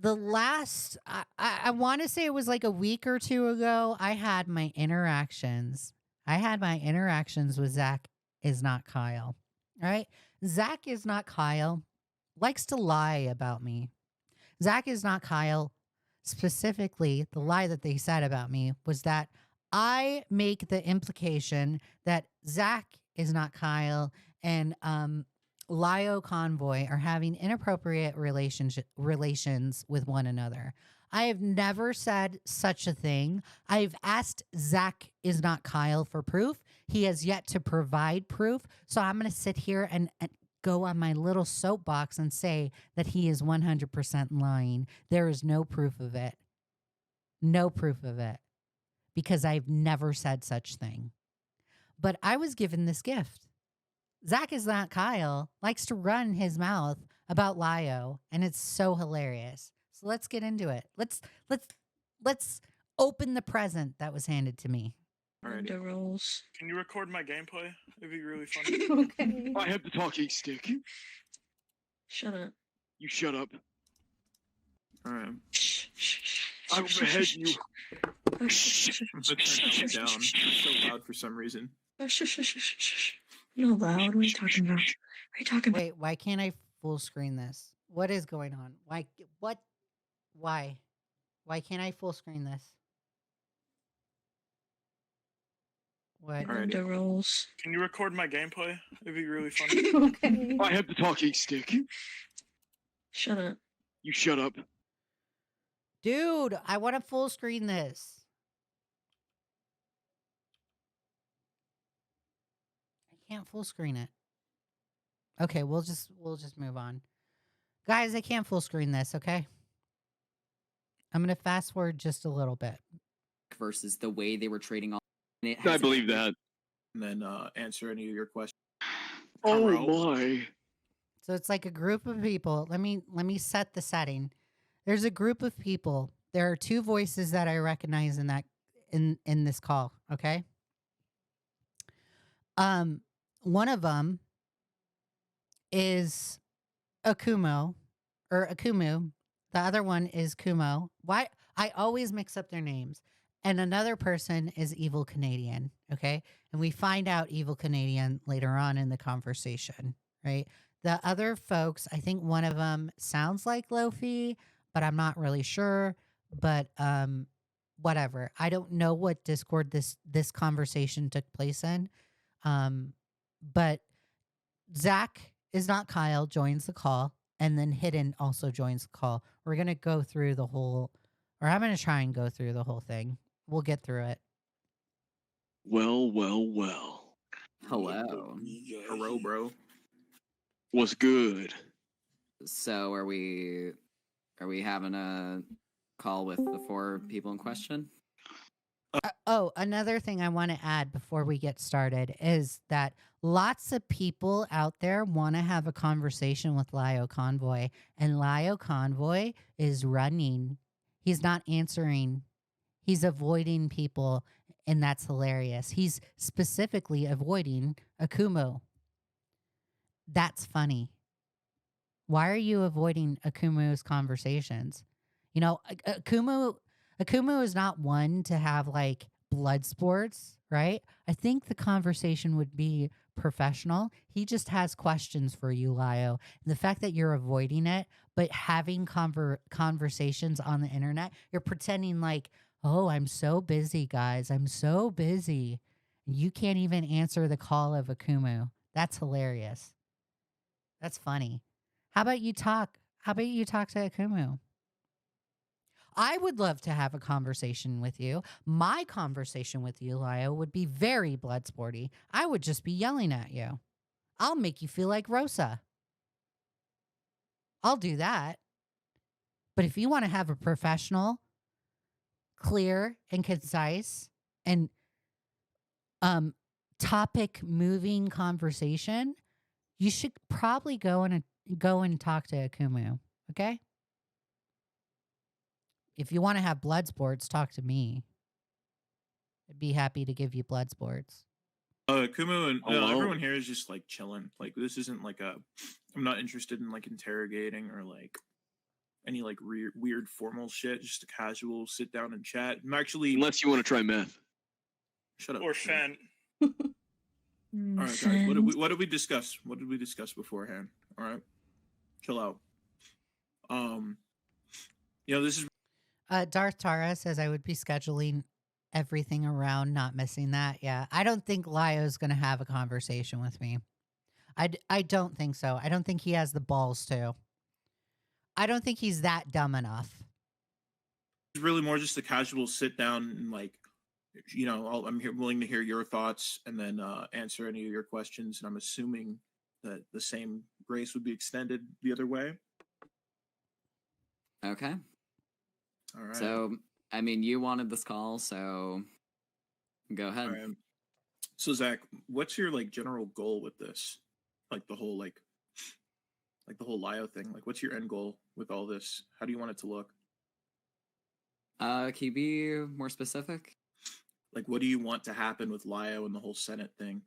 the last, I want to say it was like a week or two ago, I had my interactions. I had my interactions with Zach is not Kyle, right? Zach is not Kyle likes to lie about me. Zach is not Kyle. Specifically, the lie that they said about me was that I make the implication that Zach is not Kyle and Lio Convoy are having inappropriate relations with one another. I have never said such a thing. I've asked Zach is not Kyle for proof. He has yet to provide proof. So I'm going to sit here and go on my little soapbox and say that he is 100% lying. There is no proof of it. No proof of it. Because I've never said such thing. But I was given this gift. Zach is not Kyle, likes to run his mouth about Lio, and it's so hilarious. So let's get into it. Let's open the present that was handed to me. Alrighty. The rolls. Can you record my gameplay? It'd be really funny. Okay. I have the talking stick. Shut up. You shut up. Alright. I will behead you. I'm gonna turn that down. It's so loud for some reason. No loud. What are you talking about? What are you talking about? Wait, why can't I full screen this? What is going on? Why? Why can't I full screen this? What? Alrighty. The rolls. Can you record my gameplay? It'd be really funny. Okay. I have the talking stick. Shut up. You shut up. Dude, I want to full screen this. I can't full screen it. Okay, we'll just move on. Guys, I can't full screen this, okay? I'm going to fast forward just a little bit. Versus the way they were trading on it. I believe that. And then answer any of your questions. Oh Hello. my. So it's like a group of people. Let me set the setting. There's a group of people. There are two voices that I recognize in this call, okay? One of them is Akumo. The other one is Kumo. Why? I always mix up their names. And another person is Evil Canadian, okay? And we find out Evil Canadian later on in the conversation, right? The other folks, I think one of them sounds like Lofi, but I'm not really sure. But whatever. I don't know what Discord this conversation took place in. But Zach is not Kyle joins the call, and then Hidden also joins the call. We're going to go through the whole, or I'm going to try and go through the whole thing. We'll get through it. Well. Hello. Hello, bro. What's good? So are we having a call with the four people in question? Another thing I want to add before we get started is that lots of people out there want to have a conversation with Lio Convoy, and Lio Convoy is running. He's not answering. He's avoiding people, and that's hilarious. He's specifically avoiding Akumo. That's funny. Why are you avoiding Akumo's conversations? You know, Akumo is not one to have like blood sports, right? I think the conversation would be professional. He just has questions for you, Lio. And the fact that you're avoiding it, but having conversations on the internet, you're pretending like, oh, I'm so busy, guys. I'm so busy. You can't even answer the call of Akumo. That's hilarious. That's funny. How about you talk to Akumo? I would love to have a conversation with you. My conversation with you, Lio, would be very blood sporty. I would just be yelling at you. I'll make you feel like Rosa. I'll do that. But if you want to have a professional, clear and concise and topic moving conversation, you should probably go and talk to Akumu, okay? If you want to have blood sports, talk to me. I'd be happy to give you blood sports. Kumu and Hello? everyone here is just like chilling. Like this isn't like I'm not interested in like interrogating or like any like weird formal shit. Just a casual sit down and chat. I'm actually Unless you want to try meth. shut up. Or Fen. Fen. All right, guys. What did we discuss? What did we discuss beforehand? All right, chill out. This is Darth Tara says I would be scheduling everything around not missing that. Yeah. I don't think Lio's going to have a conversation with me. I don't think so. I don't think he has the balls to. I don't think he's that dumb enough. really more just a casual sit down and like, I'm here willing to hear your thoughts and then answer any of your questions. And I'm assuming that the same grace would be extended the other way. Okay. All right. So, I mean, you wanted this call, so go ahead. All right. So Zach, what's your like general goal with this? Like the whole the whole Lio thing. Like, what's your end goal with all this? How do you want it to look? Can you be more specific? Like, what do you want to happen with Lio and the whole Senate thing?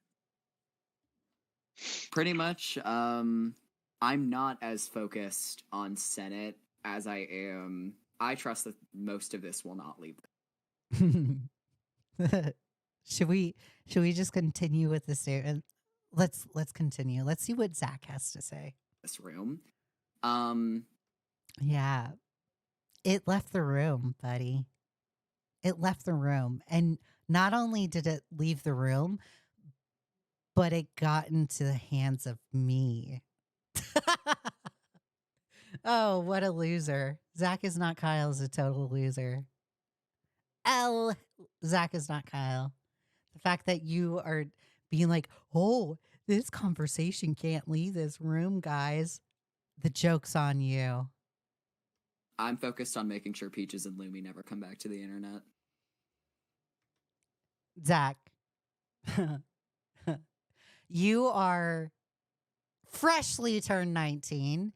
Pretty much, I'm not as focused on Senate as I am. I trust that most of this will not leave. Should we just continue with the statement? Let's continue. Let's see what Zach has to say. This room. Yeah. It left the room, buddy. It left the room. And not only did it leave the room, but it got into the hands of me. Oh, what a loser. Zach is not Kyle is a total loser. Zach is not Kyle. The fact that you are being like, oh, this conversation can't leave this room, guys. The joke's on you. I'm focused on making sure Peaches and Lumi never come back to the internet. Zach, you are freshly turned 19.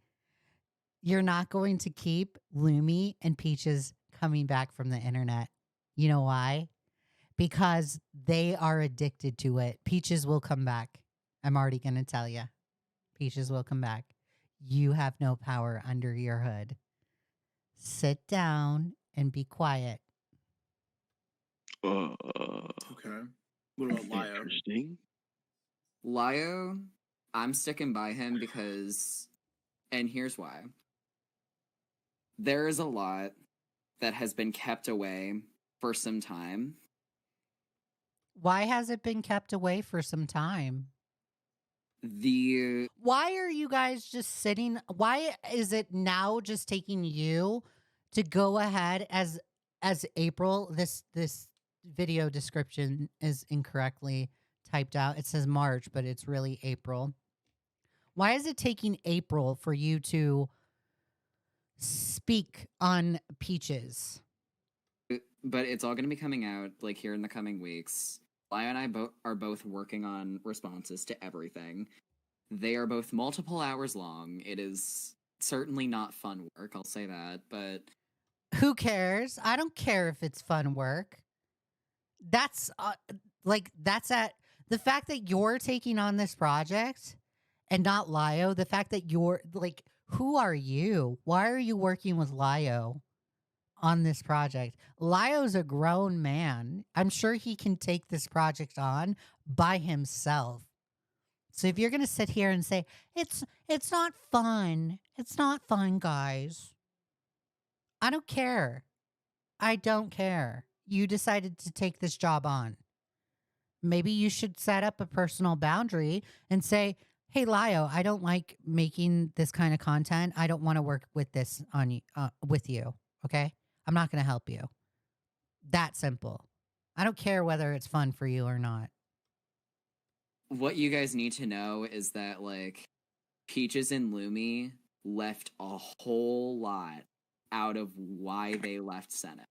You're not going to keep Lumi and Peaches coming back from the internet. You know why? Because they are addicted to it. Peaches will come back. I'm already going to tell you. Peaches will come back. You have no power under your hood. Sit down and be quiet. Okay. What about Lio? Interesting. Lio, I'm sticking by him because, and here's why. There is a lot that has been kept away for some time. Why has it been kept away for some time? Why are you guys just sitting? Why is it now just taking you to go ahead as April? This video description is incorrectly typed out. It says March, but it's really April. Why is it taking April for you to speak on Peaches? But it's all going to be coming out like here in the coming weeks. Lio and I are both working on responses to everything. They are both multiple hours long. It is certainly not fun work, I'll say that, but who cares? I don't care if it's fun work. That's at the fact that you're taking on this project and not Lio, the fact that you're like, who are you? Why are you working with Lio on this project? Lio's a grown man. I'm sure he can take this project on by himself. So if you're going to sit here and say, it's not fun. It's not fun, guys. I don't care. I don't care. You decided to take this job on. Maybe you should set up a personal boundary and say, hey, Lio, I don't like making this kind of content. I don't want to work with this on you, with you. Okay? I'm not going to help you. That simple. I don't care whether it's fun for you or not. what you guys need to know is that, like, Peaches and Lumi left a whole lot out of why they left Senate.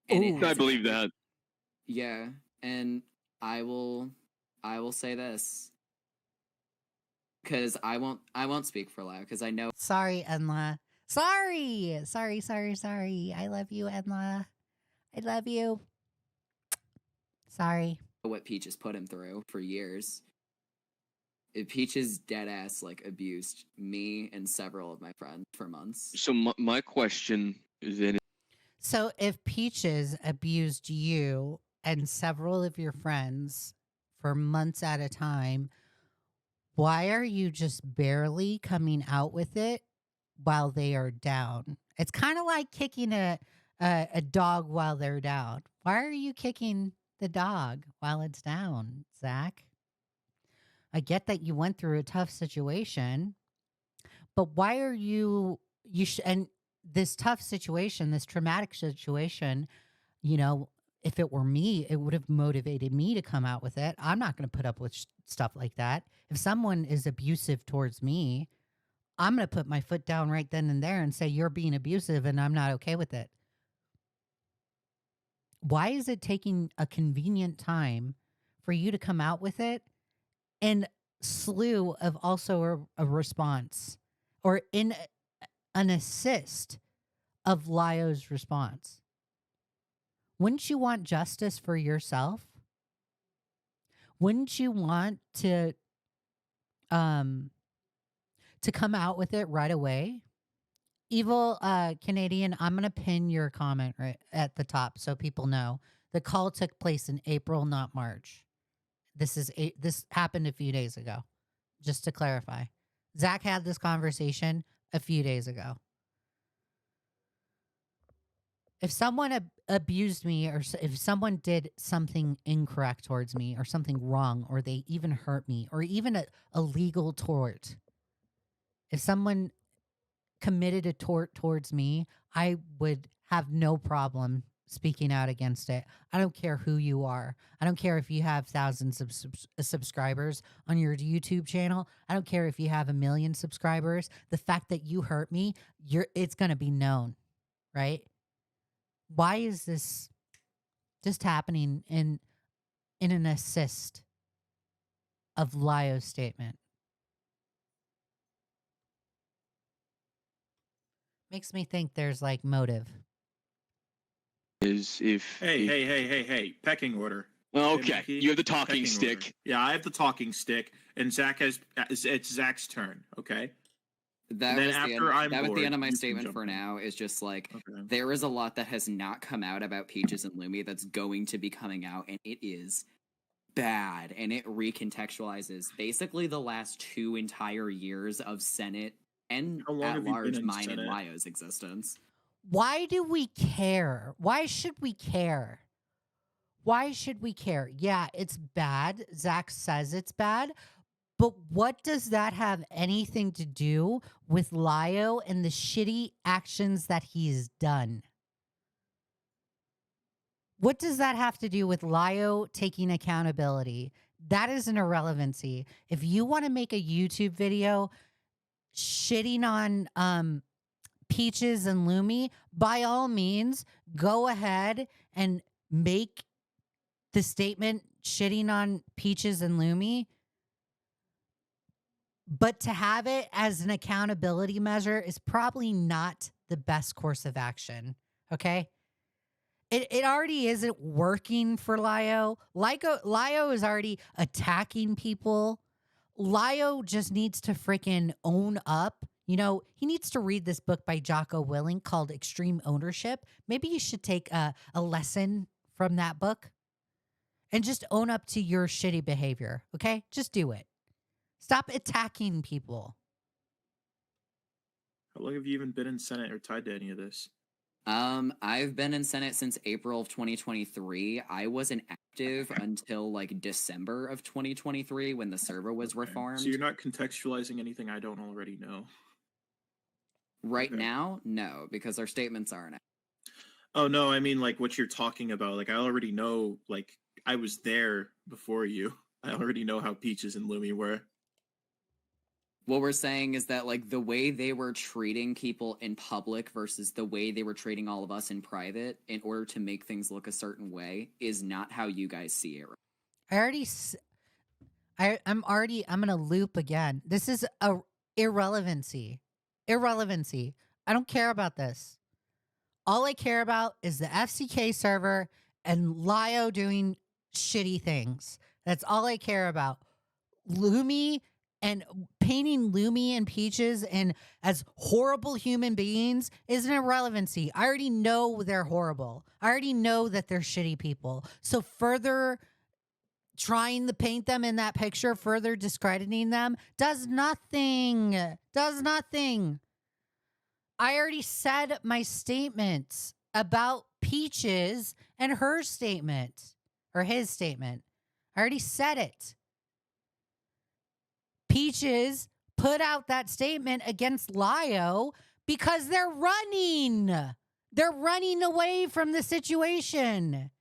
And it Ooh. I has believe that. Yeah, and I will say this because I won't speak for Lio because I know Sorry, Enla. Sorry. I love you, Enla. I love you. Sorry. what Peaches put him through for years. Peaches dead ass like abused me and several of my friends for months. So my question then So if Peaches abused you and several of your friends for months at a time, why are you just barely coming out with it while they are down? It's kind of like kicking a dog while they're down. Why are you kicking the dog while it's down, Zach? I get that you went through a tough situation, but why are and this tough situation, this traumatic situation, you know, if it were me, it would have motivated me to come out with it. I'm not going to put up with stuff like that. If someone is abusive towards me, I'm going to put my foot down right then and there and say, you're being abusive and I'm not okay with it. Why is it taking a convenient time for you to come out with it and slew of also a response or in an assist of Lio's response? Wouldn't you want justice for yourself? Wouldn't you want to come out with it right away? Evil Canadian, I'm gonna pin your comment right at the top so people know. The call took place in April, not March. This happened a few days ago. Just to clarify, Zach had this conversation a few days ago. If someone abused me or if someone did something incorrect towards me or something wrong or they even hurt me or even a legal tort, if someone committed a tort towards me, I would have no problem speaking out against it. I don't care who you are. I don't care if you have thousands of subscribers on your YouTube channel. I don't care if you have 1 million subscribers. The fact that you hurt me, it's going to be known, right? Why is this just happening in an assist of Lio's statement? Makes me think there's like motive. is if Hey, pecking order. okay, Mickey, you have the talking pecking stick. order. Yeah, I have the talking stick, and Zach it's Zach's turn. Okay. That Then was after the end, I'm that was bored, the end of my you can statement jump for in. now. Is just like Okay. there is a lot that has not come out about Peaches and Lumi that's going to be coming out, and it is bad, and it recontextualizes basically the last 2 entire years of Senate and How long at have you been large in mine Senate? and Lio's existence. Why do we care? Why should we care? Why should we care? Yeah, it's bad. Zach says it's bad. But what does that have anything to do with Lio and the shitty actions that he's done? What does that have to do with Lio taking accountability? That is an irrelevancy. If you want to make a YouTube video shitting on Peaches and Lumi, by all means, go ahead and make the statement shitting on Peaches and Lumi. But to have it as an accountability measure is probably not the best course of action. Okay. It already isn't working for Lio. Lio is already attacking people. Lio just needs to freaking own up. You know, he needs to read this book by Jocko Willing called Extreme Ownership. Maybe you should take a lesson from that book and just own up to your shitty behavior. Okay. Just do it. Stop attacking people. How long have you even been in Senate or tied to any of this? I've been in Senate since April of 2023. I wasn't active until like December of 2023 when the server was Okay. reformed. So you're not contextualizing anything I don't already know. Right Okay. now, no, because our statements aren't out. Oh no, I mean like what you're talking about. Like I already know. Like I was there before you. I already know how Peaches and Lumi were. What we're saying is that like the way they were treating people in public versus the way they were treating all of us in private in order to make things look a certain way is not how you guys see it. I'm going to loop again. This is a irrelevancy. Irrelevancy. I don't care about this. All I care about is the FCK server and Lio doing shitty things. That's all I care about. Lumi and painting Lumi and Peaches and as horrible human beings is an irrelevancy. I already know they're horrible. I already know that they're shitty people. So further trying to paint them in that picture, further discrediting them, does nothing. Does nothing. I already said my statements about Peaches and her statement, or his statement. I already said it. Peaches put out that statement against Lio because they're running. They're running away from the situation.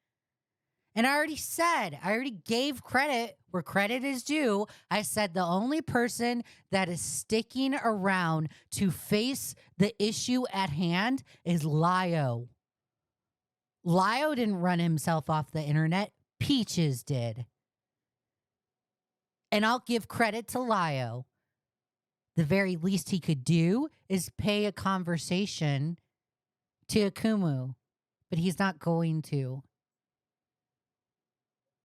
And I already gave credit where credit is due. I said the only person that is sticking around to face the issue at hand is Lio. Lio didn't run himself off the internet. Peaches did. And I'll give credit to Lio. The very least he could do is pay a conversation to Akumu, but he's not going to.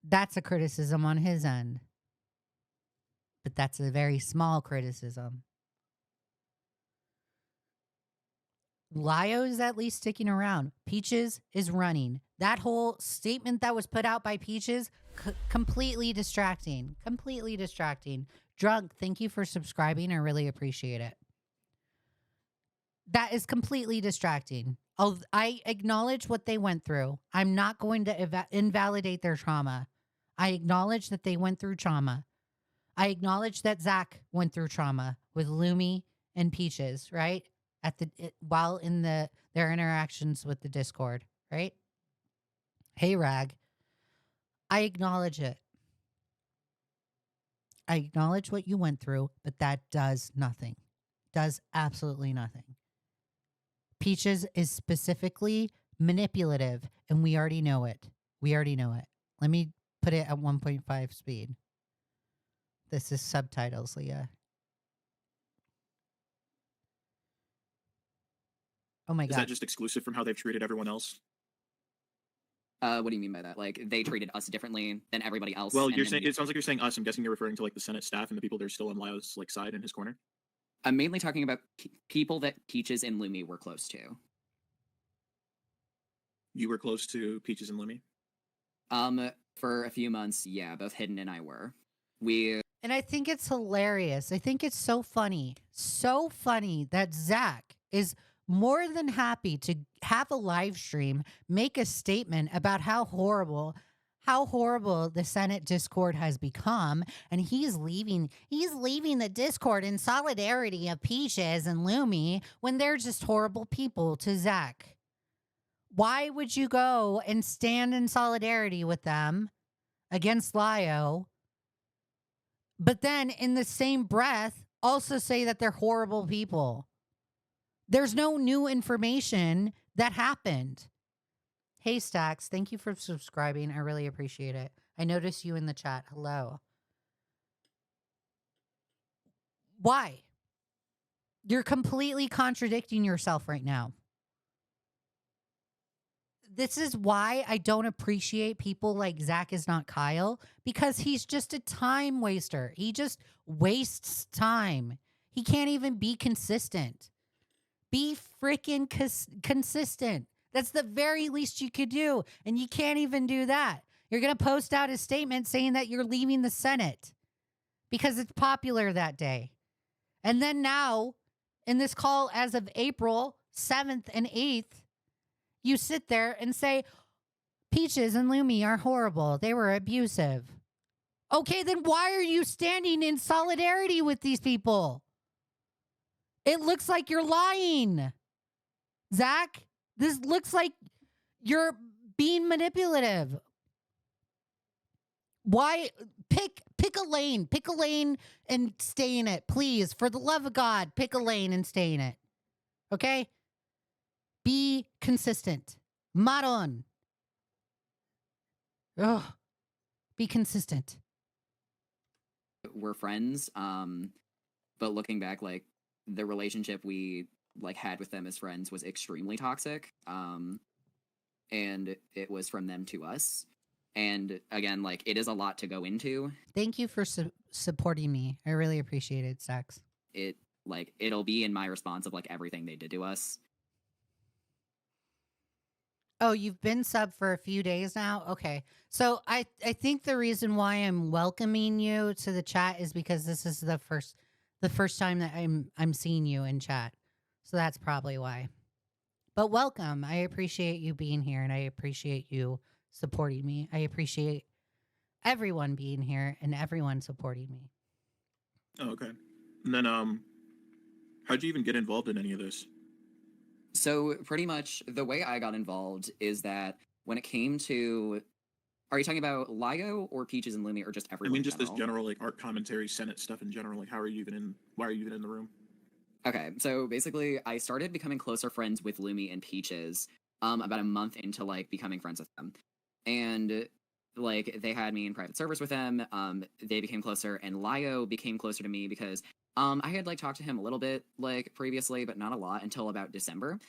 That's a criticism on his end. But that's a very small criticism. Lio is at least sticking around. Peaches is running. That whole statement that was put out by Peaches, completely distracting. Completely distracting. Drunk, thank you for subscribing. I really appreciate it. That is completely distracting. I acknowledge what they went through. I'm not going to invalidate their trauma. I acknowledge that they went through trauma. I acknowledge that Zach went through trauma with Lumi and Peaches, right? While in their interactions with the Discord, right? Hey, Rag. I acknowledge it. I acknowledge what you went through, but that does nothing. Does absolutely nothing. Peaches is specifically manipulative, and we already know it. We already know it. Let me put it at 1.5 speed. This is subtitles, Leah. Oh my God. Is that just exclusive from how they've treated everyone else? What do you mean by that? Like, they treated us differently than everybody else? Well, you're saying, it sounds like you're saying us. I'm guessing you're referring to like the Senate staff and the people that are still on Lio's like side in his corner. I'm mainly talking about people that Peaches and Lumi were close to. You were close to Peaches and Lumi? For a few months, yeah, both Hidden and I were. And I think it's hilarious. I think it's so funny that Zach is more than happy to have a live stream, make a statement about how horrible the Senate Discord has become, and he's leaving the Discord in solidarity of Peaches and Lumi when they're just horrible people to Zach. Why would you go and stand in solidarity with them against Lio, but then in the same breath also say that they're horrible people? There's no new information that happened. Hey, Stacks, thank you for subscribing. I really appreciate it. I noticed you in the chat. Hello. Why? You're completely contradicting yourself right now. This is why I don't appreciate people like Zach is not Kyle, because he's just a time waster. He just wastes time. He can't even be consistent. Be freaking consistent. That's the very least you could do. And you can't even do that. You're going to post out a statement saying that you're leaving the Senate because it's popular that day. And then now, in this call as of April 7th and 8th, you sit there and say, Peaches and Lumi are horrible. They were abusive. Okay, then why are you standing in solidarity with these people? It looks like you're lying. Zach, this looks like you're being manipulative. Why? Pick a lane. Pick a lane and stay in it. Please, for the love of God, pick a lane and stay in it. Okay? Be consistent. Maron. Ugh. Be consistent. We're friends, but looking back, like, the relationship we like had with them as friends was extremely toxic, and it was from them to us. And again, like, it is a lot to go into. Thank you for supporting me. I really appreciate it, Sax. It'll be in my response of like everything they did to us. Oh, you've been sub for a few days now? Okay. So I think the reason why I'm welcoming you to the chat is because this is the first time that I'm seeing you in chat. So that's probably why. But welcome. I appreciate you being here and I appreciate you supporting me. I appreciate everyone being here and everyone supporting me. Oh, okay. And then how'd you even get involved in any of this? So pretty much the way I got involved is that when it came to, are you talking about Lio or Peaches and Lumi or just everyone? I mean, just this general like art commentary, Senate stuff in general. Like, why are you even in the room? Okay, so basically, I started becoming closer friends with Lumi and Peaches about a month into like becoming friends with them, and like they had me in private servers with them. They became closer, and Lio became closer to me because I had like talked to him a little bit like previously, but not a lot until about December.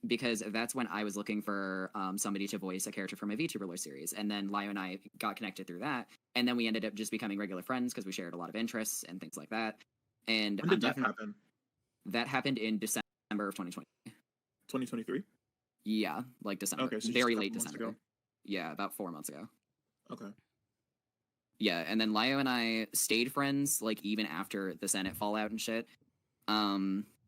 Because that's when I was looking for somebody to voice a character from a VTuber lore series, and then Lio and I got connected through that, and then we ended up just becoming regular friends because we shared a lot of interests and things like that. And When did that happen? That happened in December of 2020. 2023? Yeah, like December. Okay, so just very a late couple months December. ago. Yeah, about 4 months ago. Okay. Yeah, and then Lio and I stayed friends, like, even after the Senate fallout and shit.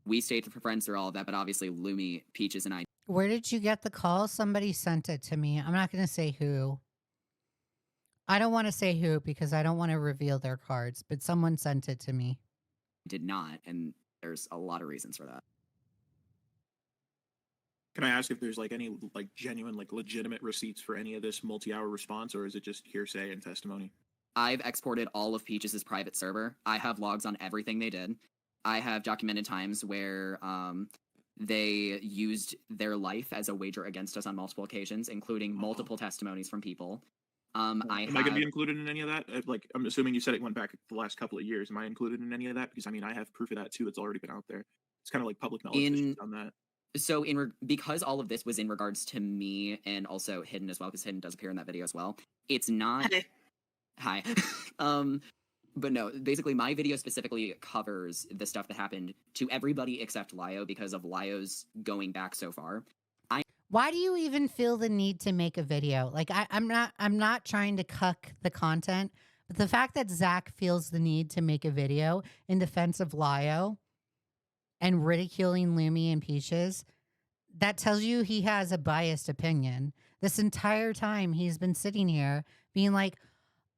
We stayed friends through all of that, but obviously Lumi, Peaches, and I... Where did you get the call? Somebody sent it to me. I'm not going to say who. I don't want to say who because I don't want to reveal their cards, but someone sent it to me. did not, and there's a lot of reasons for that. Can I ask if there's like any like genuine, like legitimate receipts for any of this multi-hour response, or is it just hearsay and testimony? I've exported all of Peaches' private server. I have logs on everything they did. I have documented times where they used their life as a wager against us on multiple occasions, including multiple testimonies from people. Am I going to be included in any of that? Like, I'm assuming you said it went back the last couple of years. Am I included in any of that? Because I mean, I have proof of that too. That's already been out there. It's kind of like public knowledge on that. So because all of this was in regards to me and also Hidden as well, because Hidden does appear in that video as well. It's not. Hi. But no, basically my video specifically covers the stuff that happened to everybody except Lio because of Lio's going back so far. Why do you even feel the need to make a video? Like I'm not trying to cuck the content, but the fact that Zach feels the need to make a video in defense of Lio and ridiculing Lumi and Peaches, that tells you he has a biased opinion. This entire time he's been sitting here being like,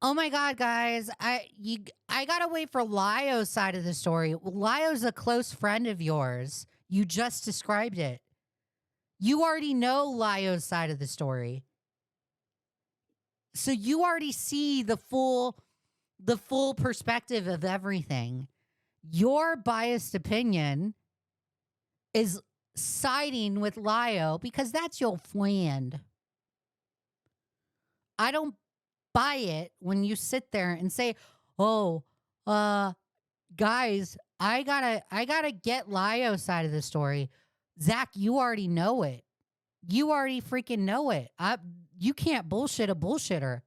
oh my God, guys, I gotta wait for Lio's side of the story. Lio's a close friend of yours. You just described it. You already know Lio's side of the story. So you already see the full perspective of everything. Your biased opinion is siding with Lio because that's your friend. I don't buy it when you sit there and say, "Oh, guys, I gotta get Lio's side of the story." Zach, you already know it. You already freaking know it. You can't bullshit a bullshitter.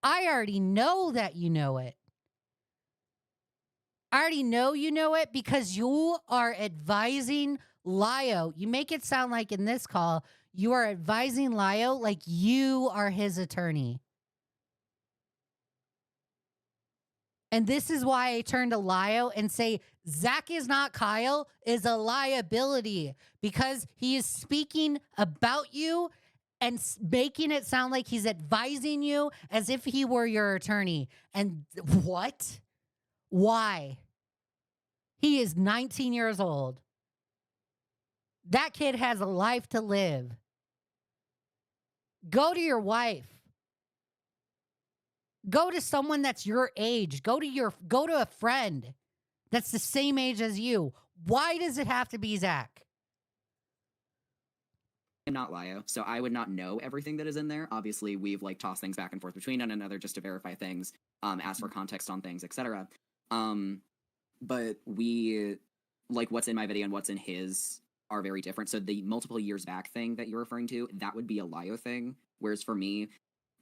I already know that you know it. I already know you know it because you are advising Lio. You make it sound like in this call, you are advising Lio like you are his attorney. And this is why I turn to Lio and say, Zach is not Kyle is a liability because he is speaking about you and making it sound like he's advising you as if he were your attorney. And what? Why? He is 19 years old. That kid has a life to live. Go to your wife. Go to someone that's your age. Go to a friend that's the same age as you. Why does it have to be Zach? I'm not Lio, so I would not know everything that is in there. Obviously, we've like tossed things back and forth between one another just to verify things, ask for context on things, etc. But we like what's in my video and what's in his are very different. So the multiple years back thing that you're referring to, that would be a Lio thing. Whereas for me,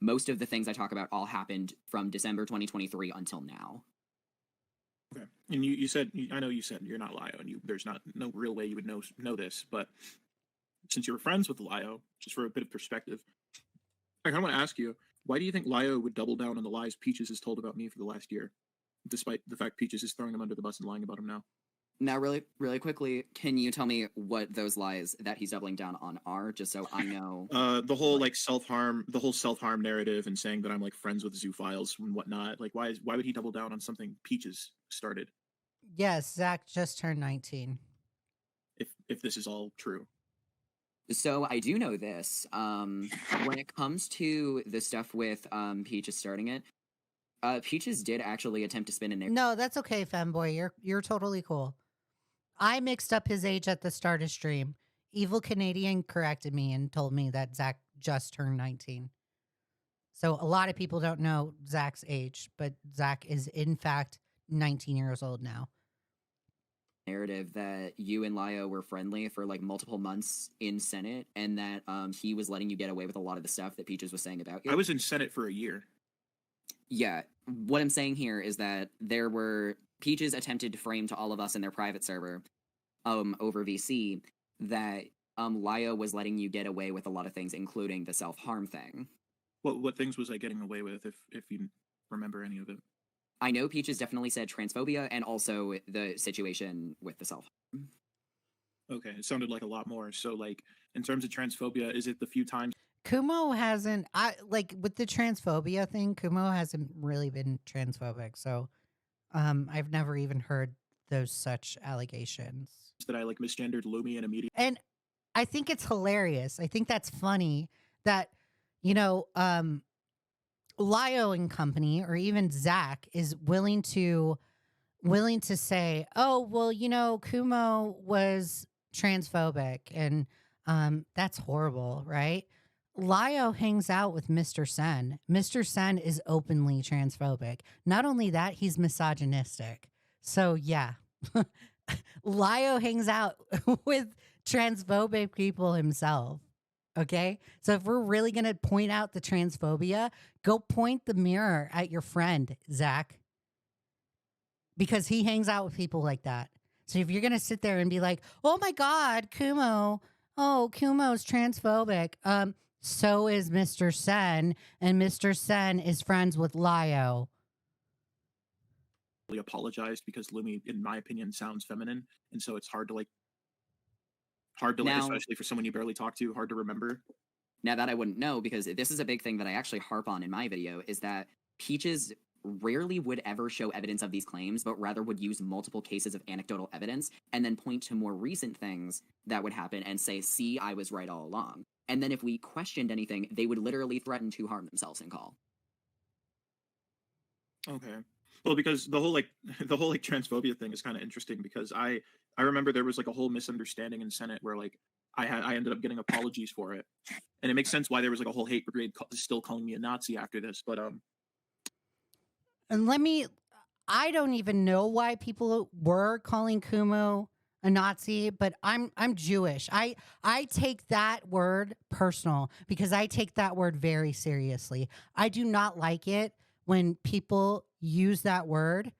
most of the things I talk about all happened from December 2023 until now. Okay. And you said, I know you said you're not Lio, and there's no real way you would know this, but since you were friends with Lio, just for a bit of perspective, I kind of want to ask you, why do you think Lio would double down on the lies Peaches has told about me for the last year, despite the fact Peaches is throwing him under the bus and lying about him now? Now, really quickly, can you tell me what those lies that he's doubling down on are, just so I know? The whole self-harm narrative, and saying that I'm like friends with zoophiles and whatnot. Like, why would he double down on something Peaches started? Yes, Zach just turned 19. If this is all true. So I do know this. When it comes to the stuff with Peaches starting it, Peaches did actually attempt to spin a narrative. No, that's okay, femboy. You're totally cool. I mixed up his age at the start of stream. Evil Canadian corrected me and told me that Zach just turned 19. So a lot of people don't know Zach's age, but Zach is in fact 19 years old now. Narrative that you and Lio were friendly for like multiple months in Senate, and that he was letting you get away with a lot of the stuff that Peaches was saying about you. I was in Senate for a year. Yeah, what I'm saying here is that there were Peaches attempted to frame to all of us in their private server over VC that Lio was letting you get away with a lot of things, including the self-harm thing. What things was I getting away with, if you remember any of it? I know Peaches definitely said transphobia, and also the situation with the self-harm. Okay, it sounded like a lot more. So, like, in terms of transphobia, is it the few times Kumo hasn't, with the transphobia thing, Kumo hasn't really been transphobic. So I've never even heard those such allegations. that I like misgendered Lumi in a meeting? And I think it's hilarious. I think that's funny that, Lio and company, or even Zach, is willing to say, oh, well, Kumo was transphobic, and that's horrible, right? Lio hangs out with Mr. Sen. Mr. Sen is openly transphobic. Not only that, he's misogynistic. So yeah, Lio hangs out with transphobic people himself. Okay. So if we're really going to point out the transphobia, go point the mirror at your friend, Zach, because he hangs out with people like that. So if you're going to sit there and be like, oh my God, Kumo's transphobic. So is Mr. Sen, and Mr. Sen is friends with Lio. Apologized because Lumi, in my opinion, sounds feminine, and so it's hard to Now- especially for someone you barely talk to, hard to remember. Now that I wouldn't know, because this is a big thing that I actually harp on in my video, is that Peaches rarely would ever show evidence of these claims, but rather would use multiple cases of anecdotal evidence and then point to more recent things that would happen and say, see, I was right all along. And then if we questioned anything, they would literally threaten to harm themselves in call. Okay. Well, because the whole transphobia thing is kind of interesting, because I remember there was like a whole misunderstanding in Senate where like I ended up getting apologies for it, and it makes sense why there was like a whole hate brigade still calling me a Nazi after this. But And I don't even know why people were calling Kumo a Nazi, but I'm Jewish. I take that word personal, because I take that word very seriously. I do not like it when people use that word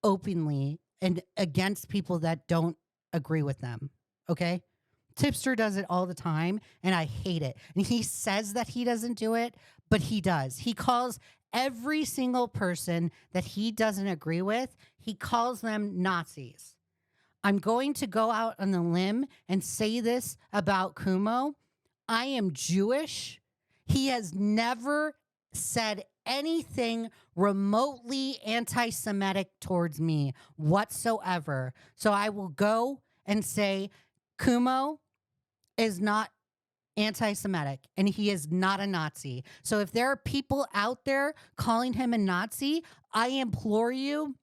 openly and against people that don't agree with them. Okay? Tipster does it all the time, and I hate it. And he says that he doesn't do it, but he does. He calls every single person that he doesn't agree with, he calls them Nazis. I'm going to go out on the limb and say this about Kumo. I am Jewish. He has never said anything remotely anti-Semitic towards me whatsoever. So I will go and say Kumo is not anti-Semitic, and he is not a Nazi. So if there are people out there calling him a Nazi, I implore you,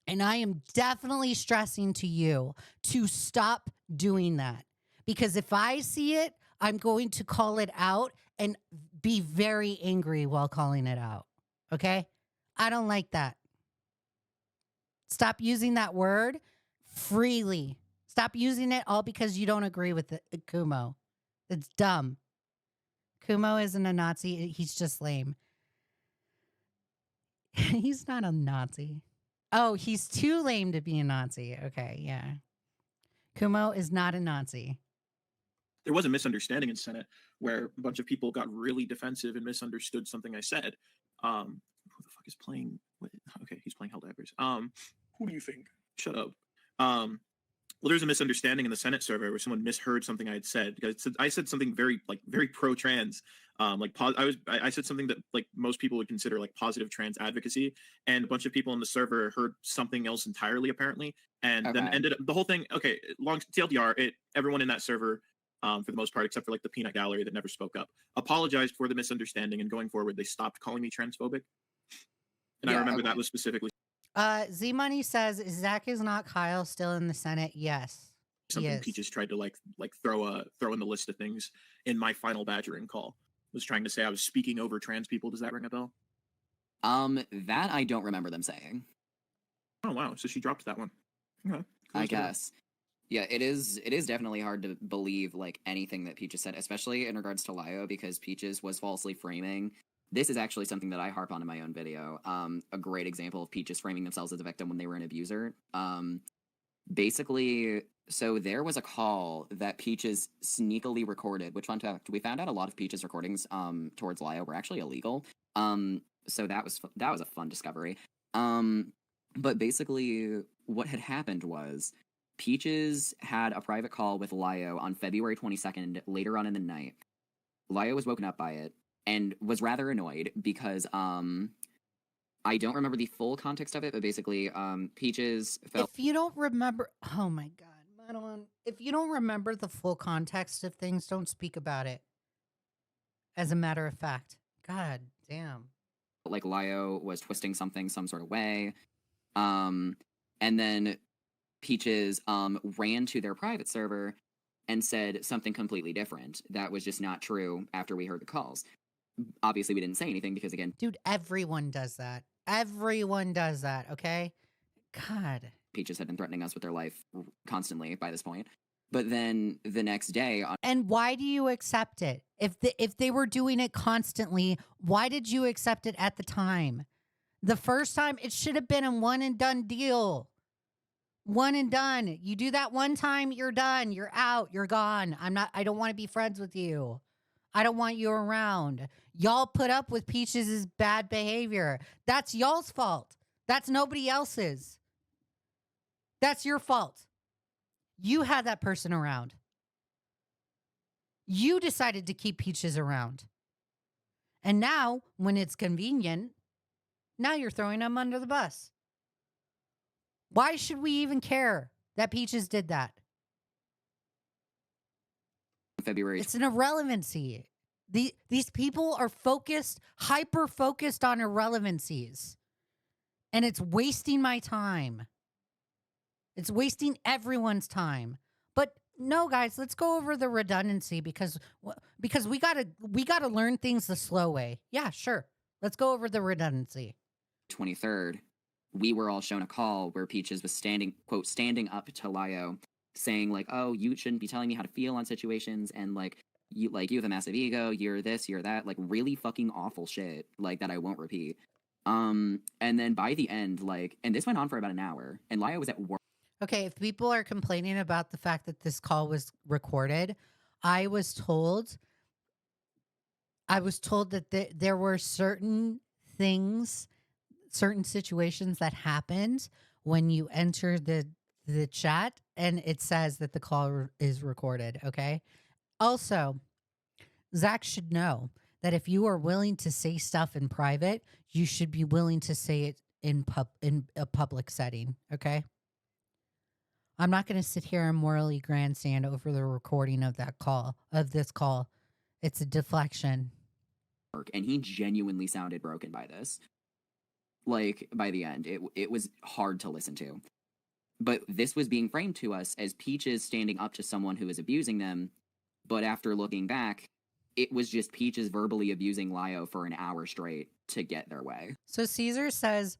and I am definitely stressing to you to stop doing that. Because if I see it, I'm going to call it out and be very angry while calling it out. Okay? I don't like that. Stop using that word freely. Stop using it all because you don't agree with Kumo. It's dumb. Kumo isn't a Nazi. He's just lame. He's not a Nazi. Oh, he's too lame to be a Nazi. Okay, yeah. Kumo is not a Nazi. There was a misunderstanding in Senate where a bunch of people got really defensive and misunderstood something I said. Who the fuck is playing? What? Okay, he's playing Helldivers. Who do you think? Shut up. Well, there's a misunderstanding in the Senate server where someone misheard something I had said because I said something very pro-trans. I said something that like most people would consider like positive trans advocacy, and a bunch of people in the server heard something else entirely apparently, and then ended up the whole thing. Okay, long TLDR. Everyone in that server, for the most part, except for like the peanut gallery that never spoke up, apologized for the misunderstanding, and going forward, they stopped calling me transphobic. And I remember that was specifically. Z Money says, "Is Zakisnotkyle still in the Senate?" Yes. Something Peaches tried to like throw in the list of things in my final badgering call. Was trying to say I was speaking over trans people. Does that ring a bell? That I don't remember them saying. Oh wow, so she dropped that one. Okay. I guess. Yeah, it is definitely hard to believe like anything that Peaches said, especially in regards to Lio, because Peaches was falsely framing. This is actually something that I harp on in my own video. A great example of Peaches framing themselves as a victim when they were an abuser. Basically, so there was a call that Peaches sneakily recorded, which fun fact, we found out a lot of Peaches recordings towards Lio were actually illegal. So that was a fun discovery. But basically what had happened was Peaches had a private call with Lio on February 22nd, later on in the night. Lio was woken up by it and was rather annoyed because I don't remember the full context of it, but basically, Peaches felt. If you don't remember, oh my God, Madeline, if you don't remember the full context of things, don't speak about it. As a matter of fact, God damn. Like Lio was twisting something some sort of way. And then Peaches ran to their private server and said something completely different. That was just not true after we heard the calls. Obviously, we didn't say anything because, again, dude, everyone does that. Everyone does that, okay? God. Peaches had been threatening us with their life constantly by this point. But then the next day... And why do you accept it? If they were doing it constantly, why did you accept it at the time? The first time, it should have been a one and done deal. One and done. You do that one time, you're done. You're out. You're gone. I don't want to be friends with you. I don't want you around. Y'all put up with Peaches' bad behavior. That's y'all's fault. That's nobody else's. That's your fault. You had that person around. You decided to keep Peaches around. And now, when it's convenient, now you're throwing them under the bus. Why should we even care that Peaches did that? February. It's an irrelevancy. These people are focused, hyper-focused on irrelevancies. And it's wasting my time. It's wasting everyone's time. But no, guys, let's go over the redundancy because we gotta learn things the slow way. Yeah, sure. Let's go over the redundancy. 23rd, we were all shown a call where Peaches was standing up to Lio, saying like, "Oh, you shouldn't be telling me how to feel on situations, and like you have a massive ego. You're this, you're that. Like really fucking awful shit. Like that I won't repeat." And then by the end, and this went on for about an hour, and Lio was at work. Okay, if people are complaining about the fact that this call was recorded, I was told that there were certain things, certain situations that happened when you enter the chat and it says that the call is recorded, okay? Also, Zach should know that if you are willing to say stuff in private, you should be willing to say it in a public setting, okay? I'm not going to sit here and morally grandstand over the recording of this call. It's a deflection. And he genuinely sounded broken by this. Like, by the end, it was hard to listen to. But this was being framed to us as Peaches standing up to someone who is abusing them. But after looking back, it was just Peaches verbally abusing Lio for an hour straight to get their way. So Caesar says,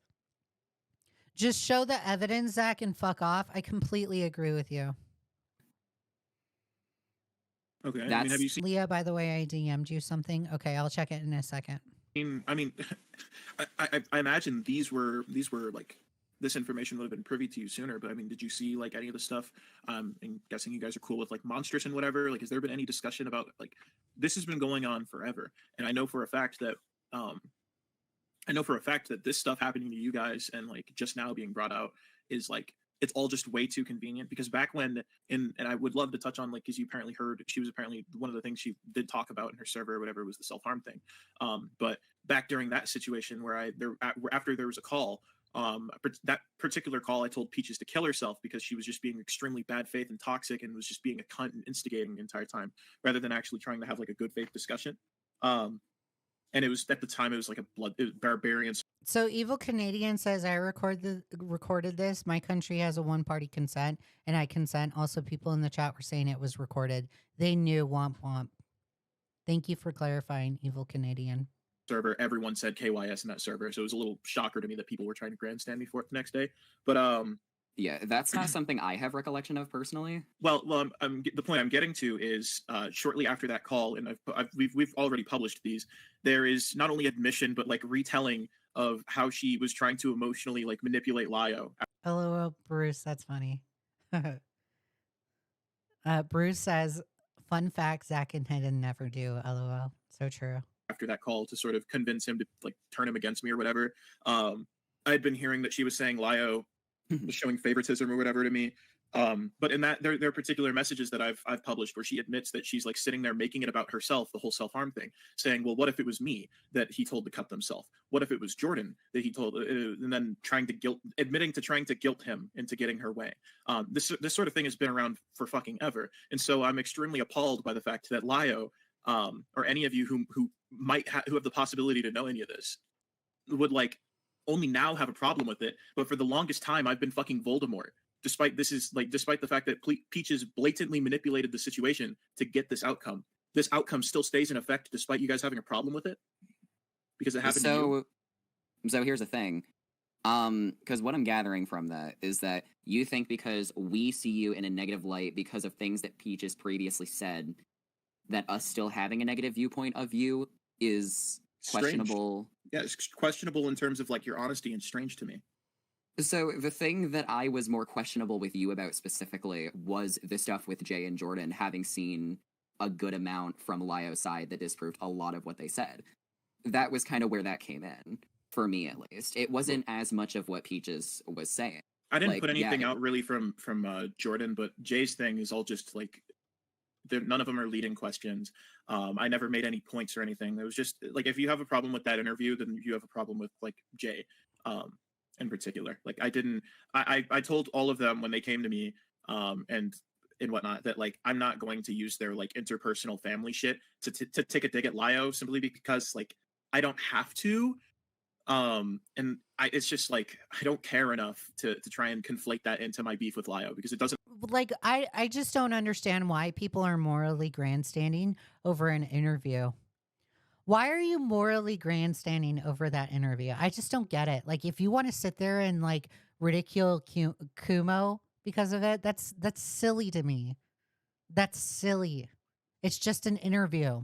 just show the evidence, Zach, and fuck off. I completely agree with you. Okay. I mean, That's have you seen? Leah, by the way, I DM'd you something. Okay, I'll check it in a second. I mean, I imagine these were like this information would have been privy to you sooner. But I mean, did you see like any of the stuff? I'm guessing you guys are cool with like monsters and whatever. Like, has there been any discussion about like this has been going on forever? And I know for a fact that this stuff happening to you guys and like just now being brought out is like it's all just way too convenient because back when and I would love to touch on like because you apparently heard she was apparently one of the things she did talk about in her server or whatever was the self-harm thing. But back during that situation where after there was a call, that particular call I told Peaches to kill herself because she was just being extremely bad faith and toxic and was just being a cunt and instigating the entire time rather than actually trying to have like a good faith discussion. And it was at the time it was like it was barbarian. So Evil Canadian says I recorded this. My country has a one-party consent, and I consent. Also, people in the chat were saying it was recorded. They knew. Womp womp. Thank you for clarifying, Evil Canadian. Server, everyone said KYS in that server, so it was a little shocker to me that people were trying to grandstand me for it the next day. But yeah, that's not something I have recollection of personally. Well, the point I'm getting to is shortly after that call, and we've already published these. There is not only admission but like retelling of how she was trying to emotionally like manipulate Lio. Hello, Bruce. That's funny. Bruce says, "Fun fact: Zach and Hidden never do." LOL. So true. After that call to sort of convince him to like turn him against me or whatever, I had been hearing that she was saying Lio was showing favoritism or whatever to me. But in that there are particular messages that I've published where she admits that she's like sitting there making it about herself, the whole self-harm thing, saying, well, what if it was me that he told to cut themselves? What if it was Jordan that he told, and then admitting to trying to guilt him into getting her way. This sort of thing has been around for fucking ever. And so I'm extremely appalled by the fact that Lio, or any of you who have the possibility to know any of this would like only now have a problem with it. But for the longest time, I've been fucking Voldemort. Despite the fact that Peaches blatantly manipulated the situation to get this outcome still stays in effect despite you guys having a problem with it because it happened to you. So here's the thing, because what I'm gathering from that is that you think because we see you in a negative light because of things that Peaches previously said, that us still having a negative viewpoint of you is questionable. Yeah, it's questionable in terms of like your honesty and strange to me. So the thing that I was more questionable with you about specifically was the stuff with Jay and Jordan, having seen a good amount from Lio's side that disproved a lot of what they said. That was kind of where that came in, for me at least. It wasn't as much of what Peaches was saying. I didn't put anything out really from Jordan, but Jay's thing is all just like, none of them are leading questions. I never made any points or anything. It was just like, if you have a problem with that interview, then you have a problem with like Jay. In particular, like I told all of them when they came to me and whatnot that like I'm not going to use their like interpersonal family shit to take a dig at Lio simply because like I don't have to, and it's just like I don't care enough to try and conflate that into my beef with Lio because it doesn't. Like I just don't understand why people are morally grandstanding over an interview. Why are you morally grandstanding over that interview? I just don't get it. Like, if you want to sit there and like ridicule Kumo because of it, that's silly to me. That's silly. It's just an interview.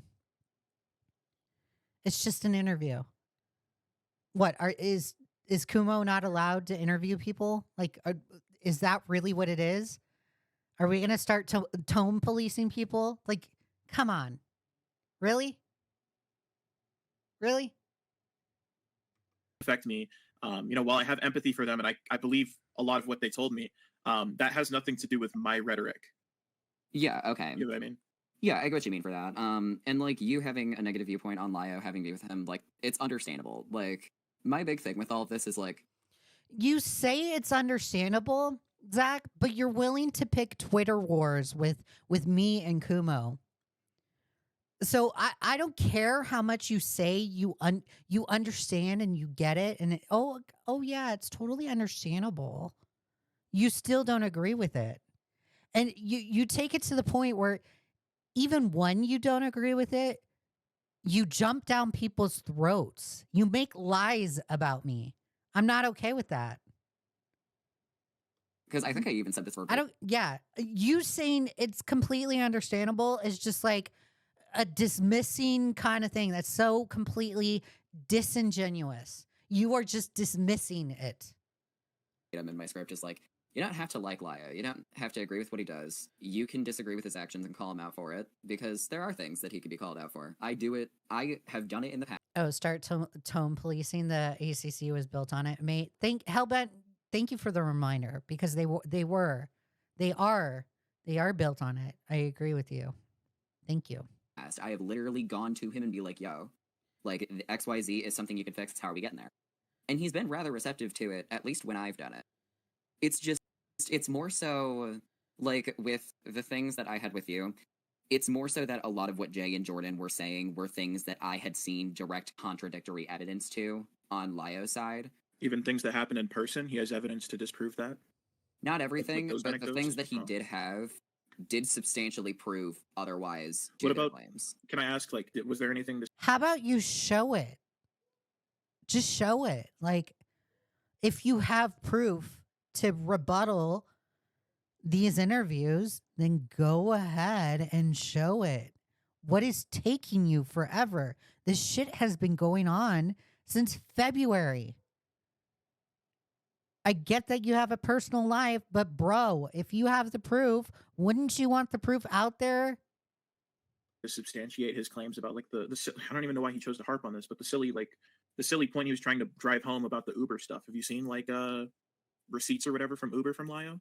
It's just an interview. What is Kumo not allowed to interview people? Like, is that really what it is? Are we gonna start tone policing people? Like, come on, really? Really? Affect me. While I have empathy for them and I believe a lot of what they told me, that has nothing to do with my rhetoric. Yeah, okay. You know what I mean? Yeah, I get what you mean for that. And like you having a negative viewpoint on Lio, having me with him, like it's understandable. Like my big thing with all of this is like, you say it's understandable, Zach, but you're willing to pick Twitter wars with me and Kumo. So I don't care how much you say you understand and you get it and oh yeah, it's totally understandable. You still don't agree with it. And you take it to the point where even when you don't agree with it, you jump down people's throats. You make lies about me. I'm not okay with that. Because I think I even said this for. I don't. Yeah, you saying it's completely understandable is just like a dismissing kind of thing. That's so completely disingenuous. You are just dismissing it. I'm in my script is like, you don't have to like Lio. You don't have to agree with what he does. You can disagree with his actions and call him out for it, because there are things that he could be called out for. I do it. I have done it in the past. Oh, start tone policing. The ACC was built on it, mate. Hellbent. Thank you for the reminder, because they are built on it. I agree with you. Thank you. I have literally gone to him and be like, yo, like the XYZ is something you can fix. How are we getting there? And he's been rather receptive to it, at least when I've done it. It's more so like with the things that I had with you, it's more so that a lot of what Jay and Jordan were saying were things that I had seen direct contradictory evidence to on Lio's side. Even things that happen in person, he has evidence to disprove that. Not everything, those but the anecdotes? things that he Oh. did have did substantially prove otherwise to What their about- claims. Can I ask, like, was there anything to How about you show it? Just show it. Like, if you have proof to rebuttal these interviews, then go ahead and show it. What is taking you forever? This shit has been going on since February. I get that you have a personal life, but bro, if you have the proof, wouldn't you want the proof out there? substantiate his claims about like I don't even know why he chose to harp on this, but the silly point he was trying to drive home about the Uber stuff. Have you seen like receipts or whatever from Uber from Lio?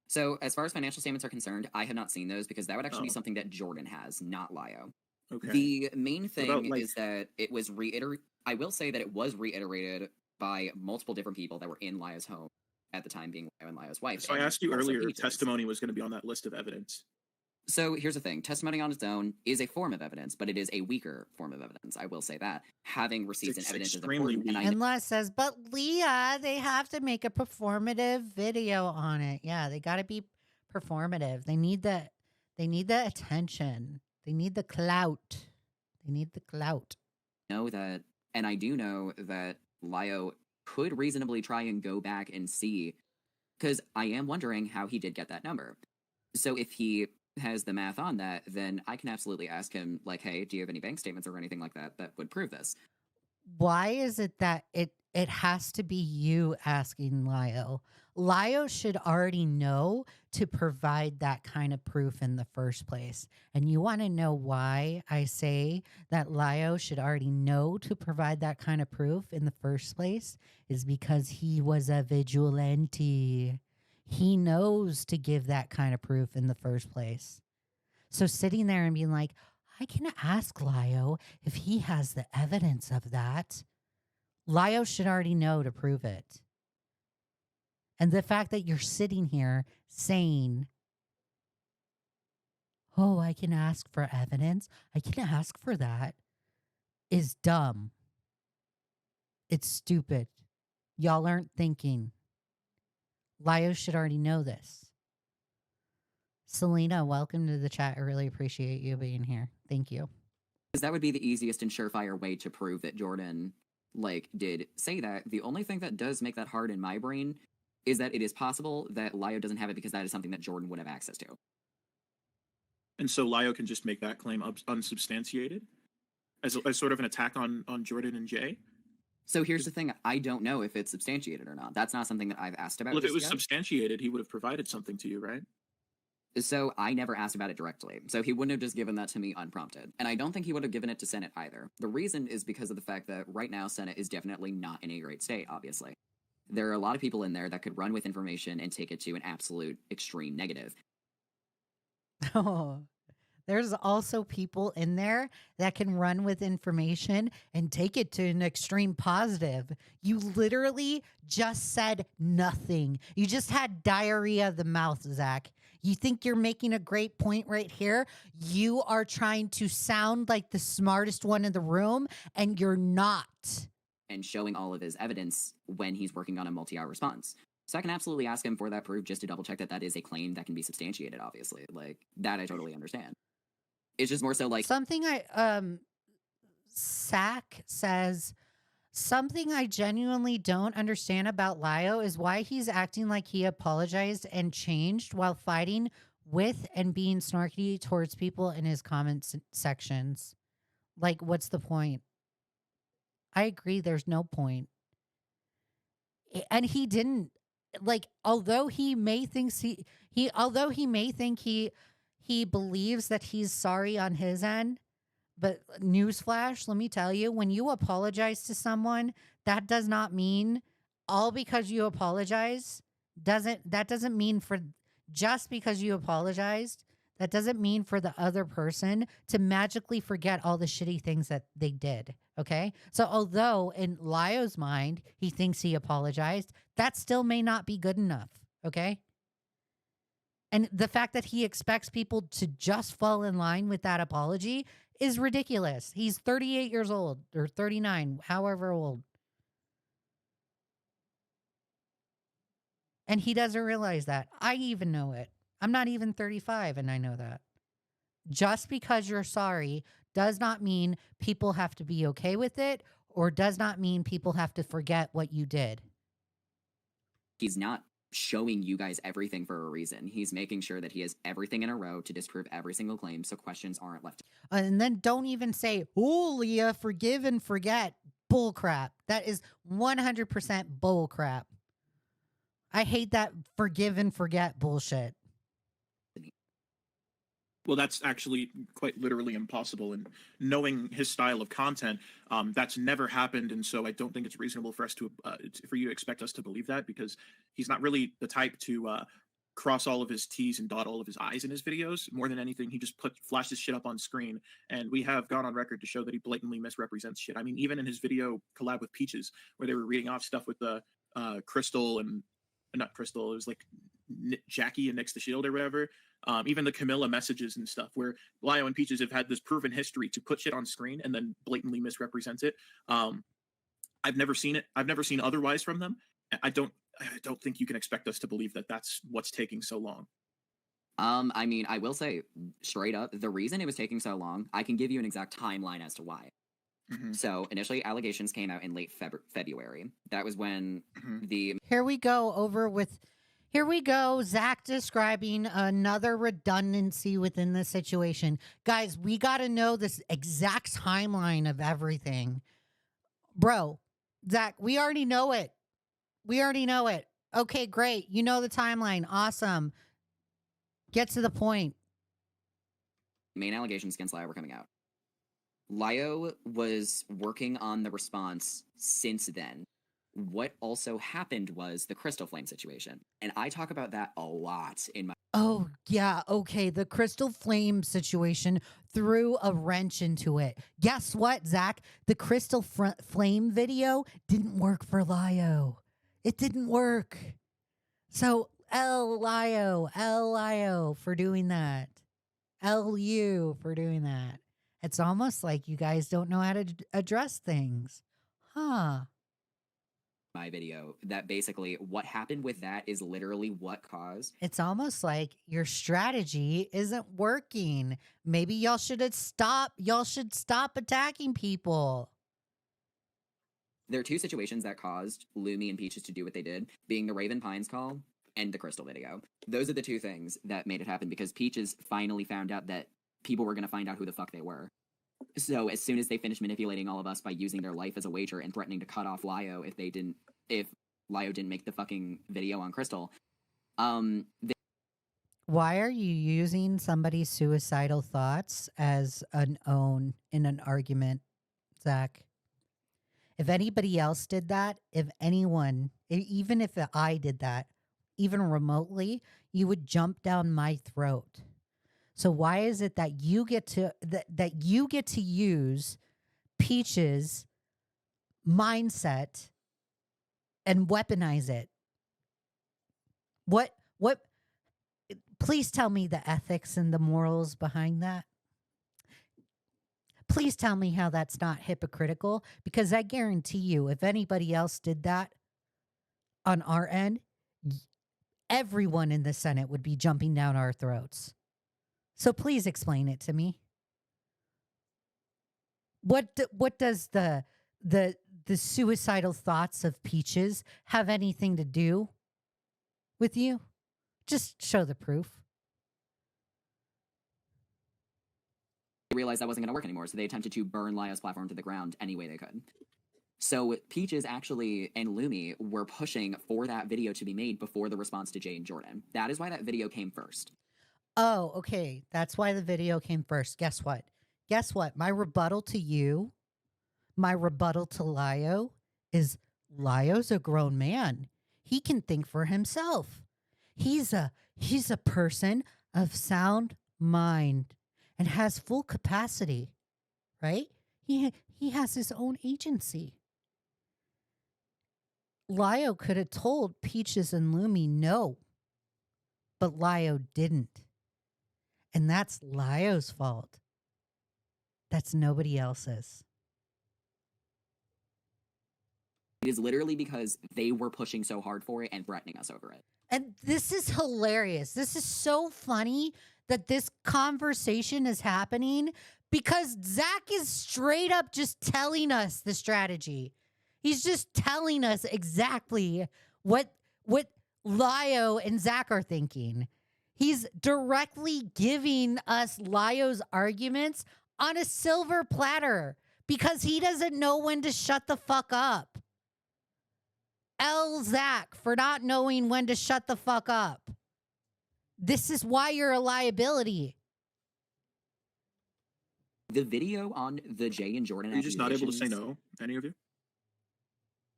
So as far as financial statements are concerned, I have not seen those, because that would actually be Oh. something that Jordan has, not Lio. Okay. The main thing about, like- is that it was I will say that it was reiterated by multiple different people that were in Lio's home at the time, being Lio and Lio's wife. So I and asked you also earlier if Peaches. testimony was going to be on that list of evidence. So here's the thing. Testimony on its own is a form of evidence, but it is a weaker form of evidence. I will say that. Having receipts and It's evidence is extremely important. And weak. I And Les says, but Leah, they have to make a performative video on it. Yeah, they got to be performative. They need the attention. They need the clout. They need the clout. know that, and I do know that Lio could reasonably try and go back and see, because I am wondering how he did get that number. So if he has the math on that, then I can absolutely ask him, like, hey, do you have any bank statements or anything like that that would prove this? Why is it that it has to be you asking Lio? Lio should already know to provide that kind of proof in the first place. And you want to know why I say that Lio should already know to provide that kind of proof in the first place is because he was a vigilante. He knows to give that kind of proof in the first place. So sitting there and being like, I can ask Lio if he has the evidence of that. Lio should already know to prove it. And the fact that you're sitting here saying, oh, I can ask for evidence, I can ask for that, is dumb. It's stupid. Y'all aren't thinking. Lio should already know this. Selena, welcome to the chat. I really appreciate you being here. Thank you. Because that would be the easiest and surefire way to prove that Jordan, like, did say that. The only thing that does make that hard in my brain is that it is possible that Lio doesn't have it because that is something that Jordan would have access to. And so Lio can just make that claim unsubstantiated as sort of an attack on Jordan and Jay. So here's the thing. I don't know if it's substantiated or not. That's not something that I've asked about. Well, if it just was yet. substantiated, he would have provided something to you, right? So I never asked about it directly. So he wouldn't have just given that to me unprompted. And I don't think he would have given it to Senate either. The reason is because of the fact that right now Senate is definitely not in a great state, obviously. There are a lot of people in there that could run with information and take it to an absolute extreme negative. Oh, there's also people in there that can run with information and take it to an extreme positive. You literally just said nothing. You just had diarrhea of the mouth, Zach. You think you're making a great point right here? You are trying to sound like the smartest one in the room, and you're not. And showing all of his evidence when he's working on a multi-hour response. So I can absolutely ask him for that proof just to double check that that is a claim that can be substantiated, obviously. Like, that I totally understand. It's just more so like, Something Sack says, Something I genuinely don't understand about Lio is why he's acting like he apologized and changed while fighting with and being snarky towards people in his comments sections. Like, what's the point? I agree, there's no point. And he didn't, like, although he may think he believes that he's sorry on his end. But newsflash, let me tell you, when you apologize to someone, that does not mean all because you apologize doesn't mean for just because you apologized, that doesn't mean for the other person to magically forget all the shitty things that they did. Okay. So although in Lio's mind, he thinks he apologized, that still may not be good enough. Okay. And the fact that he expects people to just fall in line with that apology is ridiculous. He's 38 years old or 39, however old. And he doesn't realize that. I even know it. I'm not even 35 and I know that. Just because you're sorry does not mean people have to be okay with it or does not mean people have to forget what you did. He's not showing you guys everything for a reason. He's making sure that he has everything in a row to disprove every single claim so questions aren't left. And then don't even say, oh, Leah, forgive and forget. Bull crap. That is 100% bull crap. I hate that forgive and forget bullshit. Well, that's actually quite literally impossible. And knowing his style of content, that's never happened. And so I don't think it's reasonable for us to, for you to expect us to believe that, because he's not really the type to cross all of his T's and dot all of his I's in his videos. More than anything, he just flashes shit up on screen. And we have gone on record to show that he blatantly misrepresents shit. I mean, even in his video collab with Peaches, where they were reading off stuff with the Crystal and not Crystal, it was like Jackie and Nick's the Shield or whatever. Even the Camilla messages and stuff, where Lio and Peaches have had this proven history to put shit on screen and then blatantly misrepresent it. I've never seen it. I've never seen otherwise from them. I don't think you can expect us to believe that that's what's taking so long. I mean, I will say straight up, the reason it was taking so long, I can give you an exact timeline as to why. Mm-hmm. So initially, allegations came out in late February. That was when the Here we go, Zach describing another redundancy within the situation. Guys, we got to know this exact timeline of everything. Bro, Zach, we already know it. Okay, great. You know the timeline. Awesome. Get to the point. main allegations against Lio were coming out. Lio was working on the response since then. What also happened was the Crystal Flame situation. And I talk about that a lot in my... Oh, yeah. Okay. The Crystal Flame situation threw a wrench into it. Guess what, Zach? The Crystal Flame video didn't work for Lio. It didn't work. So, Lio for doing that. LU for doing that. It's almost like you guys don't know how to address things. Huh. My video, that basically what happened with that is literally what caused... It's almost like your strategy isn't working. Maybe y'all should stop attacking people. There are two situations that caused Lumi and Peaches to do what they did, being the Raven Pines call and the Crystal video. Those are the two things that made it happen, because Peaches finally found out that people were going to find out who the fuck they were. So as soon as they finished manipulating all of us by using their life as a wager and threatening to cut off Lio if Lio didn't make the fucking video on Crystal, Why are you using somebody's suicidal thoughts as an own in an argument, Zach? If anybody else did that, if anyone, even if I did that, even remotely, you would jump down my throat. So why is it that you get to that you get to use Peach's mindset and weaponize it? What please tell me the ethics and the morals behind that. Please tell me how that's not hypocritical, because I guarantee you, if anybody else did that on our end, everyone in the Senate would be jumping down our throats. So please explain it to me. What does the the suicidal thoughts of Peaches have anything to do with you? Just show the proof. They realized that wasn't going to work anymore, so they attempted to burn Lia's platform to the ground any way they could. So Peaches actually and Lumi were pushing for that video to be made before the response to Jay and Jordan. That is why that video came first. Oh, okay. That's why the video came first. Guess what? Guess what? My rebuttal to you, my rebuttal to Lio is Lio's a grown man. He can think for himself. He's a person of sound mind and has full capacity, right? He has his own agency. Lio could have told Peaches and Lumi no, but Lio didn't. And that's Lio's fault. That's nobody else's. It is literally because they were pushing so hard for it and threatening us over it. And this is hilarious. This is so funny that this conversation is happening because Zach is straight up just telling us the strategy. He's just telling us exactly what Lio and Zach are thinking. He's directly giving us Lio's arguments on a silver platter because he doesn't know when to shut the fuck up. L Zach for not knowing when to shut the fuck up. This is why you're a liability. The video on the Jay and Jordan Are you just not able to say accusations- no, any of you?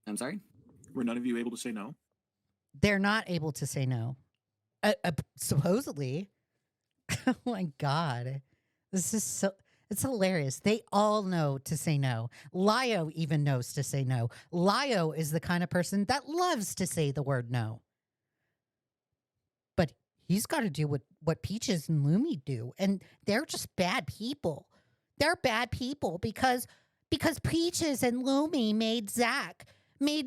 I'm sorry? Were none of you able to say no? They're not able to say no. Supposedly. Oh my God. This is so... It's hilarious. They all know to say no. Lio even knows to say no. Lio is the kind of person that loves to say the word no. But he's got to do what Peaches and Lumi do. And they're just bad people. They're bad people because Peaches and Lumi made I'm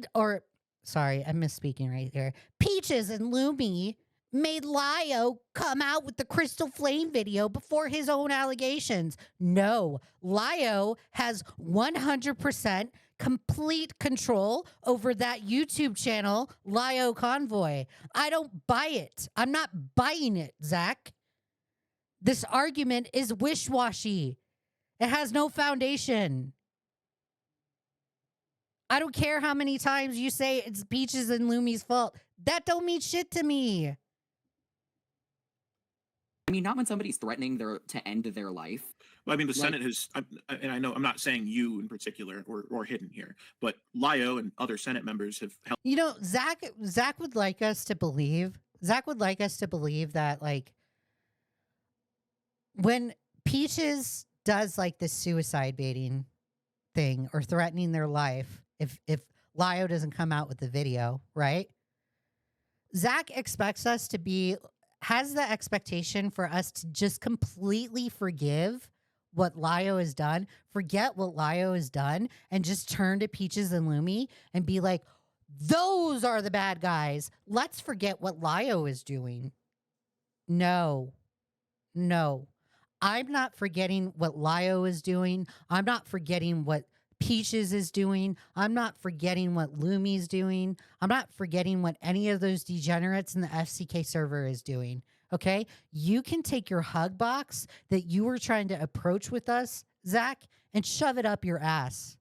misspeaking right there. Peaches and Lumi made Lio come out with the Crystal Flame video before his own allegations. No, Lio has 100% complete control over that YouTube channel, Lio Convoy. I don't buy it. I'm not buying it, Zach. This argument is wish-washy. It has no foundation. I don't care how many times you say it's Peaches and Lumi's fault. That don't mean shit to me. I mean, not when somebody's threatening to end their life. Well, I mean, the Senate has, and I know I'm not saying you in particular or hidden here, but Lio and other Senate members have held. You know, Zach would like us to believe. Zach would like us to believe that, like, when Peaches does like this suicide baiting thing or threatening their life, if Lio doesn't come out with the video, right? Zach expects us to has the expectation for us to just completely forgive what Lio has done, forget what Lio has done, and just turn to Peaches and Lumi and be like, those are the bad guys. Let's forget what Lio is doing. No. I'm not forgetting what Lio is doing. I'm not forgetting what Peaches is doing. I'm not forgetting what Lumi's doing. I'm not forgetting what any of those degenerates in the FCK server is doing. Okay? You can take your hug box that you were trying to approach with us, Zach, and shove it up your ass.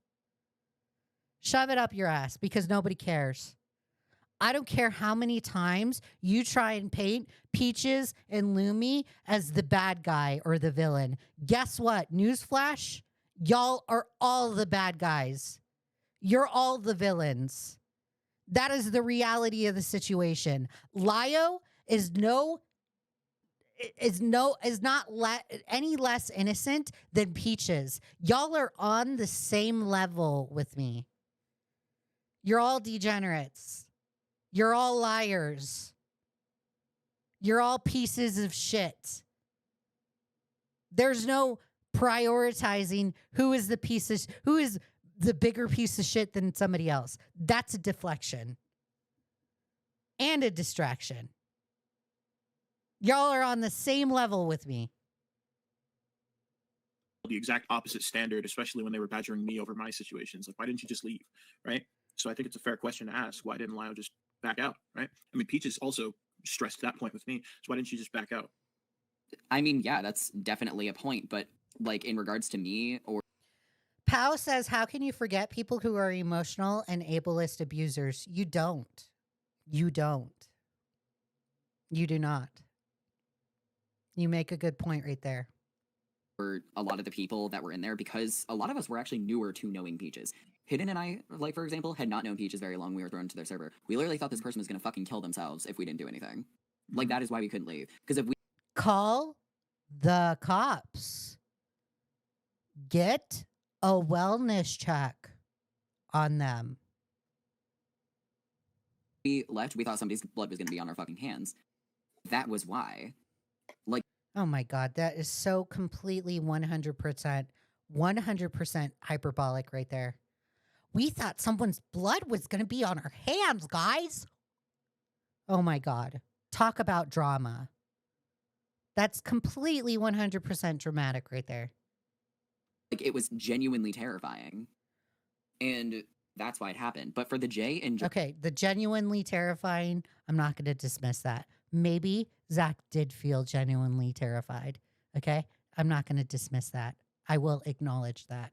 Shove it up your ass because nobody cares. I don't care how many times you try and paint Peaches and Lumi as the bad guy or the villain. Guess what? Newsflash. Y'all are all the bad guys. You're all the villains. That is the reality of the situation. Lio is not any less innocent than Peaches. Y'all are on the same level with me. You're all degenerates. You're all liars. You're all pieces of shit. There's no prioritizing who is the bigger piece of shit than somebody else. That's a deflection and a distraction. Y'all are on the same level with me. the exact opposite standard, especially when they were badgering me over my situations. Like, why didn't you just leave, right? So I think it's a fair question to ask. Why didn't Lio just back out, right? I mean, Peaches also stressed that point with me. So why didn't you just back out? I mean, yeah, that's definitely a point, but like in regards to me or Pow says, how can you forget people who are emotional and ableist abusers? You don't. You don't. You do not. You make a good point right there. a lot of the people that were in there, because a lot of us were actually newer to knowing Peaches. Hidden and I, like, for example, had not known Peaches very long. We were thrown into their server. We literally thought this person was going to fucking kill themselves if we didn't do anything. Like, that is why we couldn't leave. Because if we Call the cops. Get a wellness check on them. left, we thought somebody's blood was going to be on our fucking hands. That was why. Like, Oh my God, that is so completely 100% hyperbolic right there. We thought someone's blood was going to be on our hands, guys. Oh my God. Talk about drama. That's completely 100% dramatic right there. like it was genuinely terrifying. And that's why it happened. But for the J and Okay, the genuinely terrifying, I'm not going to dismiss that. Maybe Zach did feel genuinely terrified. Okay, I'm not going to dismiss that. I will acknowledge that.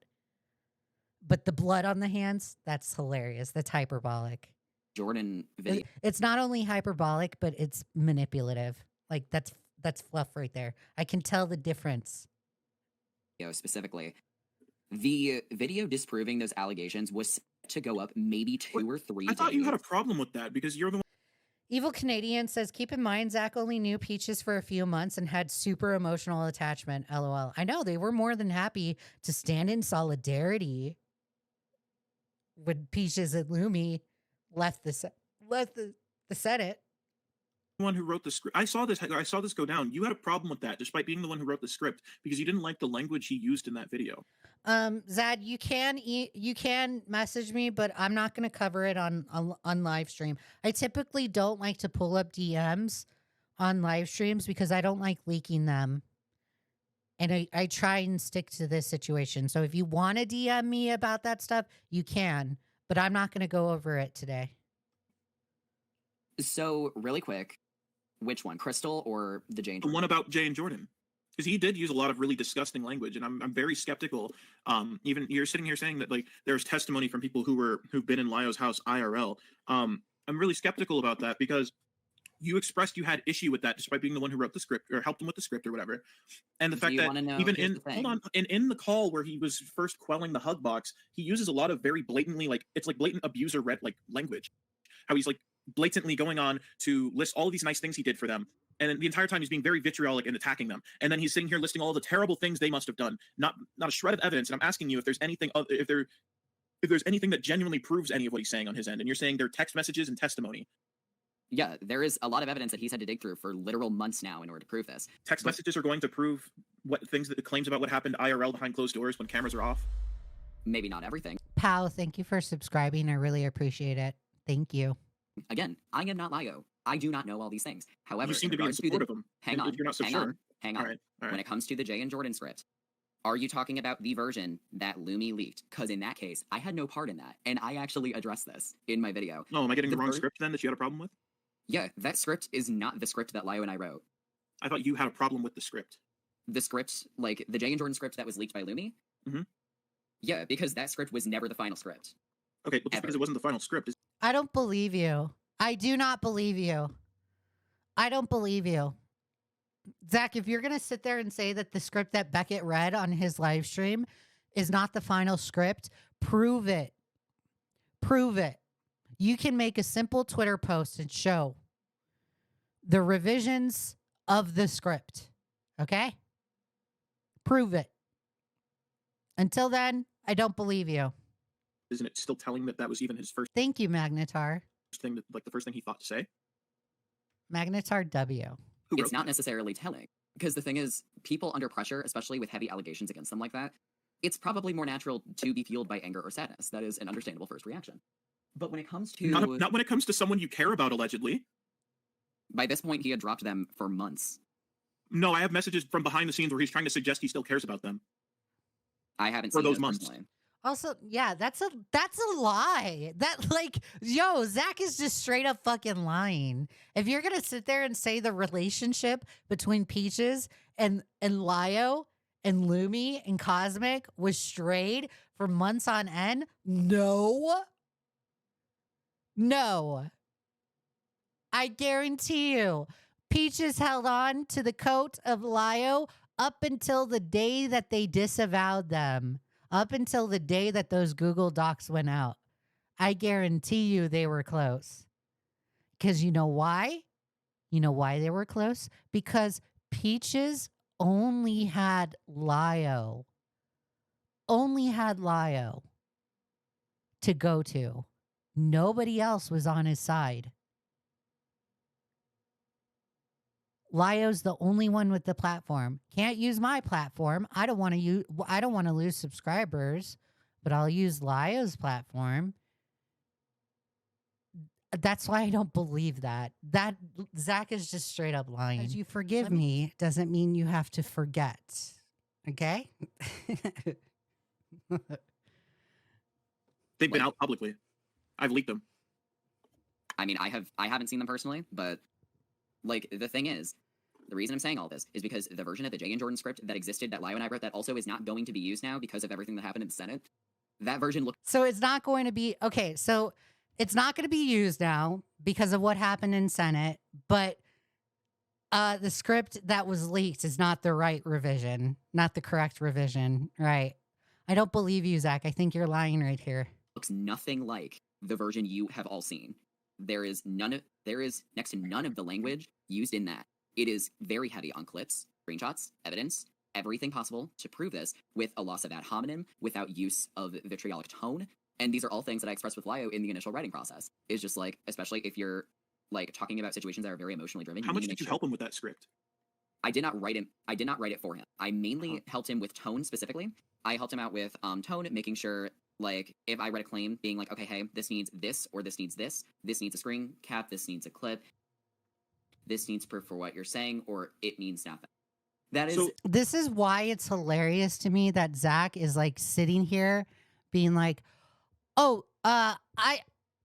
But the blood on the hands, that's hilarious. That's hyperbolic. Jordan video It's not only hyperbolic, but it's manipulative. Like that's fluff right there. I can tell the difference. specifically, the video disproving those allegations was set to go up maybe 2 or 3 I thought you had a days. problem with that because you're the one. Evil Canadian says, keep in mind, Zach only knew Peaches for a few months and had super emotional attachment. LOL. I know they were more than happy to stand in solidarity when Peaches and Lumi left the Senate. One who wrote the script. I saw this go down. You had a problem with that, despite being the one who wrote the script, because you didn't like the language he used in that video. Zad, you can message me, but I'm not going to cover it on live stream. I typically don't like to pull up DMs on live streams because I don't like leaking them. And I try and stick to this situation. So if you want to DM me about that stuff, you can, but I'm not going to go over it today. So, really quick, which one, Crystal or the Jane? The one about Jay and Jordan, because he did use a lot of really disgusting language, and I'm very skeptical. Even you're sitting here saying that like there's testimony from people who've been in Lio's house IRL. I'm really skeptical about that because you expressed you had issue with that despite being the one who wrote the script or helped him with the script or whatever. And the fact that even in the call where he was first quelling the hug box, he uses a lot of very blatantly it's like blatant abuser language. How he's like blatantly going on to list all of these nice things he did for them, and then the entire time he's being very vitriolic and attacking them, and then he's sitting here listing all the terrible things they must have done, not a shred of evidence. And I'm asking you if there's anything if there's anything that genuinely proves any of what he's saying on his end, and you're saying they're text messages and testimony. Yeah, there is a lot of evidence that he's had to dig through for literal months now in order to prove this. Text messages are going to prove what things that claims about what happened IRL behind closed doors when cameras are off. Maybe not everything. Pow, thank you for subscribing. I really appreciate it. Thank you. Again, I am not Lio. I do not know all these things. However, You seem to be in support of them. Hang on. You're not so hang sure. on. Hang on. All right. When it comes to the Jay and Jordan script, are you talking about the version that Lumi leaked? Because in that case, I had no part in that, and I actually addressed this in my video. Oh, am I getting the wrong script then that you had a problem with? Yeah, that script is not the script that Lio and I wrote. I thought you had a problem with the script. The script, like the Jay and Jordan script that was leaked by Lumi? Mhm. Yeah, because that script was never the final script. Okay, well, just because it wasn't the final script. I don't believe you. I do not believe you. I don't believe you. Zach, if you're going to sit there and say that the script that Beckett read on his live stream is not the final script, prove it. Prove it. You can make a simple Twitter post and show the revisions of the script. Okay? Prove it. Until then, I don't believe you. Isn't it still telling that was even his first Thank you, Magnetar. thing, the first thing he thought to say? Magnetar W. Who It's wrote not that? necessarily telling. Because the thing is, people under pressure, especially with heavy allegations against them like that, it's probably more natural to be fueled by anger or sadness. That is an understandable first reaction. But when it comes to... Not when it comes to someone you care about, allegedly. By this point, he had dropped them for months. No, I have messages from behind the scenes where he's trying to suggest he still cares about them. I haven't for seen those those months. personally. Also, yeah, that's a lie. That like, yo, Zach is just straight up fucking lying. If you're gonna sit there and say the relationship between Peaches and Lio and Lumi and Cosmic was strayed for months on end, no, I guarantee you, Peaches held on to the coat of Lio up until the day that they disavowed them, up until the day that those Google Docs went out. I guarantee you they were close. Because you know why? You know why they were close? Because Peaches only had Lio to go to. Nobody else was on his side. Lio's the only one with the platform. Can't use my platform. I don't want to lose subscribers, but I'll use Lio's platform. That's why I don't believe that. That Zach is just straight up lying. As you forgive me doesn't mean you have to forget. Okay? They've been out publicly. I've leaked them. I mean, I haven't seen them personally, but like the thing is, the reason I'm saying all this is because the version of the Jay and Jordan script that existed that Lio and I wrote that also is not going to be used now because of everything that happened in the Senate. That version looked So it's not going to be okay. So it's not going to be used now because of what happened in Senate, but the script that was leaked is not the right revision, not the correct revision, right? I don't believe you, Zach. I think you're lying right here. looks nothing like the version you have all seen. There is next to none of the language used in that. It is very heavy on clips, screenshots, evidence, everything possible to prove this with a loss of ad hominem, without use of vitriolic tone. And these are all things that I expressed with Lio in the initial writing process. It's just like, especially if you're like talking about situations that are very emotionally driven. How much did you help him with that script? I did not write it for him. I mainly helped him with tone specifically. I helped him out with tone, making sure, like, if I read a claim, being like, okay, hey, this needs this, or this needs this. This needs a screen cap, this needs a clip. This needs proof for what you're saying, or it means nothing. That is... So- This is why it's hilarious to me that Zach is like sitting here being like, oh, I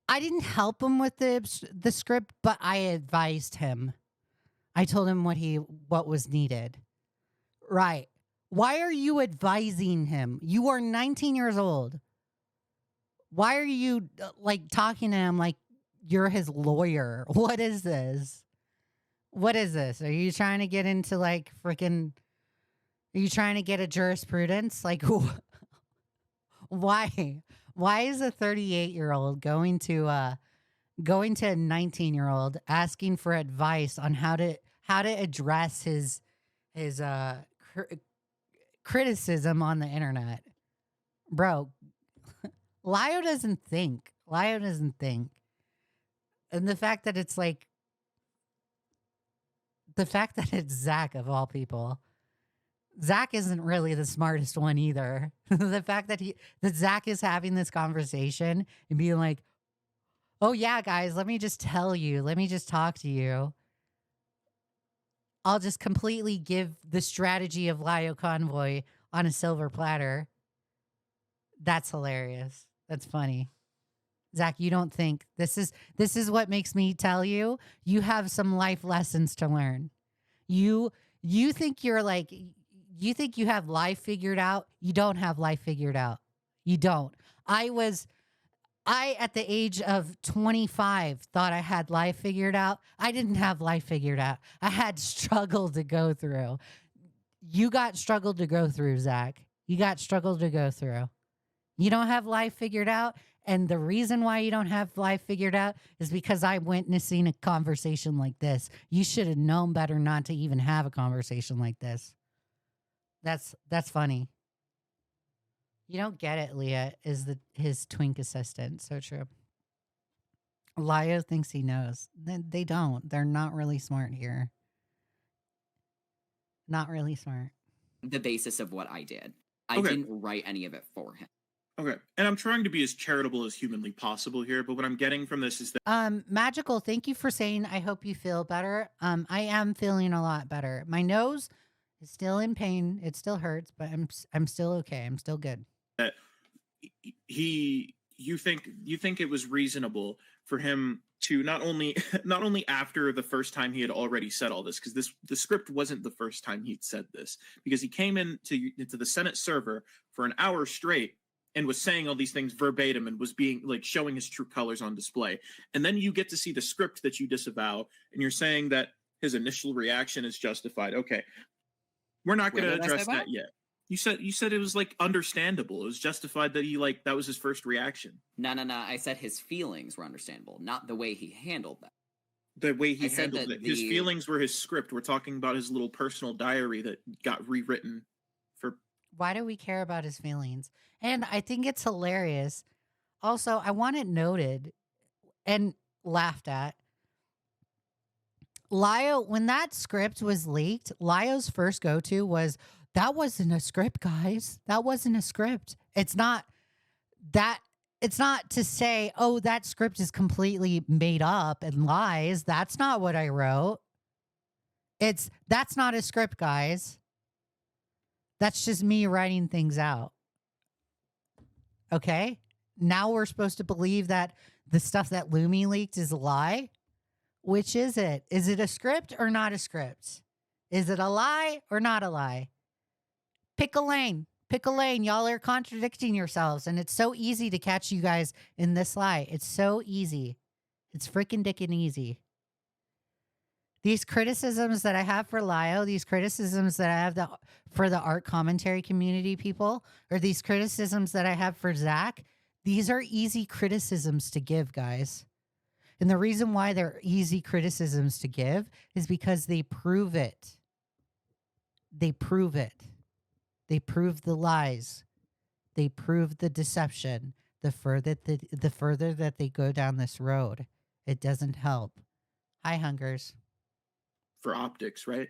didn't help him with the script, but I advised him. I told him what was needed. Right. Why are you advising him? You are 19 years old. Why are you like talking to him like you're his lawyer? What is this? What is this? Are you trying to get into like freaking... Are you trying to get a jurisprudence? Like, why? Why is a 38-year-old going to a 19-year-old asking for advice on how to address his criticism on the internet? Bro, Lio doesn't think. And the fact that it's like, the fact that it's Zach of all people. Zach isn't really the smartest one either. The fact that Zach is having this conversation and being like, oh yeah, guys, let me just tell you, let me just talk to you. I'll just completely give the strategy of Lio Convoy on a silver platter. That's hilarious. That's funny. Zach, you don't think this is what makes me tell you have some life lessons to learn. You think you're like, you think you have life figured out. You don't have life figured out. You don't. I at the age of 25 thought I had life figured out. I didn't have life figured out. I had struggle to go through. You got struggle to go through, Zach. You got struggle to go through. You don't have life figured out. And the reason why you don't have life figured out is because I'm witnessing a conversation like this. You should have known better not to even have a conversation like this. That's funny. You don't get it, Leah, is his twink assistant. So true. Lio thinks he knows. They don't. They're not really smart here. Not really smart. The basis of what I did. I Okay. didn't write any of it for him. Okay. And I'm trying to be as charitable as humanly possible here, but what I'm getting from this is that Magical, thank you for saying I hope you feel better. I am feeling a lot better. My nose Still in pain. It still hurts, but I'm still okay. I'm still good. That you think it was reasonable for him to not only not only after the first time he had already said all this, because the script wasn't the first time he'd said this, because he came into the Senate server for an hour straight and was saying all these things verbatim and was being like showing his true colors on display. And then you get to see the script that you disavow, and you're saying that his initial reaction is justified. Okay, we're not going to address that yet. You said it was like understandable. It was justified that he like that was his first reaction. No. I said his feelings were understandable, not the way he handled them. The way he handled it. His feelings were his script. We're talking about his little personal diary that got rewritten for. Why do we care about his feelings? And I think it's hilarious. Also, I want it noted and laughed at. Lio, when that script was leaked, Lio's first go-to was, that wasn't a script, guys. That wasn't a script. It's not to say, oh, that script is completely made up and lies. That's not what I wrote. That's not a script, guys. That's just me writing things out. Okay? Now we're supposed to believe that the stuff that Lumi leaked is a lie. Which is it? Is it a script or not a script? Is it a lie or not a lie? Pick a lane. Pick a lane. Y'all are contradicting yourselves, and it's so easy to catch you guys in this lie. It's so easy. It's freaking dickin' easy. These criticisms that I have for Lio, these criticisms that I have for the art commentary community people, or these criticisms that I have for Zach, these are easy criticisms to give, guys. And the reason why they're easy criticisms to give is because they prove it. They prove it. They prove the lies. They prove the deception. The further that they go down this road, it doesn't help. Hi, Hungers. For optics, right?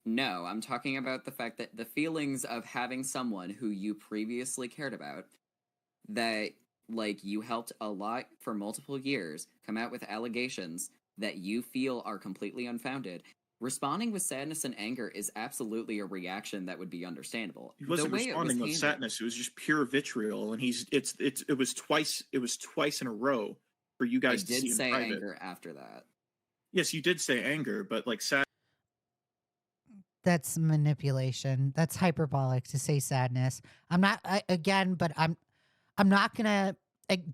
No, I'm talking about the fact that the feelings of having someone who you previously cared about, that like you helped a lot for multiple years, come out with allegations that you feel are completely unfounded. Responding with sadness and anger is absolutely a reaction that would be understandable. He wasn't responding with sadness; it was just pure vitriol, and it was twice in a row for you guys to see in private. I did say anger after that. Yes, you did say anger, but like sad. That's manipulation. That's hyperbolic to say sadness. I'm not gonna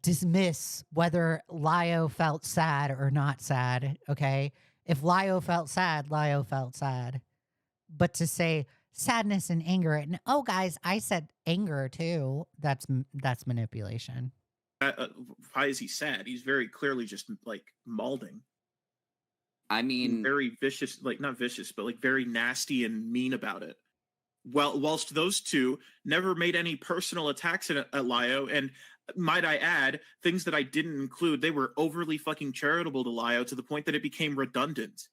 dismiss whether Lio felt sad or not sad. Okay, if Lio felt sad, Lio felt sad. But to say sadness and anger, and oh, guys, I said anger too. That's manipulation. Why is he sad? He's very clearly just like malding. I mean, very vicious, like not vicious, but like very nasty and mean about it. Well, whilst those two never made any personal attacks at Lio, and might I add, things that I didn't include, they were overly fucking charitable to Lio to the point that it became redundant.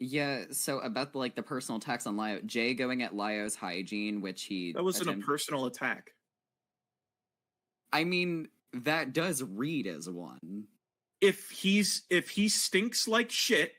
Yeah, so about the personal attacks on Lio, Jay going at Lio's hygiene, which that wasn't a personal attack. I mean, that does read as one. If he stinks like shit,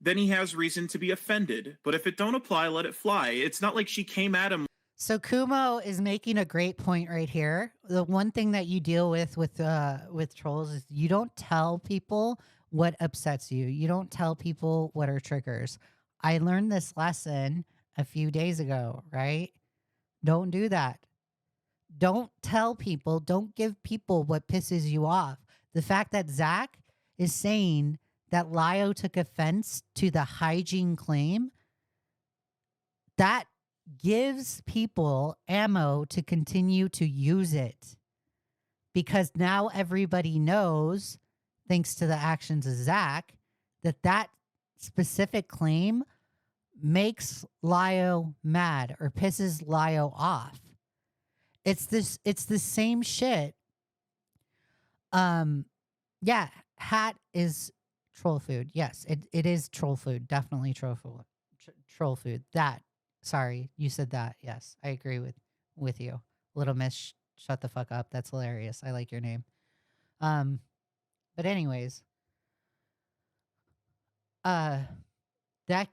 then he has reason to be offended. But if it don't apply, let it fly. It's not like she came at him. So Kumo is making a great point right here. The one thing that you deal with trolls is you don't tell people what upsets you. You don't tell people what are triggers. I learned this lesson a few days ago, right? Don't do that. Don't tell people, don't give people what pisses you off. The fact that Zach is saying that Lio took offense to the hygiene claim, that gives people ammo to continue to use it. Because now everybody knows, thanks to the actions of Zach, that specific claim makes Lio mad or pisses Lio off. It's the same shit. Yeah, hat is troll food. Yes, it is troll food. Definitely troll food. Troll food. That. Sorry, you said that. Yes, I agree with you. Little Miss, shut the fuck up. That's hilarious. I like your name. But anyways, that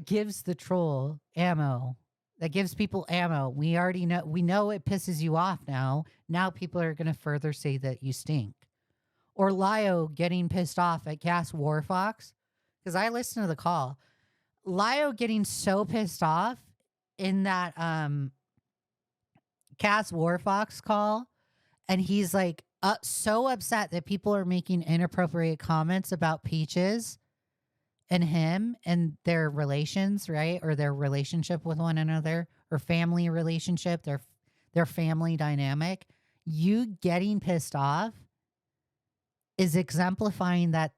gives the troll ammo. That gives people ammo. We already know it pisses you off now. Now people are going to further say that you stink. Or Lio getting pissed off at Cass Warfox, because I listened to the call. Lio getting so pissed off in that Cass Warfox call, and he's like so upset that people are making inappropriate comments about Peaches and him and their relations, right? Or their relationship with one another, or family relationship, their family dynamic. You getting pissed off is exemplifying that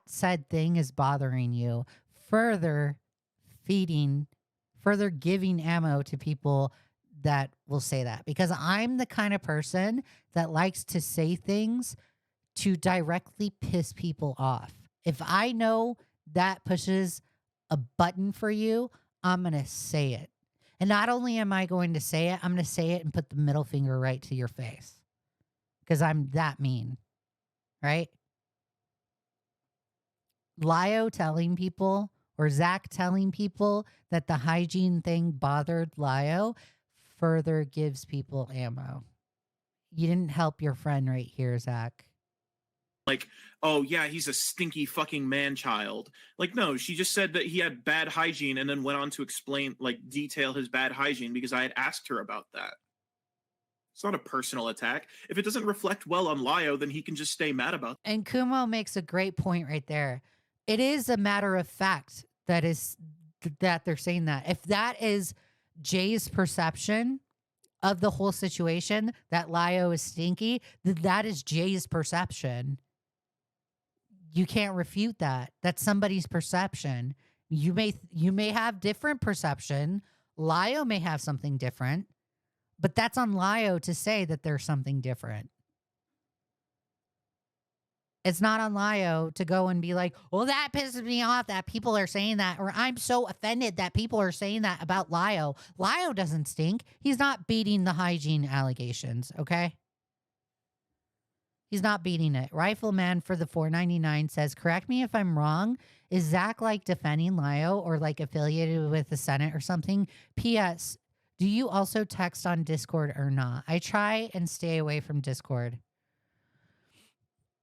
said thing is bothering you, further giving ammo to people that will say that. Because I'm the kind of person that likes to say things to directly piss people off. If I know that pushes a button for you, I'm going to say it. And not only am I going to say it, I'm going to say it and put the middle finger right to your face. Because I'm that mean. Right? Lio telling people, or Zach telling people that the hygiene thing bothered Lio further gives people ammo. You didn't help your friend right here, Zach. Like, oh yeah, he's a stinky fucking man-child. Like, no, she just said that he had bad hygiene and then went on to explain, like, detail his bad hygiene because I had asked her about that. It's not a personal attack. If it doesn't reflect well on Lio, then he can just stay mad about it. And Kumo makes a great point right there. It is a matter of fact that they're saying that. If that is Jay's perception of the whole situation, that Lio is stinky, that is Jay's perception. You can't refute that. That's somebody's perception. You may have different perception. Lio may have something different. But that's on Lio to say that there's something different. It's not on Lio to go and be like, well, that pisses me off that people are saying that, or I'm so offended that people are saying that about Lio. Lio doesn't stink. He's not beating the hygiene allegations, okay? He's not beating it. Rifleman for the $4.99 says, correct me if I'm wrong. Is Zach like defending Lio or like affiliated with the Senate or something? P.S. Do you also text on Discord or not? I try and stay away from Discord.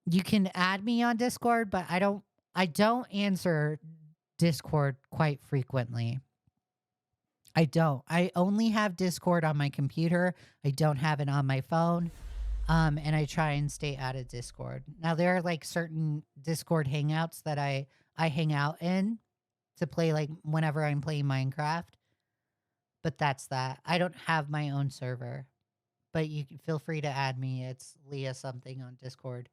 You can add me on Discord, but I don't answer Discord quite frequently. I don't. I only have Discord on my computer. I don't have it on my phone. And I try and stay out of Discord. Now there are like certain Discord hangouts that I hang out in to play, like whenever I'm playing Minecraft. But that's that. I don't have my own server. But you can feel free to add me. It's Leigha Something on Discord.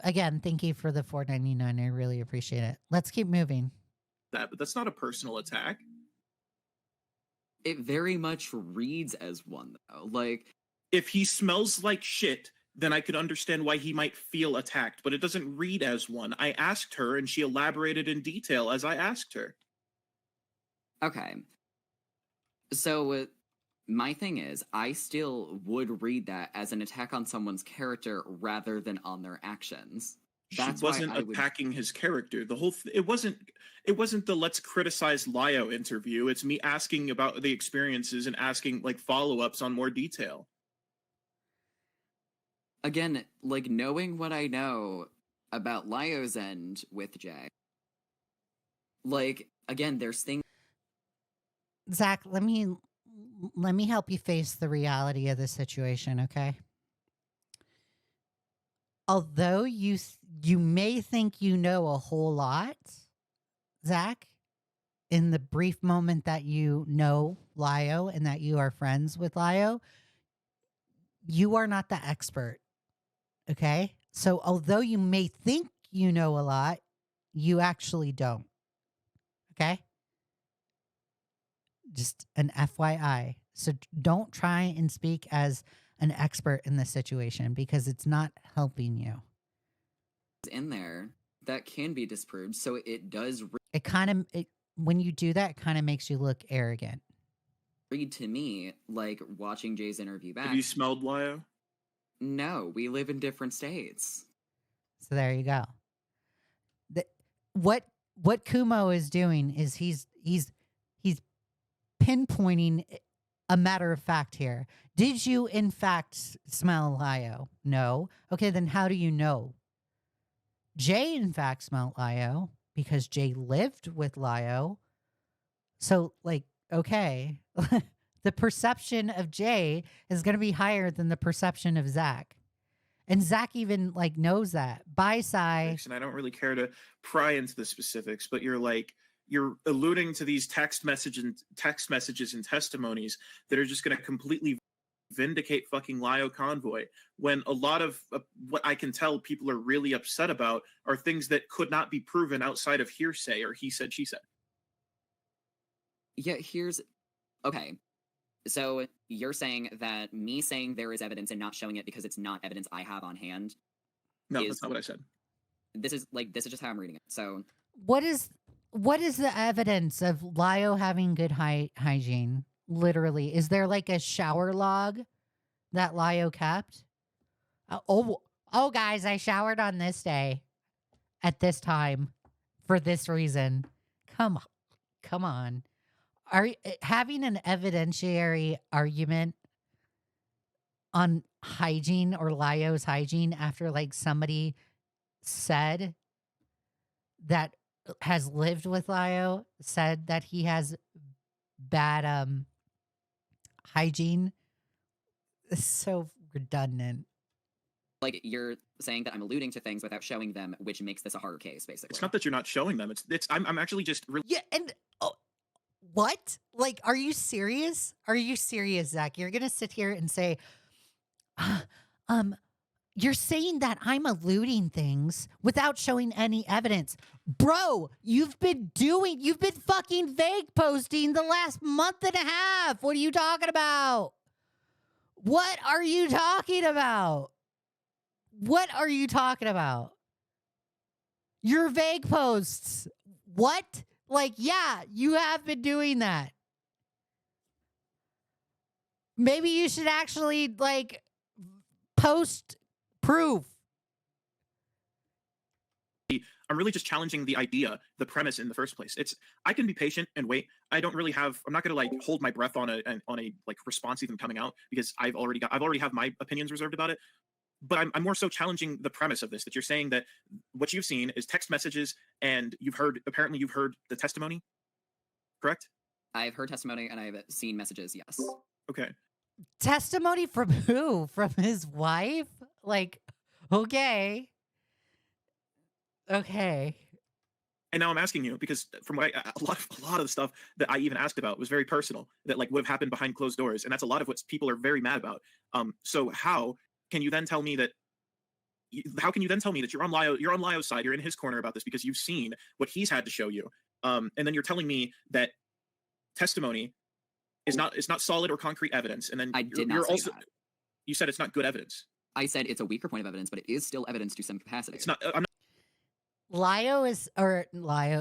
Again, thank you for the $4.99. I really appreciate it. Let's keep moving. But that's not a personal attack. It very much reads as one, though. Like, if he smells like shit, then I could understand why he might feel attacked, but it doesn't read as one. I asked her, and she elaborated in detail as I asked her. Okay. So, my thing is, I still would read that as an attack on someone's character rather than on their actions. That's she wasn't attacking his character. The whole it wasn't the let's criticize Lio interview. It's me asking about the experiences and asking like follow-ups on more detail. Again, like knowing what I know about Lio's end with Jay. Like, again, there's things. Zach, let me help you face the reality of the situation, okay? Although you may think you know a whole lot, Zach, in the brief moment that you know Lio and that you are friends with Lio, you are not the expert, okay? So although you may think you know a lot, you actually don't, okay? Just an FYI. So don't try and speak as an expert in this situation because it's not helping you. In there that can be disproved, so it does when you do that, it kind of makes you look arrogant. read to me like watching Jay's interview back. Have you smelled Lio? No, we live in different states. So there you go. The, what Kumo is doing is he's pinpointing a matter of fact here. Did you in fact smell Lio? No. Okay, then how do you know? Jay in fact smelled Lio because Jay lived with Lio. So like, okay, the perception of Jay is going to be higher than the perception of Zach. And Zach even like knows that. Bye, Sai. And I don't really care to pry into the specifics, but you're alluding to these text messages and testimonies that are just going to completely vindicate fucking Lio Convoy, when a lot of what I can tell people are really upset about are things that could not be proven outside of hearsay or he said, she said. Yeah, okay. So you're saying that me saying there is evidence and not showing it because it's not evidence I have on hand. No, that's not what I said. This is just how I'm reading it. So what is the evidence of Lio having good hygiene? Literally, is there like a shower log that Lio kept? Oh, guys, I showered on this day at this time for this reason. Come on. Are having an evidentiary argument on hygiene or Lio's hygiene after like somebody said that has lived with Lio said that he has bad hygiene is so redundant. like you're saying that I'm alluding to things without showing them, which makes this a harder case, basically. It's not that you're not showing them. I'm actually just really Yeah, and what? Like, are you serious? Are you serious, Zach? You're gonna sit here and say, you're saying that I'm alluding things without showing any evidence. Bro, you've been fucking vague posting the last month and a half. What are you talking about? What are you talking about? What are you talking about? Your vague posts. What? Like, yeah, you have been doing that. Maybe you should actually, like, post proof. I'm really just challenging the idea, the premise in the first place. I can be patient and wait. I'm not gonna like hold my breath on a like response even coming out, because I've already have my opinions reserved about it. But I'm more so challenging the premise of this, that you're saying that what you've seen is text messages and apparently you've heard the testimony, correct? I've heard testimony and I've seen messages, yes. Okay. Testimony from who? From his wife? Like, okay. Okay. And now I'm asking you, because from what a lot of the stuff that I even asked about was very personal, that like would have happened behind closed doors, and that's a lot of what people are very mad about. So how can you then tell me that you're on Lio's side, you're in his corner about this because you've seen what he's had to show you, and then you're telling me that testimony is not solid or concrete evidence, and then I did not say that. You said it's not good evidence. I said it's a weaker point of evidence, but it is still evidence to some capacity. It's not. I'm not.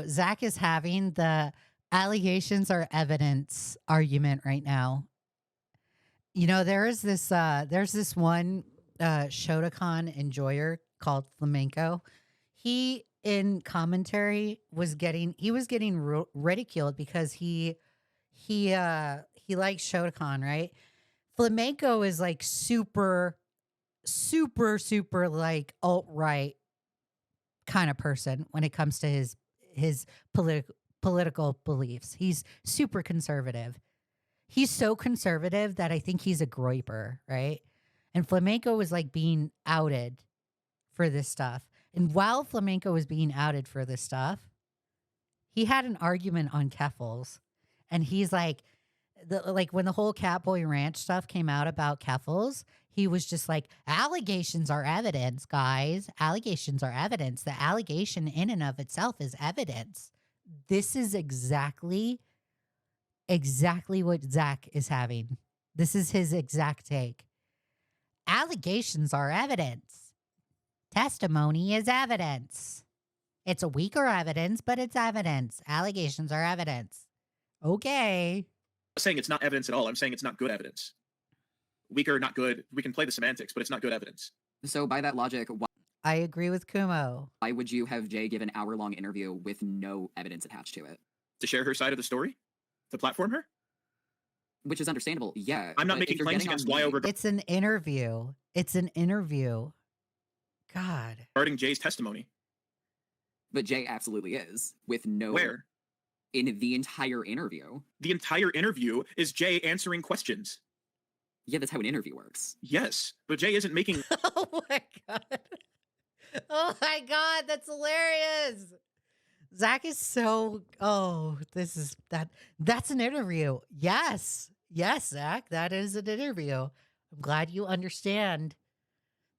Zach is having the allegations are evidence argument right now. You know, there's this one Shotokan enjoyer called Flamenco. He in commentary was getting ridiculed because he likes Shotokan, right? Flamenco is like super like alt-right kind of person when it comes to his political beliefs. He's super conservative. He's so conservative that I think he's a groiper, right? And Flamenco was like being outed for this stuff. And while Flamenco was being outed for this stuff, he had an argument on Keffels. And he's like, when the whole Catboy Ranch stuff came out about Keffels, he was just like, allegations are evidence, guys. Allegations are evidence. The allegation in and of itself is evidence. This is exactly what Zach is having. This is his exact take. Allegations are evidence. Testimony is evidence. It's a weaker evidence, but it's evidence. Allegations are evidence. Okay. I'm not saying it's not evidence at all. I'm saying it's not good evidence. Weaker, not good. We can play the semantics, but it's not good evidence. So by that logic, I agree with Kumo. Why would you have Jay give an hour-long interview with no evidence attached to it? To share her side of the story? To platform her? Which is understandable. Yeah. I'm not but making if you're claims getting on against me- Lio regarding It's an interview. It's an interview. God. Jay's testimony. But Jay absolutely is with no Where? in the entire interview. The entire interview is Jay answering questions. Yeah, that's how an interview works. Yes, but Jay isn't making. Oh my God. Oh my God. That's hilarious. Zach is so, that's an interview. Yes. Yes, Zach, that is an interview. I'm glad you understand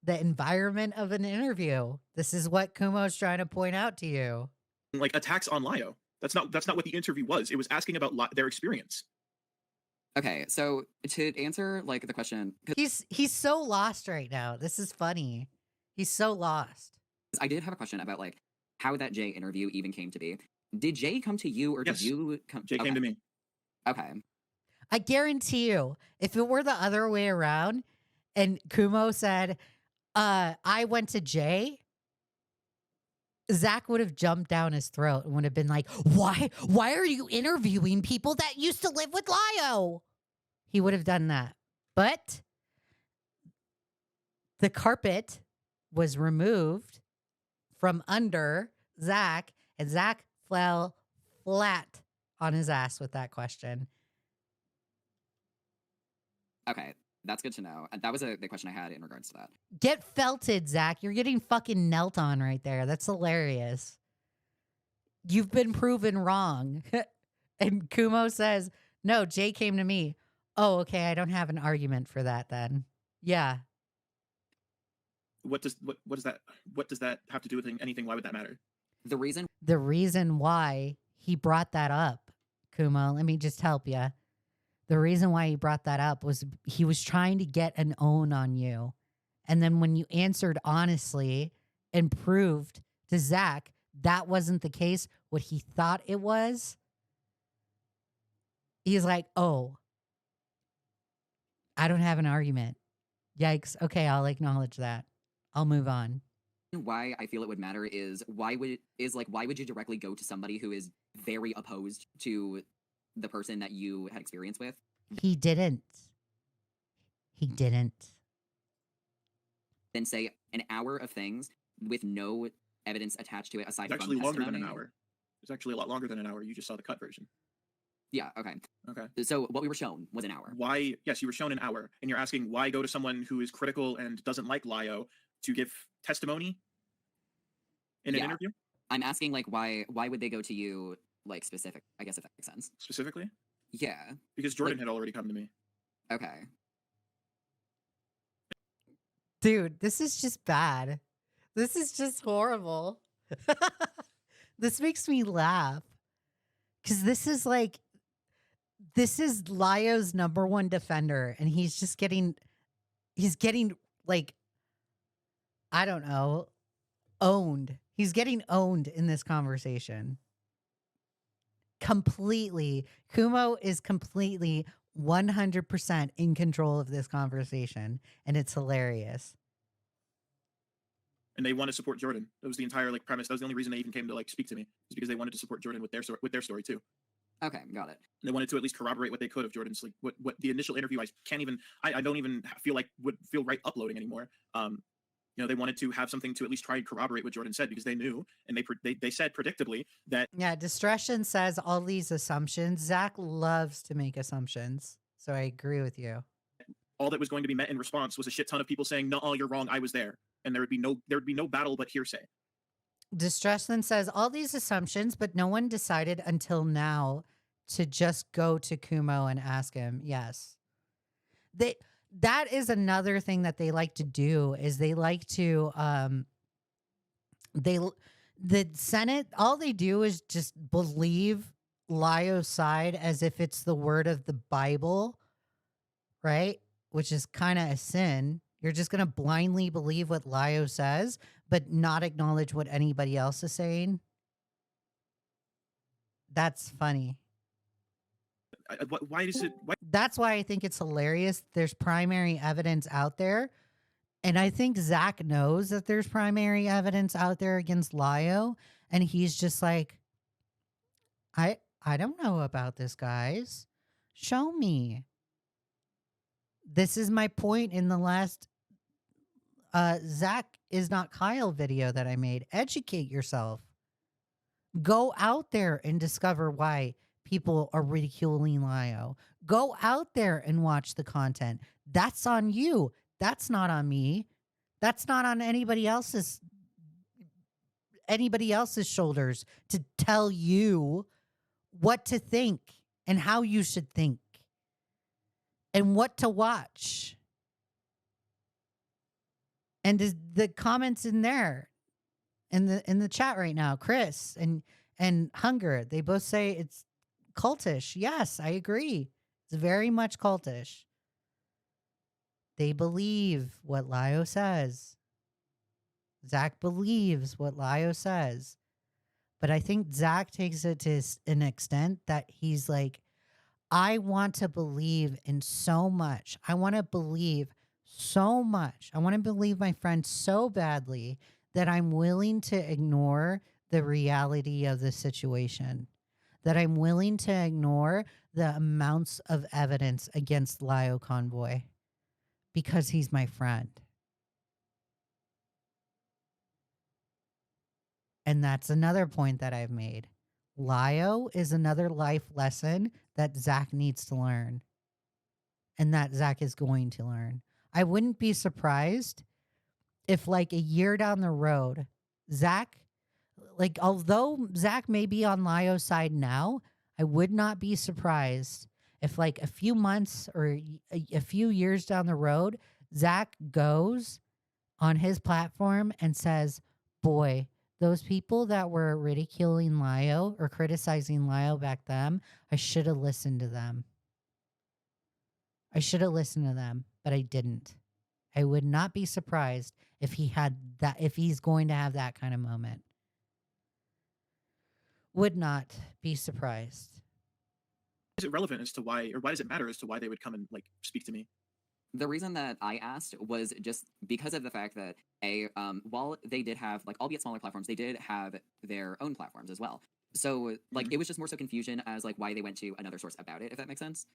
the environment of an interview. This is what Kumo's trying to point out to you. Like attacks on Lio. That's not what the interview was. It was asking about their experience. Okay, so to answer like the question, 'cause He's so lost right now. This is funny. He's so lost. I did have a question about like how that Jay interview even came to be. Did Jay come to you or Yes. did you come? Jay came to me. Okay. I guarantee you, if it were the other way around and Kumo said, I went to Jay, Zach would have jumped down his throat and would have been like, why are you interviewing people that used to live with Lio? He would have done that. But the carpet was removed from under Zach, and Zach fell flat on his ass with that question. Okay. That's good to know. And that was the question I had in regards to that. Get felted, Zach. You're getting fucking knelt on right there. That's hilarious. You've been proven wrong. And Kumo says, no, Jay came to me. Oh, okay. I don't have an argument for that then. Yeah. What does that have to do with anything? Why would that matter? The reason The reason why he brought that up, Kumo, let me just help you. The reason why he brought that up was he was trying to get an own on you. And then when you answered honestly and proved to Zach that wasn't the case, what he thought it was, he's like, oh, I don't have an argument. Yikes. Okay, I'll acknowledge that. I'll move on. why I feel it would matter is why would you directly go to somebody who is very opposed to the person that you had experience with? He didn't. He didn't. Then say an hour of things with no evidence attached to it aside It's from actually longer than an testimony. hour. It's actually a lot longer than an hour. You just saw the cut version. Yeah, okay. Okay. So what we were shown was an hour. Why? Yes, you were shown an hour, and you're asking why go to someone who is critical and doesn't like Lio to give testimony in an Yeah. interview I'm asking like why would they go to you like specific? I guess if that makes sense. specifically? Yeah. Because Jordan had already come to me. Okay. Dude, this is just bad. This is just horrible. This makes me laugh. Because this is Lio's number one defender. And he's getting like, I don't know, owned. He's getting owned in this conversation. Completely. Kumo is completely 100% in control of this conversation. And it's hilarious. And they want to support Jordan. That was the entire premise. That was the only reason they even came to speak to me, is because they wanted to support Jordan with their story too. Okay, got it. And they wanted to at least corroborate what they could of Jordan's what the initial interview. I don't even feel like would feel right uploading anymore. They wanted to have something to at least try and corroborate what Jordan said, because they knew, and they said predictably that. Yeah, Discretion says all these assumptions. Zach loves to make assumptions. So I agree with you. All that was going to be met in response was a shit ton of people saying, "No, you're wrong. I was there," and there would be no battle but hearsay. Discretion says all these assumptions, but no one decided until now to just go to Kumo and ask him. Yes. That is another thing that they like to do, is they like to the Senate, all they do is just believe Lio's side as if it's the word of the Bible, right? Which is kind of a sin. You're just going to blindly believe what Lio says, but not acknowledge what anybody else is saying. That's funny. Why is it? Why? That's why I think it's hilarious. There's primary evidence out there And I think Zach knows that there's primary evidence out there against Lio, and he's just like, I don't know about this, guys. Show me. This is my point in the last Zach is not Kyle video that I made. Educate yourself. Go out there and discover why people are ridiculing Lio. Go out there and watch the content. That's on you. That's not on me. That's not on anybody else's shoulders to tell you what to think and how you should think and what to watch. And the comments in there in the chat right now, Chris and Hunger, they both say it's cultish. Yes, I agree. It's very much cultish. They believe what Lio says. Zach believes what Lio says. But I think Zach takes it to an extent that he's like, I want to believe in so much. I want to believe so much. I want to believe my friend so badly that I'm willing to ignore the reality of the situation, that I'm willing to ignore the amounts of evidence against Lio Convoy because he's my friend. And that's another point that I've made. Lio is another life lesson that Zach needs to learn and that Zach is going to learn. I wouldn't be surprised if like a year down the road, Zach, like although Zach may be on Lio's side now, I would not be surprised if like a few months or a few years down the road, Zach goes on his platform and says, boy, those people that were ridiculing Lio or criticizing Lio back then, I should have listened to them. I should have listened to them, but I didn't. I would not be surprised if he had that, if he's going to have that kind of moment. Would not be surprised. Is it relevant as to why, or why does it matter as to why they would come and like speak to me? The reason that I asked was just because of the fact that while they did have, like, albeit smaller platforms, they did have their own platforms as well. So like it was just more so confusion as like why they went to another source about it, if that makes sense.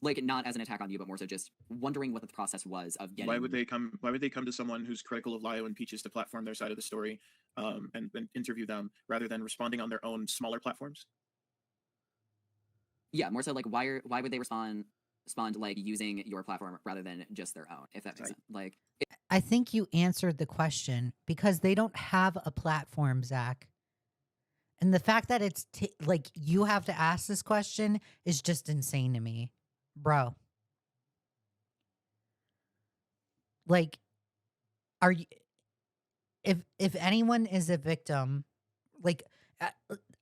Like not as an attack on you, but more so just wondering what the process was of getting. Why would they come to someone who's critical of Lio and Peaches to platform their side of the story, and interview them rather than responding on their own smaller platforms? Yeah, more so like why would they respond like using your platform rather than just their own, if that makes sense. Like I think you answered the question because they don't have a platform, Zach. And the fact that it's like you have to ask this question is just insane to me, bro. Like, are you? If anyone is a victim, like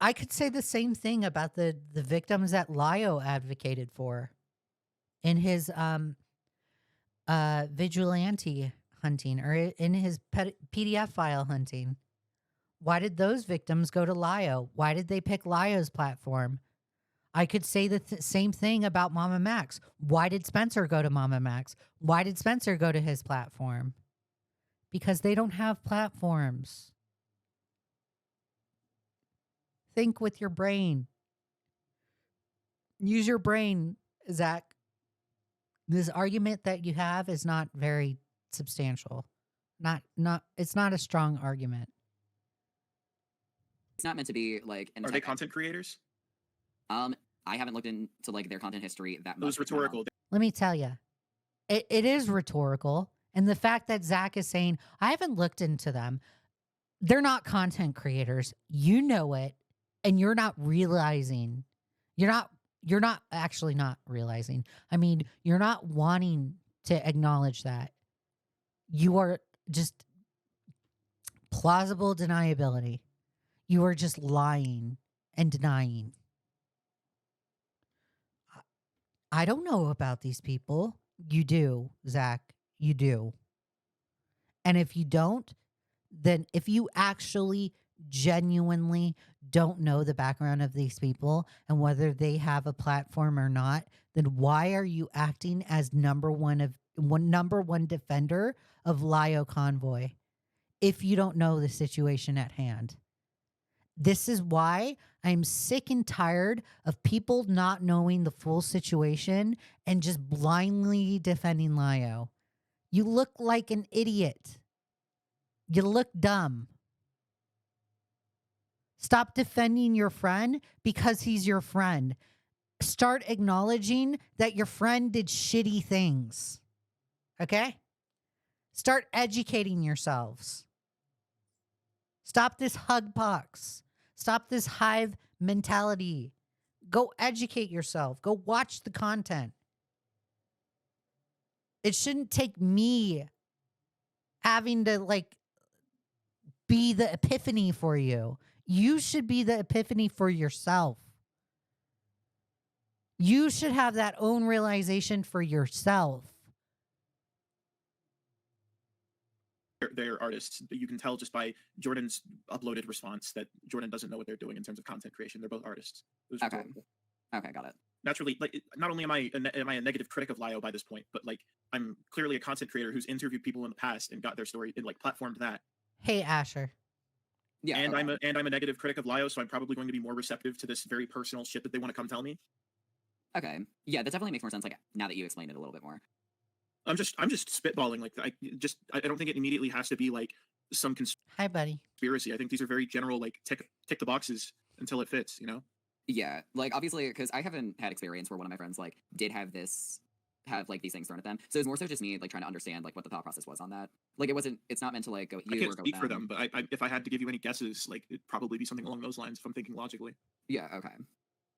I could say the same thing about the victims that Lio advocated for in his vigilante hunting or in his PDF file hunting. Why did those victims go to Lio? Why did they pick Lio's platform? I could say the same thing about Mama Max. Why did Spencer go to Mama Max? Why did Spencer go to his platform? Because they don't have platforms. Think with your brain. Use your brain, Zach. This argument that you have is not very substantial. It's not a strong argument. it's not meant to be like an Are they attack. content creators? I haven't looked into like their content history that It much. was rhetorical. Let me tell you, it is rhetorical. And the fact that Zach is saying, I haven't looked into them. They're not content creators. You know it. And you're not realizing. You're not actually not realizing. I mean, you're not wanting to acknowledge that. You are just plausible deniability. You are just lying and denying. I don't know about these people. You do, Zach. You do. And if you don't, then if you actually genuinely don't know the background of these people and whether they have a platform or not, then why are you acting as number one defender of Lio Convoy if you don't know the situation at hand? This is why I'm sick and tired of people not knowing the full situation and just blindly defending Lio. You look like an idiot. You look dumb. Stop defending your friend because he's your friend. Start acknowledging that your friend did shitty things. Okay? Start educating yourselves. Stop this hug pox. Stop this hive mentality. Go educate yourself. Go watch the content. It shouldn't take me having to be the epiphany for you. You should be the epiphany for yourself. You should have that own realization for yourself. They're artists. You can tell just by Jordan's uploaded response that Jordan doesn't know what they're doing in terms of content creation. They're both artists. Okay. Okay, got it. Naturally, not only am I a negative critic of Lio by this point, but I'm clearly a content creator who's interviewed people in the past and got their story and platformed that. Hey, Asher. Yeah. And okay. I'm a negative critic of Lio, so I'm probably going to be more receptive to this very personal shit that they want to come tell me. Okay. Yeah, that definitely makes more sense. Now that you explained it a little bit more. I'm just spitballing. I don't think it immediately has to be some Hi, buddy. conspiracy. I think these are very general, tick the boxes until it fits. Yeah, obviously, because I haven't had experience where one of my friends did have these things thrown at them. So it's more so just me trying to understand what the thought process was on that. It's not meant to go I can't speak for them, but if I had to give you any guesses, it'd probably be something along those lines if I'm thinking logically. Yeah. Okay.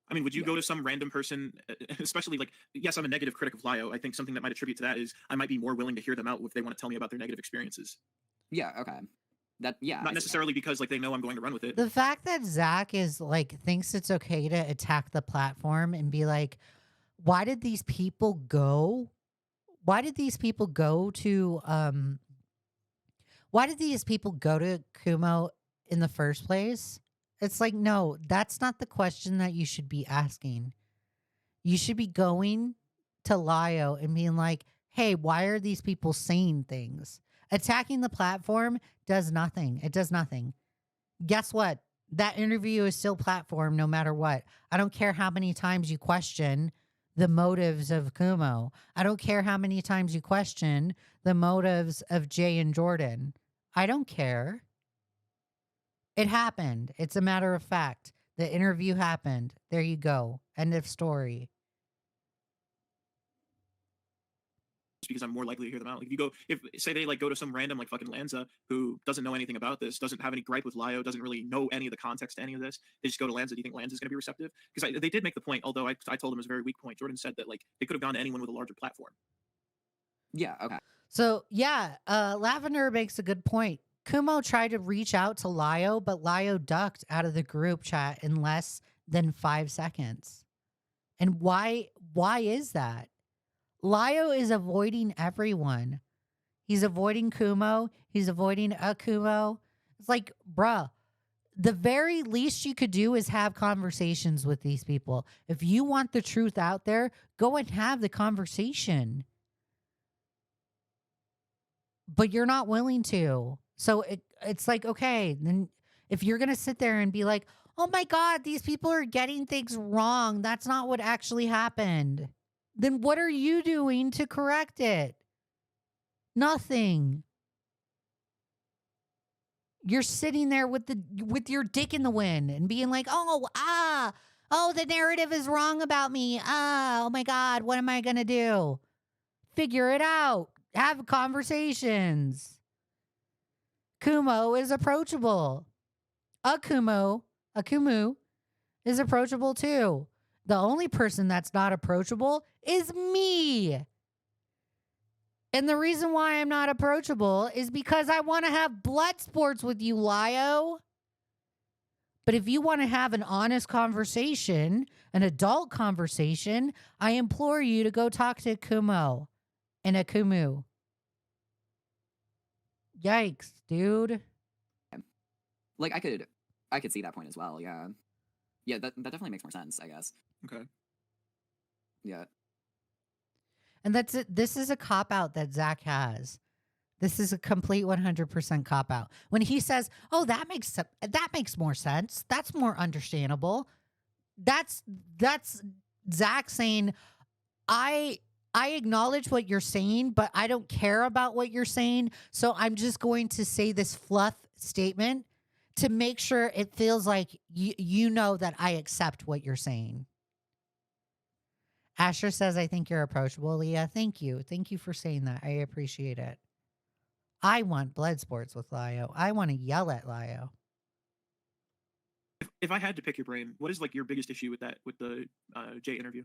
I mean, would you go to some random person, especially yes, I'm a negative critic of Lio. I think something that might attribute to that is I might be more willing to hear them out if they want to tell me about their negative experiences. Yeah. Okay. Not necessarily because they know I'm going to run with it. The fact that Zach is thinks it's okay to attack the platform and be like, why did these people go? Why did these people go to Kumo in the first place? It's no, that's not the question that you should be asking. You should be going to Lio and being like, hey, why are these people saying things? Attacking the platform does nothing. It does nothing. Guess what? That interview is still platform no matter what. I don't care how many times you question the motives of Kumo. I don't care how many times you question the motives of Jay and Jordan. I don't care. It happened. It's a matter of fact. The interview happened. There you go. End of story. Because I'm more likely to hear them out. If say they go to some random fucking Lanza who doesn't know anything about this, doesn't have any gripe with Lio, doesn't really know any of the context to any of this, they just go to Lanza. Do you think Lanza's going to be receptive? Because they did make the point, although I told them it was a very weak point. Jordan said that they could have gone to anyone with a larger platform. Yeah. Okay. So yeah, Lavender makes a good point. Kumo tried to reach out to Lio, but Lio ducked out of the group chat in less than 5 seconds. And why is that? Lio is avoiding everyone. He's avoiding Kumo. He's avoiding Akumo. It's bruh, the very least you could do is have conversations with these people. If you want the truth out there, go and have the conversation. But you're not willing to. So it's okay, then if you're going to sit there and be like, oh my God, these people are getting things wrong. That's not what actually happened. Then what are you doing to correct it? Nothing. You're sitting there with your dick in the wind and being like, oh, the narrative is wrong about me. Oh my God, what am I going to do? Figure it out. Have conversations. Kumo is approachable. Akumu is approachable too. The only person that's not approachable is me. And the reason why I'm not approachable is because I want to have blood sports with you, Lio. But if you want to have an honest conversation, an adult conversation, I implore you to go talk to Kumo and Akumu. Yikes, dude. Like, I could see that point as well. Yeah, yeah, that definitely makes more sense, I guess. Okay. Yeah, And that's it. This is a cop out that Zach has. This is a complete 100% cop out. When he says, "Oh, that makes more sense. That's more understandable." That's Zach saying, "I acknowledge what you're saying, but I don't care about what you're saying. So I'm just going to say this fluff statement to make sure it feels like you know that I accept what you're saying." Asher says, "I think you're approachable, Leah. Thank you. Thank you for saying that. I appreciate it. I want blood sports with Lio. I want to yell at Lio." If I had to pick your brain, what is like your biggest issue with the Jay interview?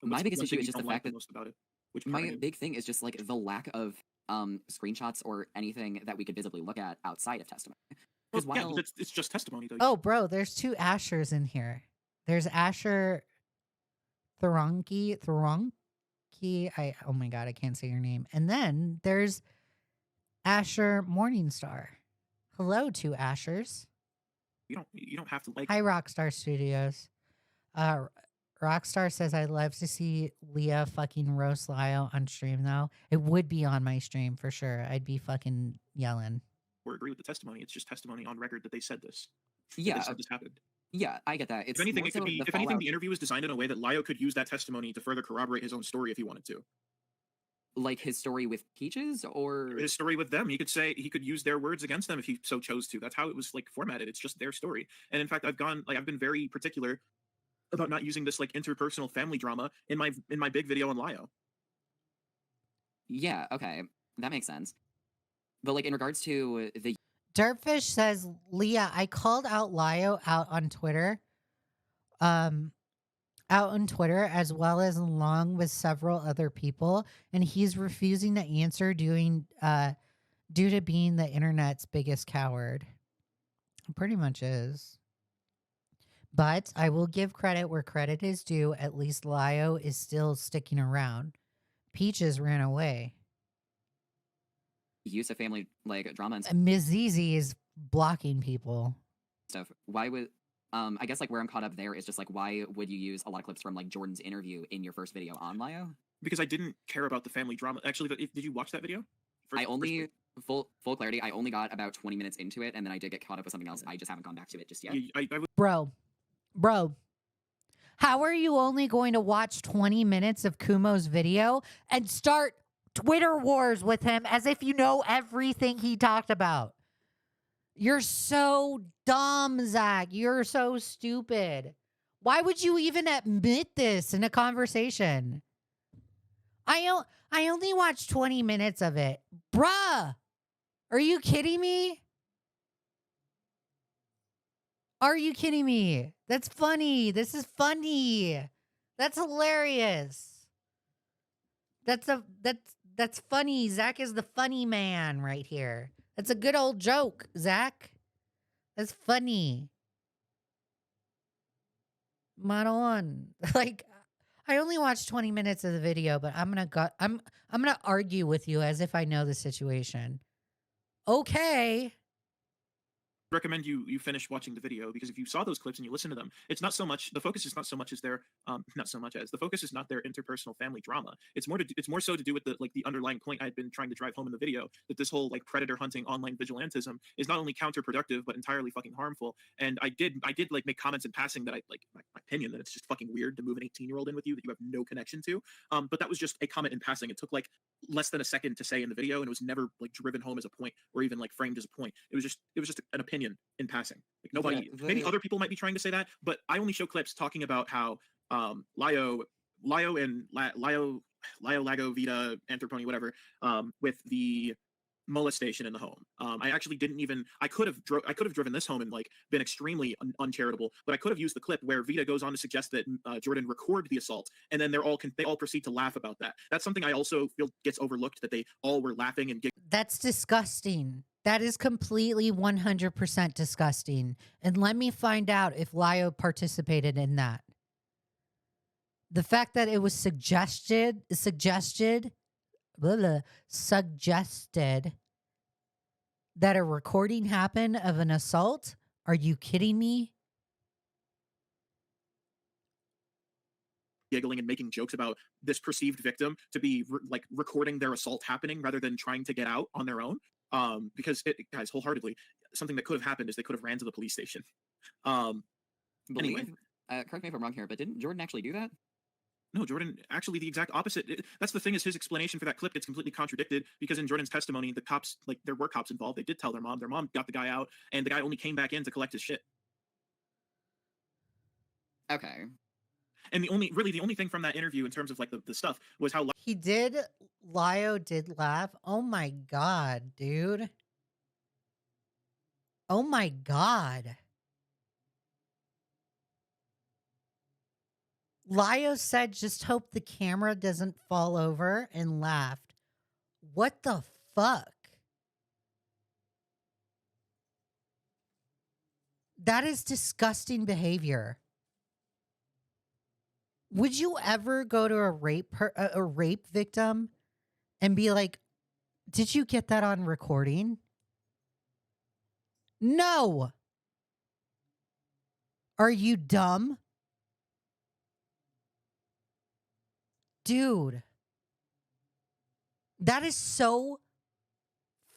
my What's biggest one issue thing is you just the don't like fact that most about it. Which part my of it? big thing is just like the lack of screenshots or anything that we could visibly look at outside of testimony. Because Well, yeah, while but it's just testimony though. Oh, bro, there's two Ashers in here. There's Asher Thoronki. Oh my god, I can't say your name. And then there's Asher Morningstar. Hello, two Ashers. You don't have to like. Hi, Rockstar Studios. Uh, Rockstar says, "I'd love to see Leah fucking roast Lio on stream, though. It would be on my stream for sure. I'd be fucking yelling." Or agree with the testimony. It's just testimony on record that they said this. That yeah, they said this happened. yeah, I get that. It's If anything, more it could so be. the If anything, fallout, the interview was designed in a way that Lio could use that testimony to further corroborate his own story if he wanted to. like his story with Peaches, or His story with them, he could use their words against them if he so chose to. That's how it was like formatted. It's just their story. And in fact, I've been very particular about not using this like interpersonal family drama in my big video on Lio. yeah, okay, that makes sense. But like in regards to the Dirtfish says, "Leah, I called out Lio out on Twitter. Out on Twitter as well as along with several other people, and he's refusing to answer due to being the internet's biggest coward." Pretty much is. But I will give credit where credit is due. At least Lio is still sticking around. Peaches ran away. use of family like drama and And Ms. Zizi is blocking people. stuff, why would I guess like where I'm caught up there is just like why would you use a lot of clips from like Jordan's interview in your first video on Lio? Because I didn't care about the family drama. Actually, did you watch that video? I only full clarity, I only got about 20 minutes into it and then I did get caught up with something else. I just haven't gone back to it just yet. I would Bro, how are you only going to watch 20 minutes of Kumo's video and start Twitter wars with him as if you know everything he talked about? You're so dumb, Zach. You're so stupid. Why would you even admit this in a conversation? I only watched 20 minutes of it. Bruh, are you kidding me? Are you kidding me? That's funny. This is funny. That's hilarious. That's funny. Zach is the funny man right here. That's a good old joke, Zach. That's funny. Manon. Like, I only watched 20 minutes of the video, but I'm gonna argue with you as if I know the situation. Okay. recommend you finish watching the video, because if you saw those clips and you listen to them, it's not so much the focus is not so much as their the focus is not their interpersonal family drama. It's more so to do with the underlying point I had been trying to drive home in the video, that this whole like predator hunting online vigilantism is not only counterproductive but entirely fucking harmful. And I did like make comments in passing that I like my opinion that it's just fucking weird to move an 18-year-old in with you that you have no connection to. But that was just a comment in passing. It took like less than a second to say in the video, and it was never like driven home as a point or even like framed as a point. It was just an opinion in passing. Like nobody, maybe other people might be trying to say that, but I only show clips talking about how Lio Lago Vita Anthroponi whatever with the molestation in the home. I actually didn't even. I could have driven this home and like been extremely uncharitable, but I could have used the clip where Vita goes on to suggest that Jordan record the assault, and then they all proceed to laugh about that. That's something I also feel gets overlooked, that they all were laughing and giggling. That's disgusting. That is completely 100% disgusting. And let me find out if Lio participated in that. The fact that it was suggested that a recording happened of an assault? Are you kidding me? Giggling and making jokes about this perceived victim to be like recording their assault happening rather than trying to get out on their own. Because guys, wholeheartedly, something that could have happened is they could have ran to the police station. Anyway, correct me if I'm wrong here, but didn't Jordan actually do that? no, Jordan, actually the exact opposite. That's the thing, is his explanation for that clip gets completely contradicted, because in Jordan's testimony, the cops, like, there were cops involved. They did tell their mom got the guy out, and the guy only came back in to collect his shit. Okay. And the only thing from that interview in terms of like the stuff was how Lio did laugh. Oh my God, dude. Oh my God. Lio said, just hope the camera doesn't fall over, and laughed. What the fuck? That is disgusting behavior. Would you ever go to a rape victim and be like, did you get that on recording? No. Are you dumb? Dude. That is so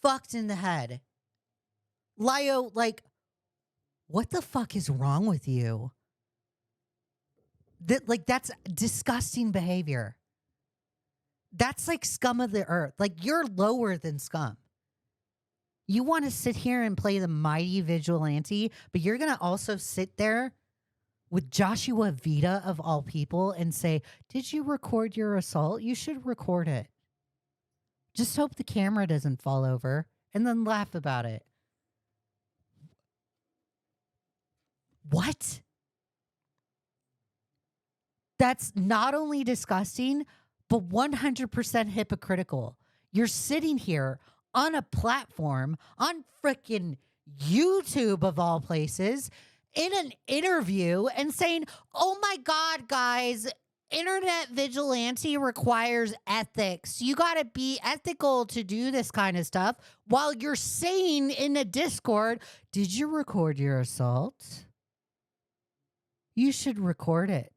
fucked in the head. Lio, like, what the fuck is wrong with you? That's disgusting behavior. That's like scum of the earth. Like, you're lower than scum. You want to sit here and play the mighty vigilante, but you're going to also sit there with Joshua Vita of all people and say, did you record your assault? You should record it. Just hope the camera doesn't fall over, and then laugh about it. What? That's not only disgusting, but 100% hypocritical. You're sitting here on a platform, on frickin' YouTube of all places, in an interview and saying, oh my God, guys, internet vigilante requires ethics. You got to be ethical to do this kind of stuff, while you're saying in a Discord, did you record your assault? You should record it.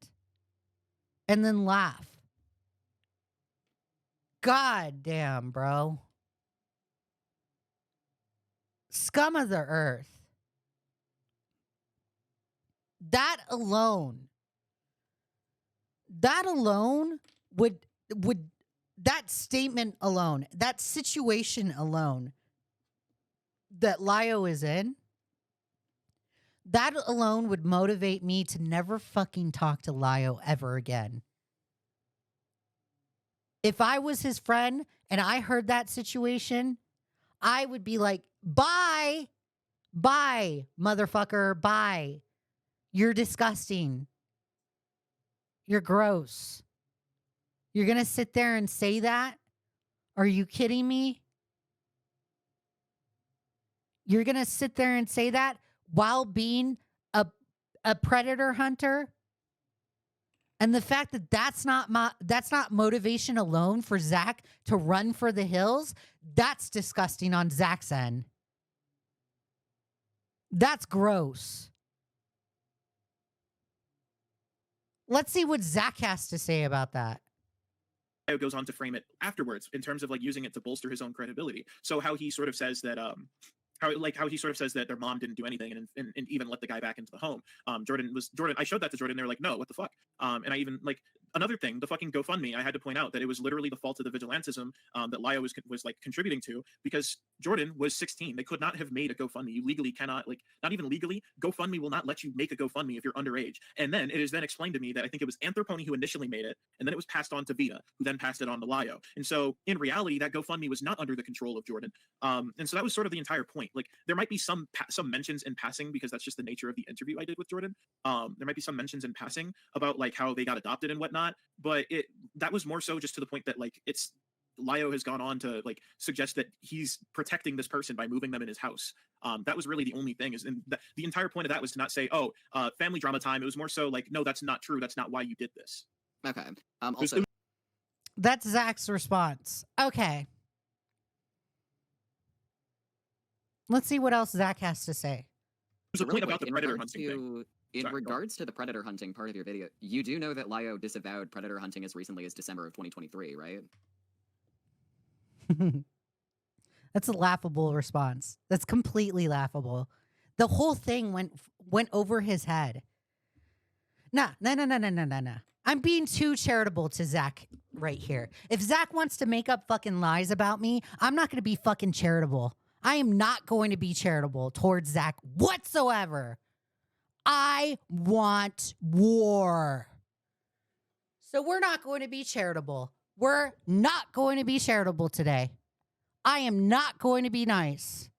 And then laugh. God damn, bro. Scum of the earth. That alone would that statement alone, that situation alone that Lio is in, that alone would motivate me to never fucking talk to Lio ever again. If I was his friend and I heard that situation, I would be like, bye, motherfucker, bye. You're disgusting. You're gross. You're going to sit there and say that? Are you kidding me? You're going to sit there and say that while being a predator hunter? And the fact that that's not motivation alone for Zach to run for the hills, that's disgusting on Zach's end. That's gross. Let's see what Zach has to say about that. Goes on to frame it afterwards in terms of like using it to bolster his own credibility. So how he sort of says that how he sort of says that their mom didn't do anything and even let the guy back into the home. Jordan, I showed that to Jordan. They're like, no, what the fuck? And I even, like, another thing, the fucking GoFundMe, I had to point out that it was literally the fault of the vigilantism that Lio was like contributing to, because Jordan was 16. They could not have made a GoFundMe. You legally cannot, like, not even legally, GoFundMe will not let you make a GoFundMe if you're underage. And then it is then explained to me that I think it was Anthropony who initially made it, and then it was passed on to Vita, who then passed it on to Lio. And so in reality, that GoFundMe was not under the control of Jordan. And so that was sort of the entire point. Like, there might be some mentions in passing, because that's just the nature of the interview I did with Jordan. There might be some mentions in passing about like how they got adopted and whatnot, but that was more so just to the point that like Lio has gone on to like suggest that he's protecting this person by moving them in his house. That was really the only thing, and the entire point of that was to not say, oh, family drama time. It was more so like, no, that's not true. That's not why you did this. Okay. Also, that's Zach's response. Okay. Let's see what else Zach has to say. There's a Really point about quick, the predator hunting thing. In Sorry, go on. regards to the predator hunting part of your video, you do know that Lio disavowed predator hunting as recently as December of 2023, right? That's a laughable response. That's completely laughable. The whole thing went over his head. Nah. I'm being too charitable to Zach right here. If Zach wants to make up fucking lies about me, I'm not going to be fucking charitable. I am not going to be charitable towards Zach whatsoever. I want war. So we're not going to be charitable. We're not going to be charitable today. I am not going to be nice.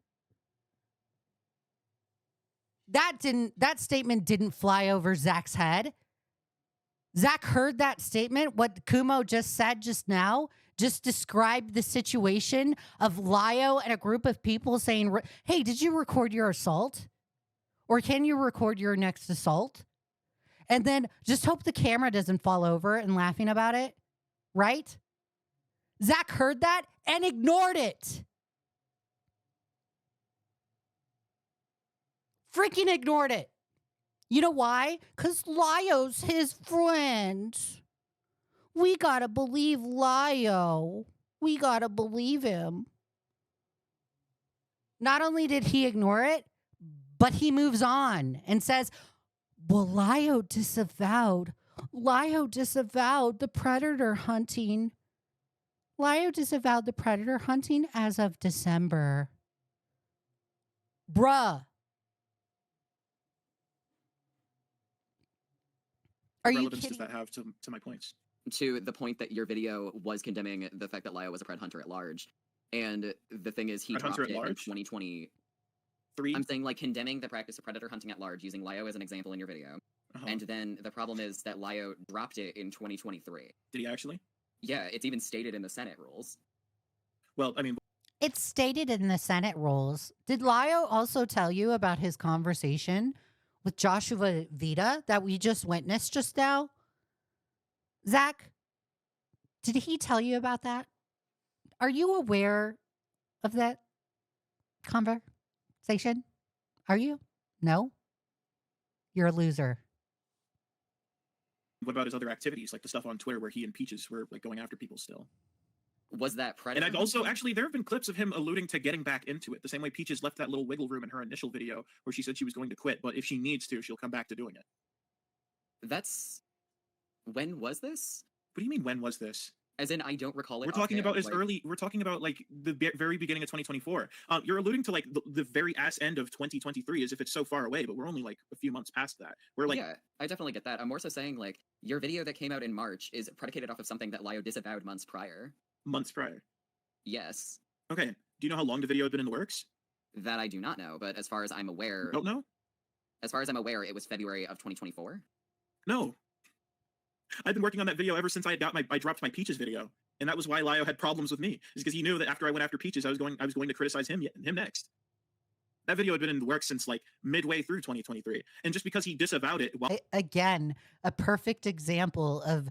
That statement didn't fly over Zach's head. Zach heard that statement. What Kumo just said just now just described the situation of Lio and a group of people saying, hey, did you record your assault? Or can you record your next assault? And then just hope the camera doesn't fall over and laughing about it, right? Zach heard that and ignored it. Freaking ignored it. You know why? Because Lio's his friend. We gotta believe Lio. We gotta believe him. Not only did he ignore it, but he moves on and says, well, Lio disavowed the predator hunting. Lio disavowed the predator hunting as of December. Bruh. Are What you relevance kidding? does that have to my points? To the point that your video was condemning the fact that Lio was a pred hunter at large. And the thing is, he Pred dropped hunter it at in large? 2020. 3? I'm saying, like, condemning the practice of predator hunting at large, using Lio as an example in your video. Uh-huh. And then the problem is that Lio dropped it in 2023. Did he actually? Yeah, it's even stated in the Senate rules. Well, I mean, It's stated in the Senate rules. Did Lio also tell you about his conversation with Joshua Vita that we just witnessed just now? Zach, did he tell you about that? Are you aware of that conversation? Are you? No? You're a loser. what about his other activities, like the stuff on Twitter where he and Peaches were like going after people still? Was that And predator? I've also actually there have been clips of him alluding to getting back into it, the same way Peaches left that little wiggle room in her initial video where she said she was going to quit, but if she needs to, she'll come back to doing it. That's when was this? What do you mean? When was this? As in, I don't recall it. We're talking about offhand, as like- early. We're talking about like the very beginning of 2024. You're alluding to like the very ass end of 2023, as if it's so far away, but we're only like a few months past that. We're like, yeah, I definitely get that. I'm more so saying like your video that came out in March is predicated off of something that Lio disavowed months prior. months prior. Yes, Okay. Do you know how long the video had been in the works? that I do not know, but as far as I'm aware, Don't know. as far as I'm aware, it was February of 2024. No. I've been working on that video ever since I dropped my Peaches video, and that was why Lio had problems with me. Is because he knew that after I went after Peaches, I was going to criticize him next. That video had been in the works since like midway through 2023, and just because he disavowed it, well, Again, a perfect example of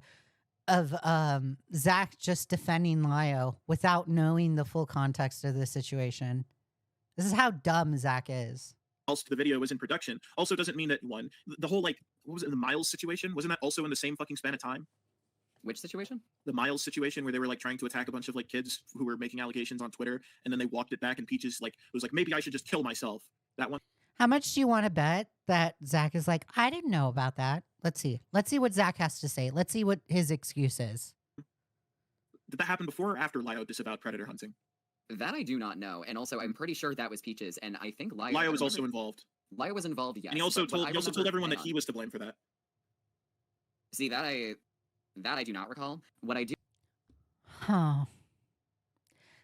Zach just defending Lio without knowing the full context of the situation. This is how dumb Zach is. else the video was in production, also doesn't mean that the whole like what was it, the Miles situation, wasn't that also in the same fucking span of time? Which situation? The Miles situation where they were like trying to attack a bunch of like kids who were making allegations on Twitter, and then they walked it back, and Peaches like was like, maybe I should just kill myself. That one. How much do you want to bet that Zach is like, I didn't know about that? Let's see. Let's see what Zach has to say. Let's see what his excuse is. Did that happen before or after Lio disavowed predator hunting? That I do not know, and also I'm pretty sure that was Peaches, and I think Lio. Lio was also involved, Lio was involved, yes. and he also but what I told remember- everyone hang that on. he was to blame for that. See that I do not recall. What I do Huh.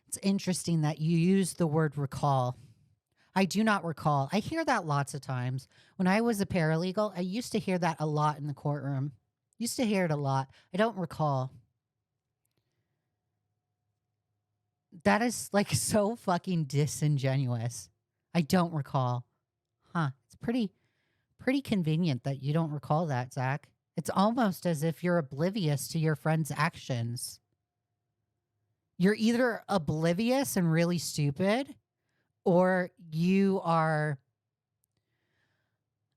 It's interesting that you use the word recall. I do not recall. I hear that lots of times. When I was a paralegal, I used to hear that a lot in the courtroom. Used to hear it a lot. I don't recall. That is like so fucking disingenuous. I don't recall. Huh. It's pretty convenient that you don't recall that, Zach. It's almost as if you're oblivious to your friend's actions. You're either oblivious and really stupid, or you are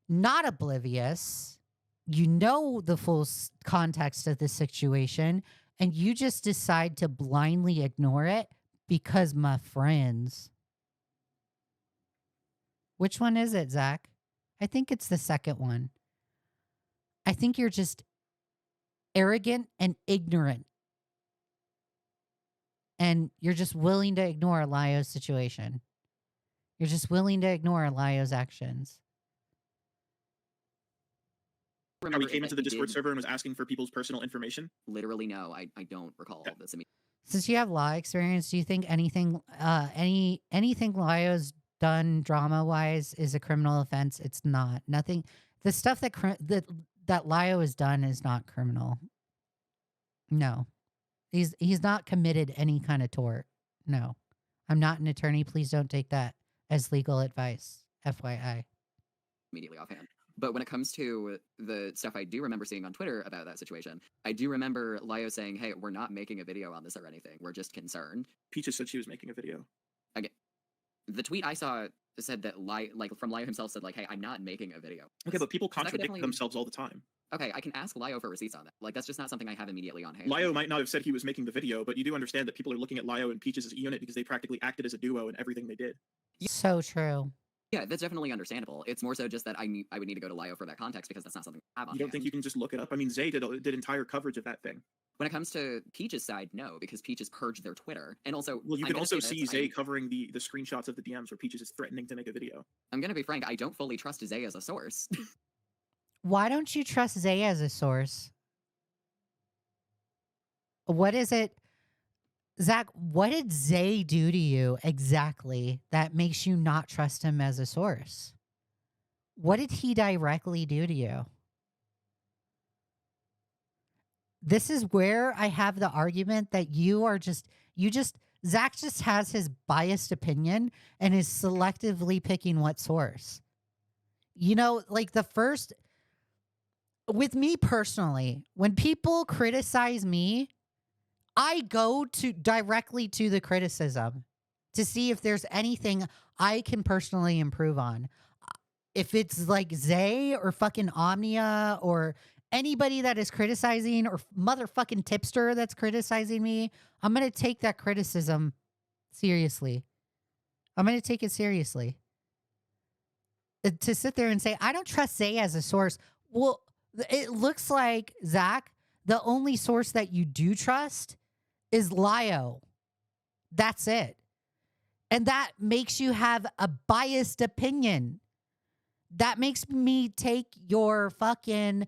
not oblivious, you know the full context of the situation, and you just decide to blindly ignore it because my friends. Which one is it, Zach? I think it's the second one. I think you're just arrogant and ignorant. And you're just willing to ignore Lio's situation. You're just willing to ignore Lio's actions. How he came into the Discord server and was asking for people's personal information? Literally, no. I don't recall Okay. this. Since you have law experience, do you think anything anything Lio's done drama wise is a criminal offense? It's not. Nothing. The stuff that Lio has done is not criminal. No. He's not committed any kind of tort. No. I'm not an attorney. Please don't take that as legal advice. FYI. Immediately offhand. But when it comes to the stuff I do remember seeing on Twitter about that situation, I do remember Lio saying, hey, we're not making a video on this or anything. We're just concerned. Peaches said she was making a video. The tweet I saw said that from Lio himself said, like, hey, I'm not making a video. Okay, but people So that could contradict definitely- themselves all the time. Okay, I can ask Lio for receipts on that. Like, that's just not something I have immediately on hand. Lio might not have said he was making the video, but you do understand that people are looking at Lio and Peaches as a unit because they practically acted as a duo in everything they did. So true. Yeah, that's definitely understandable. It's more so just that I would need to go to Lio for that context because that's not something I have on You don't hand. think you can just look it up? I mean, Zay did entire coverage of that thing. When it comes to Peach's side, no, because Peaches purged their Twitter. And also, Well, you I'm can gonna also say see this, Zay covering the screenshots of the DMs where Peaches is threatening to make a video. I'm going to be frank, I don't fully trust Zay as a source. Why don't you trust Zay as a source? What is it? Zach, what did Zay do to you exactly that makes you not trust him as a source? What did he directly do to you? This is where I have the argument that Zach just has his biased opinion and is selectively picking what source. You know, like with me personally, when people criticize me, I go directly to the criticism to see if there's anything I can personally improve on. If it's like Zay or fucking Omnia or anybody that is criticizing or motherfucking tipster that's criticizing me, I'm going to take that criticism seriously. I'm going to take it seriously. To sit there and say, I don't trust Zay as a source. Well, it looks like, Zach, the only source that you do trust is Lio. That's it. And that makes you have a biased opinion. That makes me take your fucking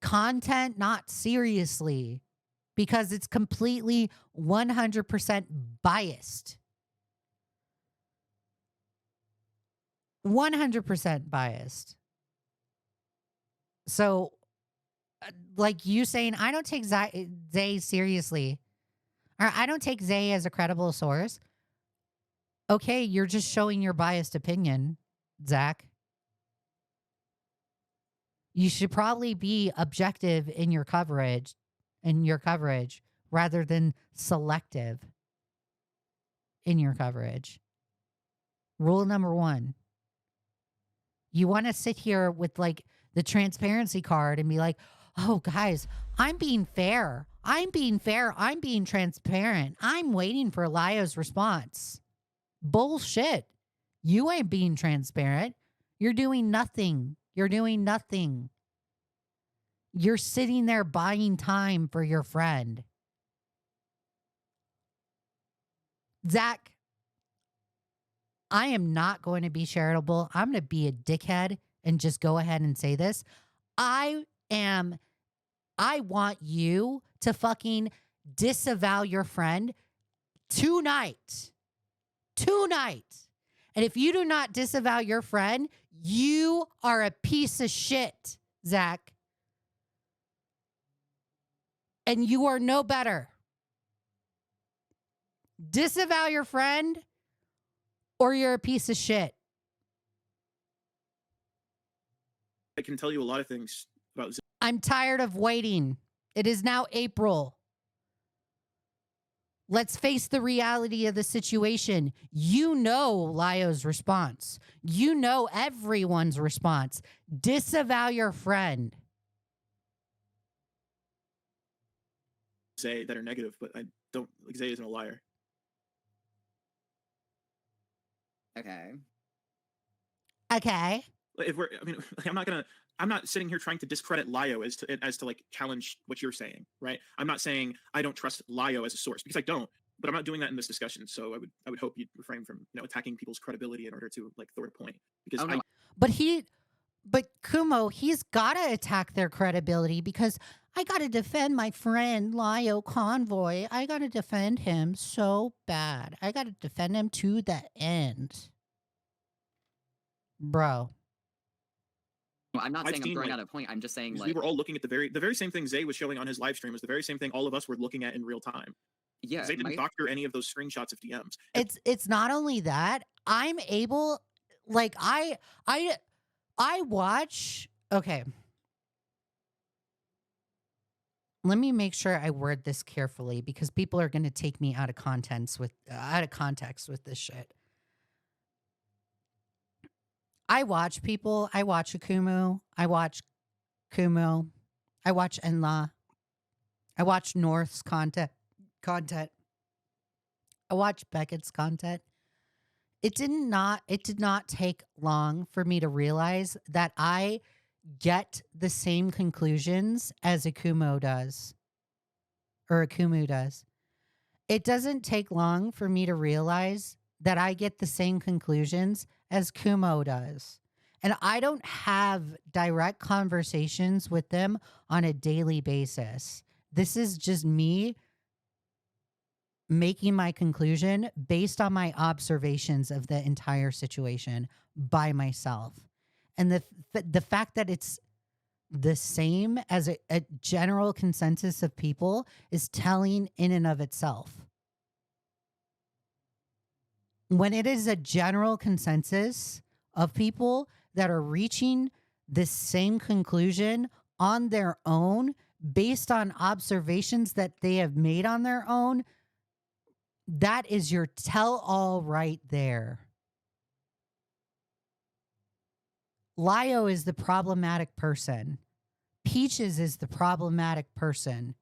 content not seriously because it's completely 100% biased. 100% biased. So, like you saying, I don't take Zay seriously, or I don't take Zay as a credible source. Okay, you're just showing your biased opinion, Zach. You should probably be objective in your coverage, rather than selective in your coverage. Rule number 1. You want to sit here with like the transparency card and be like, oh, guys, I'm being fair. I'm being fair. I'm being transparent. I'm waiting for Lio's response. Bullshit. You ain't being transparent. You're doing nothing. You're doing nothing. You're sitting there buying time for your friend. Zach, I am not going to be charitable. I'm going to be a dickhead and just go ahead and say this. I want you to fucking disavow your friend tonight. Tonight. And if you do not disavow your friend, you are a piece of shit, Zach. And you are no better. Disavow your friend or you're a piece of shit. I can tell you a lot of things about Zay. I'm tired of waiting. It is now April. Let's face the reality of the situation. You know Lio's response. You know everyone's response. Disavow your friend. Say that are negative, but I don't like Zay isn't a liar. Okay. Okay. If we're, I mean, I'm not sitting here trying to discredit Lio as to like challenge what you're saying, right? I'm not saying I don't trust Lio as a source because I don't, but I'm not doing that in this discussion. So I would hope you'd refrain from attacking people's credibility in order to like thwart a point because Oh, no. But Kumo, he's got to attack their credibility because I got to defend my friend Lio Convoy. I got to defend him so bad. I got to defend him to the end. Bro. Well, I'm not I've saying I'm seen, throwing like- out a point. I'm just saying because like we were all looking at the very same thing Zay was showing on his live stream was the very same thing all of us were looking at in real time. yeah, Zay didn't doctor any of those screenshots of DMs. It's not only that, I'm able, like, I watch, okay. Let me make sure I word this carefully because people are going to take me out of context with this shit. I watch people. I watch Akumu. I watch Kumo. I watch Enla. I watch North's content. I watch Beckett's content. It did not take long for me to realize that I get the same conclusions as Akumu does. It doesn't take long for me to realize that I get the same conclusions as Kumo does. And I don't have direct conversations with them on a daily basis. This is just me making my conclusion based on my observations of the entire situation by myself. And the fact that it's the same as a general consensus of people is telling in and of itself. When it is a general consensus of people that are reaching the same conclusion on their own based on observations that they have made on their own, that is your tell-all right there. Lio is the problematic person. Peaches is the problematic person.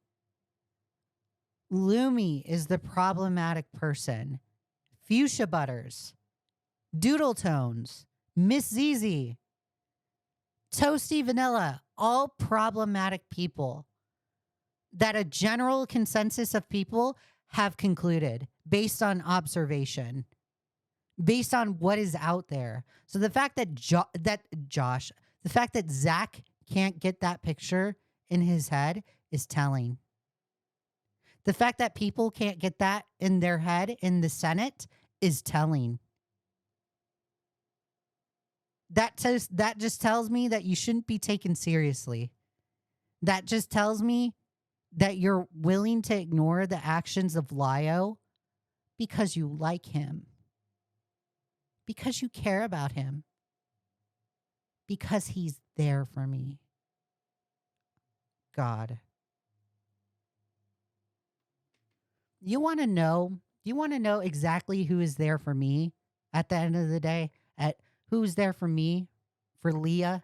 Lumi is the problematic person. Fuchsia Butters, Doodle Tones, Miss Zizi, Toasty Vanilla, all problematic people that a general consensus of people have concluded based on observation, based on what is out there. So the fact that the fact that Zach can't get that picture in his head is telling. The fact that people can't get that in their head in the Senate is telling. That just tells me that you shouldn't be taken seriously. That just tells me that you're willing to ignore the actions of Lio because you like him. Because you care about him. Because he's there for me. God. You want to know exactly who is there for me at the end of the day? At who's there for me? For Leigha?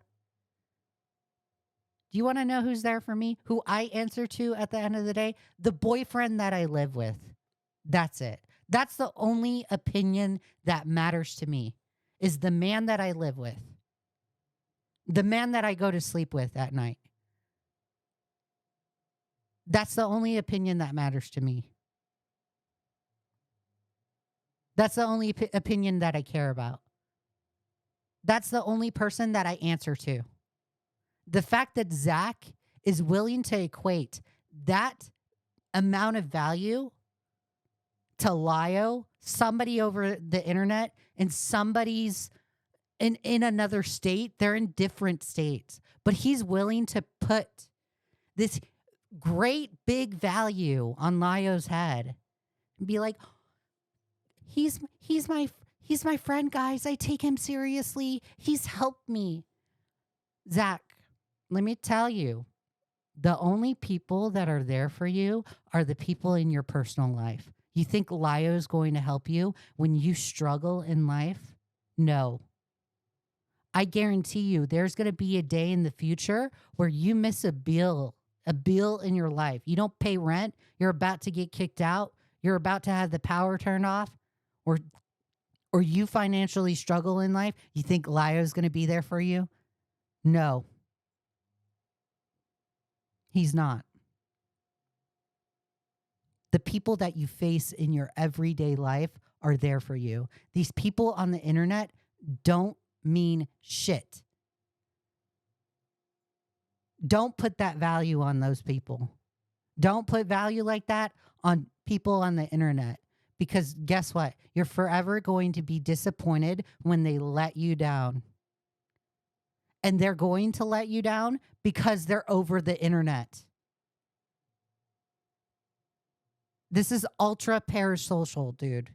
Do you want to know who's there for me? Who I answer to at the end of the day? The boyfriend that I live with. That's it. That's the only opinion that matters to me, is the man that I live with. The man that I go to sleep with at night. That's the only opinion that matters to me. That's the only opinion that I care about. That's the only person that I answer to. The fact that Zach is willing to equate that amount of value to Lio, somebody over the internet, and somebody's in another state, they're in different states, but he's willing to put this great big value on Lio's head and be like, he's my friend, guys. I take him seriously. He's helped me. Zach, let me tell you, the only people that are there for you are the people in your personal life. You think Lio's going to help you when you struggle in life? No. I guarantee you there's going to be a day in the future where you miss a bill in your life. You don't pay rent, you're about to get kicked out, you're about to have the power turned off, or you financially struggle in life. You think Lio's going to be there for you? No. He's not. The people that you face in your everyday life are there for you. These people on the internet don't mean shit. Don't put that value on those people. Don't put value like that on people on the internet, because guess what? You're forever going to be disappointed when they let you down. And they're going to let you down because they're over the internet. This is ultra parasocial, dude.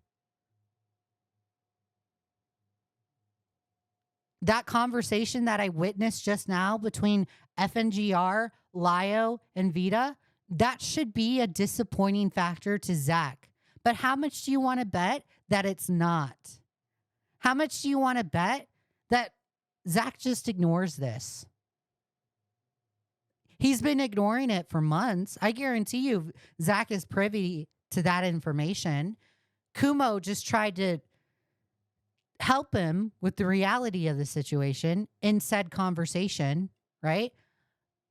That conversation that I witnessed just now between FNGR, Lio, and Vita, that should be a disappointing factor to Zach. But how much do you want to bet that it's not? How much do you want to bet that Zach just ignores this? He's been ignoring it for months. I guarantee you Zach is privy to that information. Kumo just tried to help him with the reality of the situation in said conversation, right?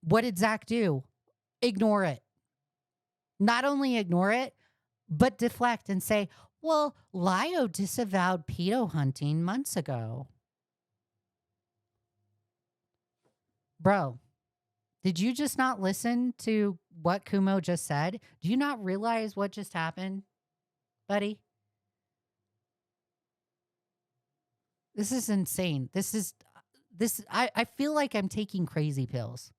What did Zach do? Ignore it. Not only ignore it, but deflect and say, well, Lio disavowed pedo hunting months ago. Bro, did you just not listen to what Kumo just said? Do you not realize what just happened, buddy? This is insane. I feel like I'm taking crazy pills.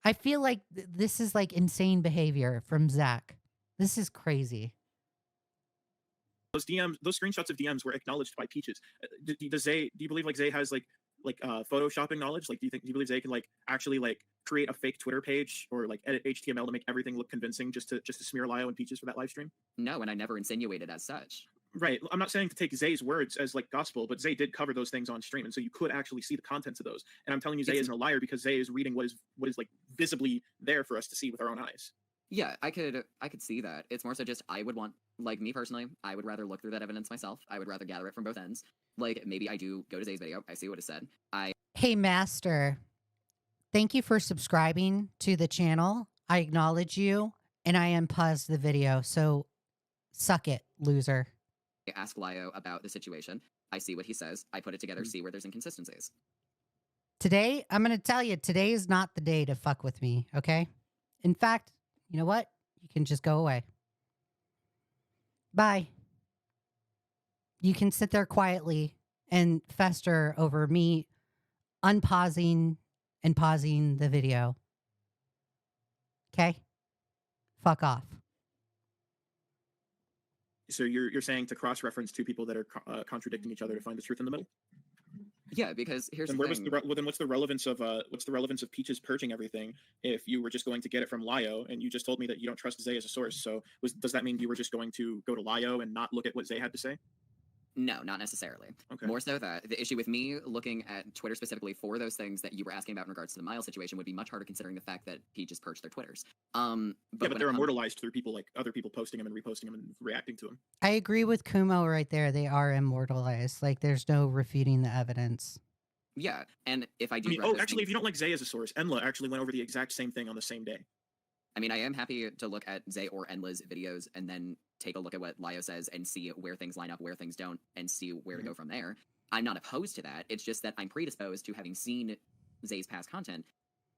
I feel like this is like insane behavior from Zach. This is crazy. Those DMs, those screenshots of DMs were acknowledged by Peaches. Do you believe like Zay has like photoshopping knowledge? Like, do you believe Zay can like actually like create a fake Twitter page or like edit HTML to make everything look convincing just to smear Lio and Peaches for that live stream? No, and I never insinuated as such. Right. I'm not saying to take Zay's words as like gospel, but Zay did cover those things on stream, and so you could actually see the contents of those. And I'm telling you, Zay isn't a liar because Zay is reading what is like visibly there for us to see with our own eyes. Yeah, I could see that. It's more so just I would want, like, me personally, I would rather look through that evidence myself. I would rather gather it from both ends. Like, maybe I do go to Zay's video, I see what is said. Hey, Master, thank you for subscribing to the channel. I acknowledge you, and I unpaused the video, so suck it, loser. Ask Lio about the situation. I see what he says. I put it together, see where there's inconsistencies. Today, I'm going to tell you, today is not the day to fuck with me, okay? In fact, you know what? You can just go away. Bye. You can sit there quietly and fester over me unpausing and pausing the video. Okay? Fuck off. So you're saying to cross-reference two people that are contradicting each other to find the truth in the middle? Yeah, because here's then the where thing. was then what's the relevance of Peaches purging everything if you were just going to get it from Lio, and you just told me that you don't trust Zay as a source? So does that mean you were just going to go to Lio and not look at what Zay had to say? No, not necessarily. Okay. More so that the issue with me looking at Twitter specifically for those things that you were asking about in regards to the Miles situation would be much harder considering the fact that he just purged their Twitters. But they're immortalized through people like other people posting them and reposting them and reacting to them. I agree with Kumo right there. They are immortalized. Like, there's no refuting the evidence. Yeah, and if I do... Actually, if you don't like Zay as a source, Enla actually went over the exact same thing on the same day. I mean, I am happy to look at Zay or Enla's videos and then take a look at what Lio says and see where things line up, where things don't, and see where to go from there. I'm not opposed to that. It's just that I'm predisposed to having seen Zay's past content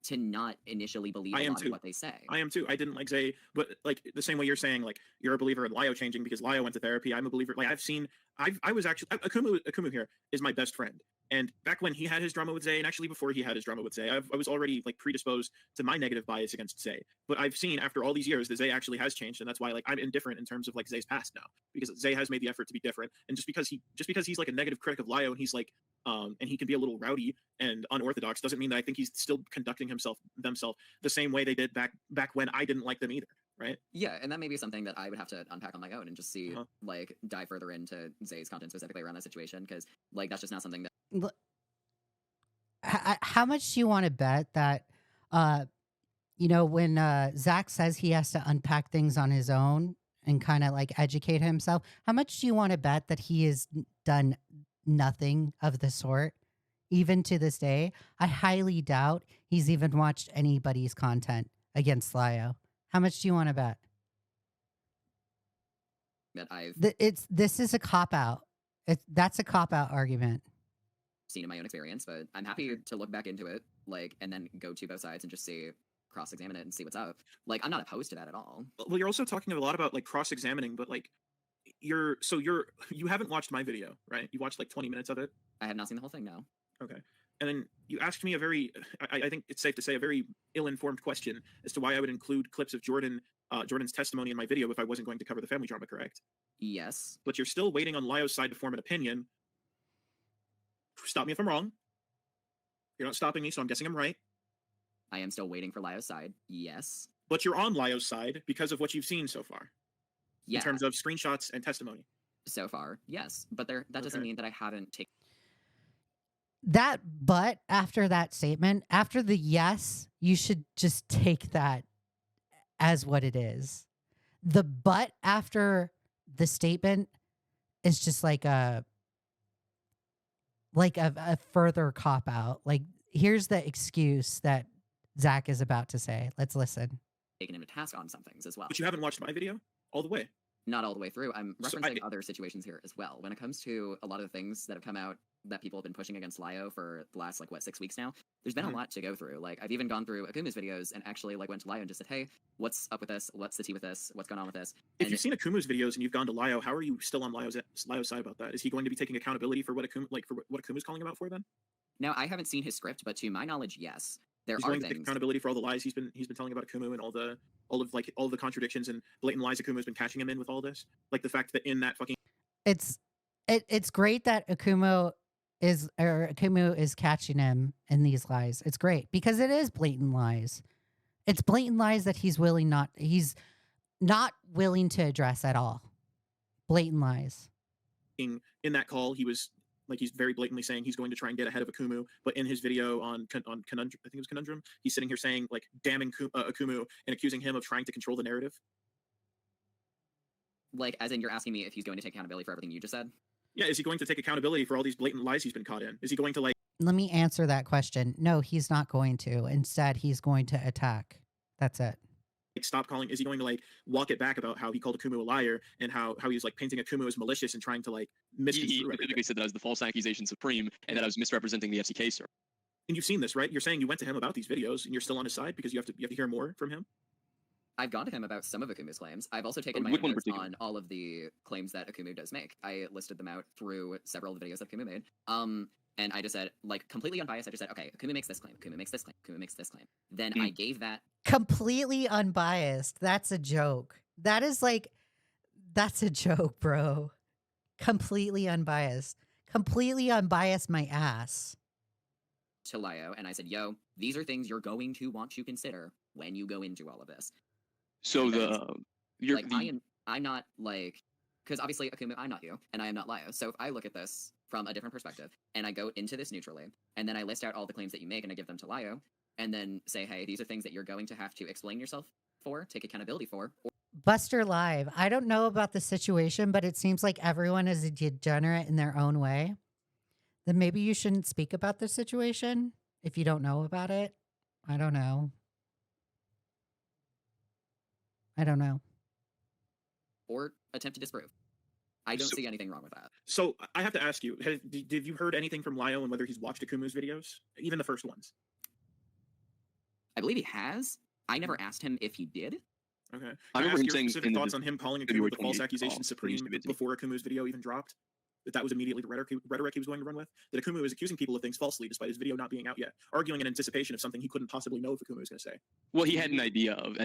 to not initially believe a lot of what they say. I am too. I didn't like Zay, but like the same way you're saying, like you're a believer in Lio changing because Lio went to therapy. I'm a believer. Like I was actually Akumu here is my best friend. And back when he had his drama with Zay, and actually before he had his drama with Zay, I was already like predisposed to my negative bias against Zay. But I've seen after all these years that Zay actually has changed, and that's why like I'm indifferent in terms of like Zay's past now, because Zay has made the effort to be different. And just because he's like a negative critic of Lio, and he's like and he can be a little rowdy and unorthodox, doesn't mean that I think he's still conducting himself the same way they did back when I didn't like them either. right? Yeah, and that may be something that I would have to unpack on my own and just see, Uh-huh. like, dive further into Zay's content specifically around that situation, because, like, that's just not something that L- How much do you want to bet that, uh, when Zach says he has to unpack things on his own and kind of like educate himself, how much do you want to bet that he has done nothing of the sort? Even to this day, I highly doubt he's even watched anybody's content against Lio. How much do you want to bet? I've This is a cop out. That's a cop out argument. seen in my own experience, but I'm happy to look back into it, like, and then go to both sides and just see, cross-examine it and see what's up. Like, I'm not opposed to that at all. Well, you're also talking a lot about like cross-examining, but like you haven't watched my video, right? You watched like 20 minutes of it. I have not seen the whole thing, no. Okay. And then you asked me a very, I think it's safe to say, a very ill-informed question as to why I would include clips of Jordan's testimony in my video if I wasn't going to cover the family drama, correct? Yes. But you're still waiting on Lio's side to form an opinion. Stop me if I'm wrong. You're not stopping me, so I'm guessing I'm right. I am still waiting for Lio's side. Yes. But you're on Lio's side because of what you've seen so far. Yeah. In terms of screenshots and testimony. So far, yes. But that doesn't mean that I haven't taken That, but after that statement, after the yes, you should just take that as what it is. The but after the statement is just like a further cop out. Like, here's the excuse that Zach is about to say. Let's listen. taken him to task on some things as well. But you haven't watched my video all the way. Not all the way through. I'm So referencing other situations here as well. When it comes to a lot of the things that have come out that people have been pushing against Lio for the last, 6 weeks now, there's been Mhm. a lot to go through. Like, I've even gone through Akumu's videos and actually, went to Lio and just said, hey, what's up with this? What's the tea with this? What's going on with this? If And you've seen Akumu's videos and you've gone to Lio, how are you still on Lio's side about that? Is he going to be taking accountability for what Akumu's calling him out for then? now, I haven't seen his script, but to my knowledge, yes. There He's are going to take things. accountability for all the lies he's been telling about Akumu and all of the contradictions and blatant lies Akumu's been catching him in with all this. Like the fact that in that fucking It's great that Akumu is catching him in these lies. It's great because it is blatant lies. It's blatant lies that he's not willing to address at all. Blatant lies. in that call, he was he's very blatantly saying he's going to try and get ahead of Akumu. But in his video on Conundrum, I think it was Conundrum, he's sitting here saying damning Akumu and accusing him of trying to control the narrative. As in, you're asking me if he's going to take accountability for everything you just said? Yeah, is he going to take accountability for all these blatant lies he's been caught in? Is he going to Let me answer that question. No, he's not going to. Instead, he's going to attack. That's it. stop calling? Is he going to walk it back about how he called Akumu a liar and how he was painting Akumu as malicious and trying to He misconstrue everything? specifically said that I was the false accusation supreme and that I was misrepresenting the FCK server. And you've seen this, right? You're saying you went to him about these videos and you're still on his side because you have to hear more from him. I've gone to him about some of Akumu's claims. I've also taken my Which own one in notes particular? on all of the claims that Akumu does make. I listed them out through several of the videos that Akumu made. And I just said, completely unbiased, I just said, okay, Akumu makes this claim, Akumu makes this claim, Akumu makes this claim. Then I gave that. Completely unbiased. That's a joke. That's a joke, bro. Completely unbiased. Completely unbiased my ass. To Lio, and I said, yo, these are things you're going to want to consider when you go into all of this. So I'm not because obviously Akumu, I'm not you, and I am not Lio. So if I look at this from a different perspective, and I go into this neutrally, and then I list out all the claims that you make, and I give them to Lio, and then say, hey, these are things that you're going to have to explain yourself for, take accountability for. Buster Live. I don't know about the situation, but it seems like everyone is a degenerate in their own way. Then maybe you shouldn't speak about the situation if you don't know about it. I don't know. Or attempt to disprove. I don't see anything wrong with that. So I have to ask you, have you heard anything from Lio and whether he's watched Akumu's videos? Even the first ones? I believe he has. I never asked him if he did. Okay. I Can remember ask him your saying specific in thoughts the on him calling February Akumu the false 28th accusation call, supreme he used to be busy. before Akumu's video even dropped? that was immediately the rhetoric he was going to run with? That Akumu is accusing people of things falsely despite his video not being out yet, arguing in anticipation of something he couldn't possibly know if Akumu was going to say. Well, he had an idea of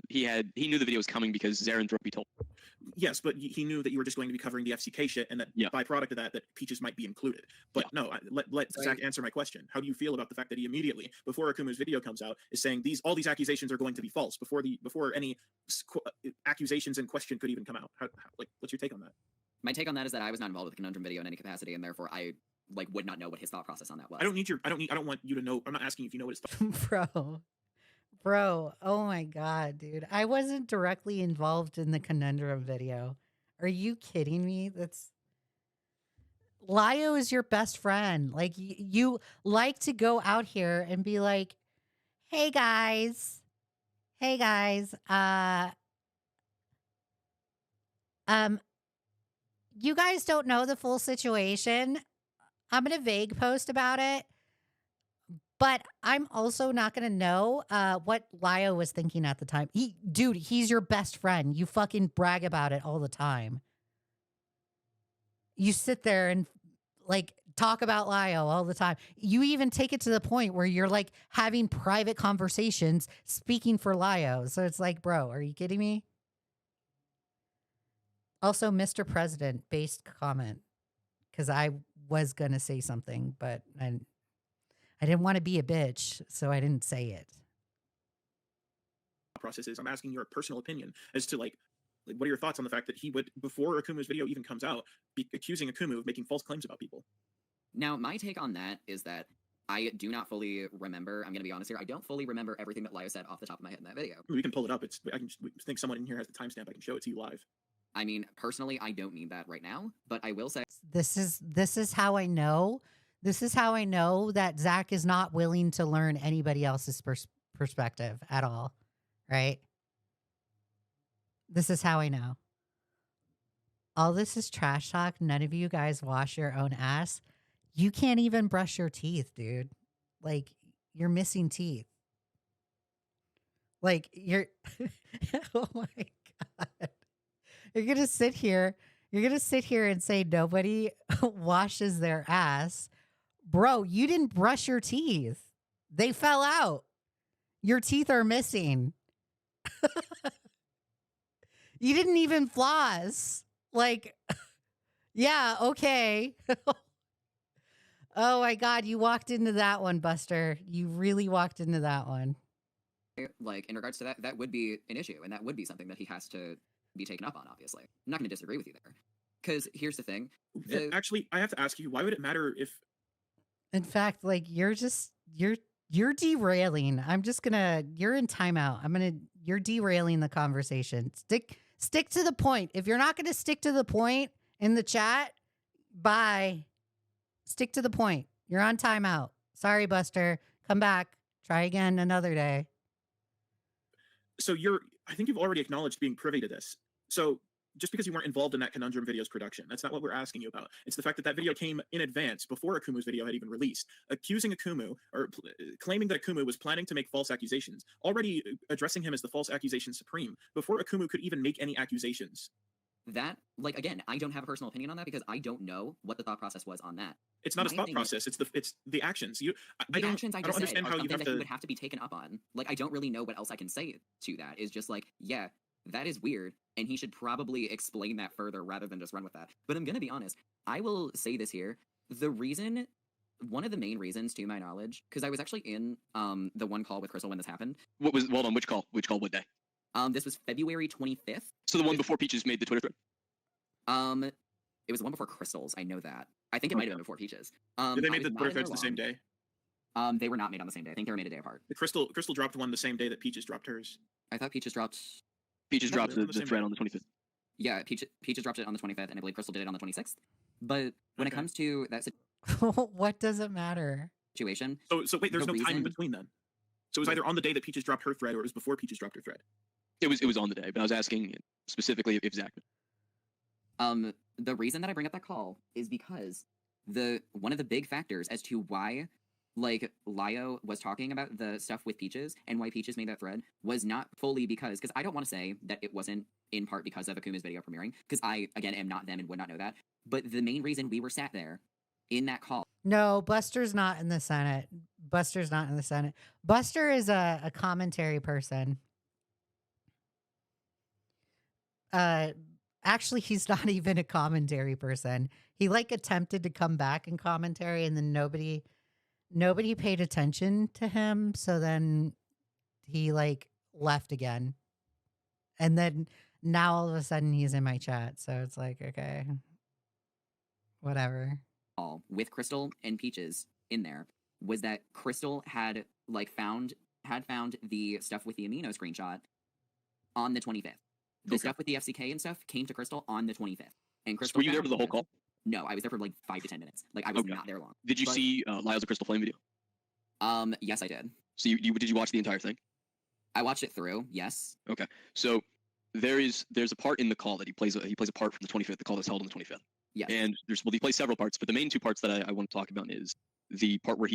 he knew the video was coming because Zarenthropy told him. Yes, but he knew that you were just going to be covering the FCK shit, and that byproduct of that Peaches might be included. But no, let Zach answer my question. How do you feel about the fact that he immediately, before Akumu's video comes out, is saying all these accusations are going to be false before any accusations in question could even come out? What's your take on that? My take on that is that I was not involved with the Conundrum video in any capacity, and therefore I would not know what his thought process on that was. I don't want you to know. I'm not asking if you know what his thought. Bro, oh my god, dude. I wasn't directly involved in the Conundrum video. Are you kidding me? Lio is your best friend. Like, you like to go out here and be like, hey guys, you guys don't know the full situation. I'm gonna vague post about it. But I'm also not going to know what Lio was thinking at the time. He's your best friend. You fucking brag about it all the time. You sit there and talk about Lio all the time. You even take it to the point where you're having private conversations speaking for Lio. So it's like, bro, are you kidding me? Also, Mr. President based comment, because I was going to say something, but I didn't want to be a bitch, so I didn't say it. Processes. I'm asking your personal opinion as to what are your thoughts on the fact that he would, before Akumu's video even comes out, be accusing Akumu of making false claims about people? Now, my take on that is that I do not fully remember. I'm going to be honest here. I don't fully remember everything that Lio said off the top of my head in that video. We can pull it up. I think someone in here has the timestamp. I can show it to you live. I mean, personally, I don't need that right now, but I will say this is how I know. This is how I know that Zach is not willing to learn anybody else's perspective at all, right? This is how I know. All this is trash talk. None of you guys wash your own ass. You can't even brush your teeth, dude. You're missing teeth. You're, oh my God. You're going to sit here and say nobody washes their ass. Bro, you didn't brush your teeth. They fell out. Your teeth are missing. You didn't even floss. Yeah, okay. Oh my God, you walked into that one, Buster. You really walked into that one. in regards to that would be an issue, and that would be something that he has to be taken up on, obviously. I'm not going to disagree with you there. Because here's the thing. Actually, I have to ask you, why would it matter if... In fact, you're derailing. You're in timeout. You're derailing the conversation. Stick to the point. If you're not going to stick to the point in the chat, bye. Stick to the point. You're on timeout. Sorry, Buster. Come back. Try again another day. So I think you've already acknowledged being privy to this. So just because you weren't involved in that Conundrum video's production, that's not what we're asking you about. It's the fact that video came in advance, before Akumu's video had even released, accusing Akumu, or claiming that Akumu was planning to make false accusations, already addressing him as the false accusation supreme, before Akumu could even make any accusations. That, again, I don't have a personal opinion on that because I don't know what the thought process was on that. It's not a thought process. It's the actions. I don't understand how you have to... he would have to be taken up on. I don't really know what else I can say to that. Is just yeah, that is weird, and he should probably explain that further rather than just run with that. But I'm going to be honest. I will say this here. One of the main reasons, to my knowledge, because I was actually in the one call with Crystal when this happened. Hold on, which call? Which call, what day? This was February 25th. So the one before Peaches made the Twitter thread? It was the one before Crystal's, I know that. I think it might have been before Peaches. Did they make the Twitter threads the same day? They were not made on the same day. I think they were made a day apart. The Crystal dropped one the same day that Peaches dropped hers. I thought Peaches dropped... Peaches dropped the thread on the 25th. Yeah, Peaches dropped it on the 25th, and I believe Crystal did it on the 26th. But when it comes to that what does it matter? situation... So wait, there's no time in between then? So it was either on the day that Peaches dropped her thread, or it was before Peaches dropped her thread? It was on the day, but I was asking specifically if Zach... The reason that I bring up that call is because one of the big factors as to why like Lio was talking about the stuff with Peaches and why Peaches made that thread was not fully because I don't want to say that it wasn't in part because of Akuma's video premiering, because I again am not them and would not know that. But the main reason we were sat there in that call. No, Buster's not in the Senate. Buster's not in the Senate. Buster is a commentary person. Actually, he's not even a commentary person. He like attempted to come back in commentary, and then nobody paid attention to him. So then he like left again, and then now all of a sudden he's in my chat. So it's like, okay, whatever. With Crystal and Peaches in there was that Crystal had like found the stuff with the amino screenshot on the 25th. The stuff with the FCK and stuff came to Crystal on the 25th. And Crystal, were you there for the whole call? No, I was there for like 5 to 10 minutes. Like I was not there long. Did you see Lyle's Crystal Flame video? Yes, I did. So you did you watch the entire thing? I watched it through. Yes. Okay. So there's a part in the call that he plays a part from the 25th. The call that's held on the 25th. Yes. And he plays several parts, but the main 2 parts that I want to talk about is the part where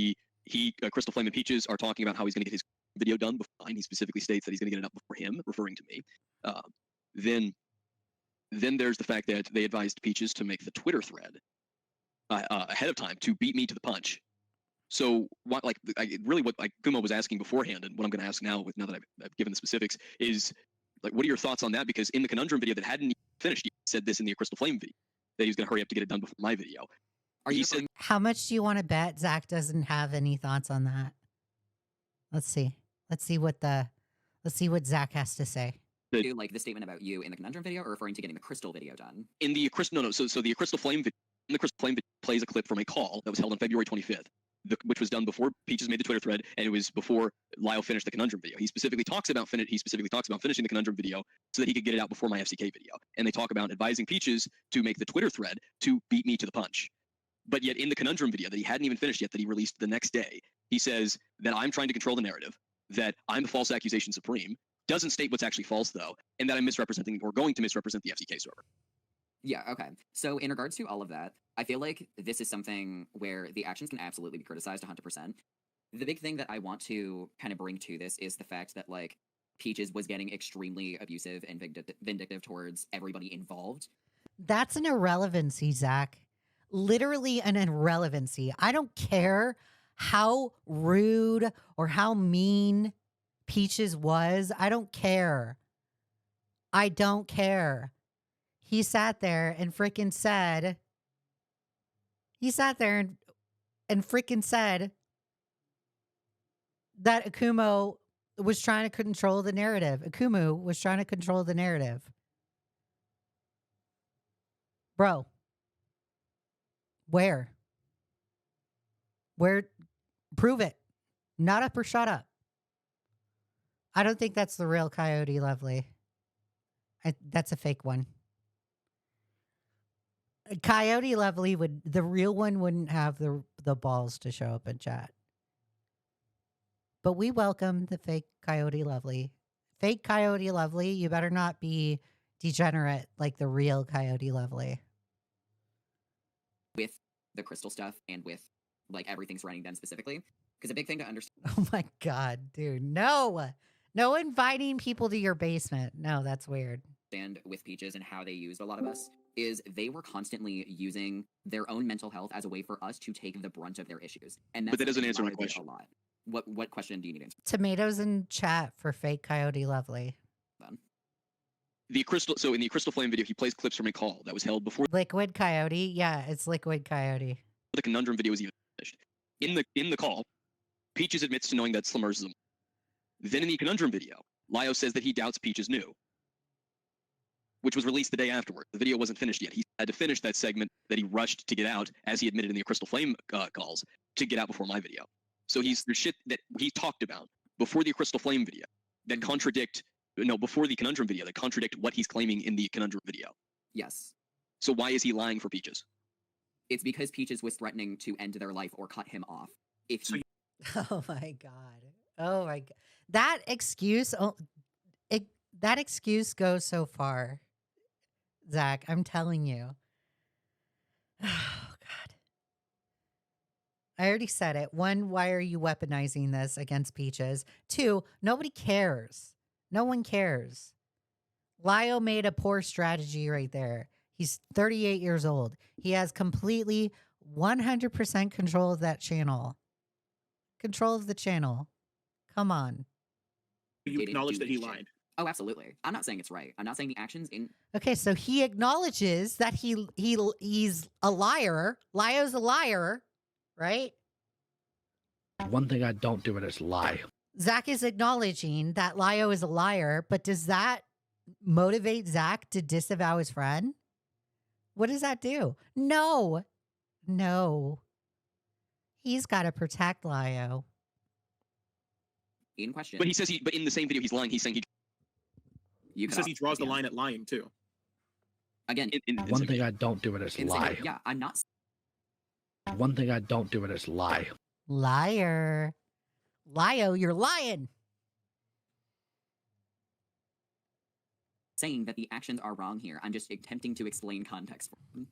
Crystal Flame and Peaches are talking about how he's going to get his video done before mine. He specifically states that he's going to get it up before him, referring to me. Then there's the fact that they advised Peaches to make the Twitter thread ahead of time to beat me to the punch. So what Kumo was asking beforehand, and what I'm going to ask now that I've given the specifics is like, what are your thoughts on that? Because in the Conundrum video that hadn't finished, he said this in the Crystal Flame video, that he was going to hurry up to get it done before my video. How much do you want to bet Zach doesn't have any thoughts on that? Let's see what Zach has to say. Do like the statement about you in the Conundrum video, or referring to getting the Crystal video done? In the Crystal, no. So the Crystal Flame video plays a clip from a call that was held on February 25th, which was done before Peaches made the Twitter thread, and it was before Lyle finished the Conundrum video. He specifically talks about finishing the Conundrum video so that he could get it out before my FCK video. And they talk about advising Peaches to make the Twitter thread to beat me to the punch. But yet in the Conundrum video that he hadn't even finished yet, that he released the next day, he says that I'm trying to control the narrative, that I'm the false accusation supreme, doesn't state what's actually false though, and that I'm misrepresenting or going to misrepresent the FCK server. Yeah, okay. So in regards to all of that, I feel like this is something where the actions can absolutely be criticized 100%. The big thing that I want to kind of bring to this is the fact that like Peaches was getting extremely abusive and vindictive towards everybody involved. That's an irrelevancy, Zach. Literally an irrelevancy. I don't care how rude or how mean Peaches was. I don't care. I don't care. He sat there and freaking said, that Akumo was trying to control the narrative. Akumu was trying to control the narrative. Bro. Where? Prove it. Not up or shut up. I don't think that's the real Coyote Lovely. That's a fake one. Coyote Lovely the real one wouldn't have the balls to show up in chat. But we welcome the fake Coyote Lovely. Fake Coyote Lovely, you better not be degenerate like the real Coyote Lovely. With the Crystal stuff and with like everything surrounding them specifically. Because a big thing to understand. Oh my God, dude. No inviting people to your basement. No, that's weird. And with Peaches and how they used a lot of us is they were constantly using their own mental health as a way for us to take the brunt of their issues. And but that doesn't answer my question. A lot. What question do you need to answer? Tomatoes in chat for fake Coyote Lovely. Then. In the Crystal Flame video, he plays clips from a call that was held before Liquid Coyote. Yeah, it's Liquid Coyote. the Conundrum video was even finished. In the call, Peaches admits to knowing that Slimmers is a... Then in the Conundrum video, Lio says that he doubts Peaches knew, which was released the day afterward. The video wasn't finished yet. He had to finish that segment that he rushed to get out, as he admitted in the Crystal Flame calls, to get out before my video. So there's shit that he talked about before the Crystal Flame video that before the Conundrum video that contradict what he's claiming in the Conundrum video. Yes. So why is he lying for Peaches? It's because Peaches was threatening to end their life or cut him off. Oh my God. Oh my God. That excuse goes so far, Zach. I'm telling you. Oh God. I already said it. One, why are you weaponizing this against Peaches? Two, nobody cares. No one cares. Lio made a poor strategy right there. He's 38 years old. He has completely 100% control of that channel. Control of the channel. Come on. You Didn't acknowledge do that he this shit. lied. Oh, absolutely. I'm not saying it's right. I'm not saying the actions in Okay, so he acknowledges that he's a liar. Lio's a liar, right? One thing I don't do it is lie. Zach is acknowledging that Lio is a liar, but does that motivate Zach to disavow his friend? What does that do? No. No. He's got to protect Lio. in question. But he says but in the same video he's lying. He's saying You He says he draws the line at lying too. again. One thing I don't do it is lie. Yeah, I'm not One thing I don't do it is lie. Liar. Lio, you're lying. saying that the actions are wrong here. I'm just attempting to explain context for them.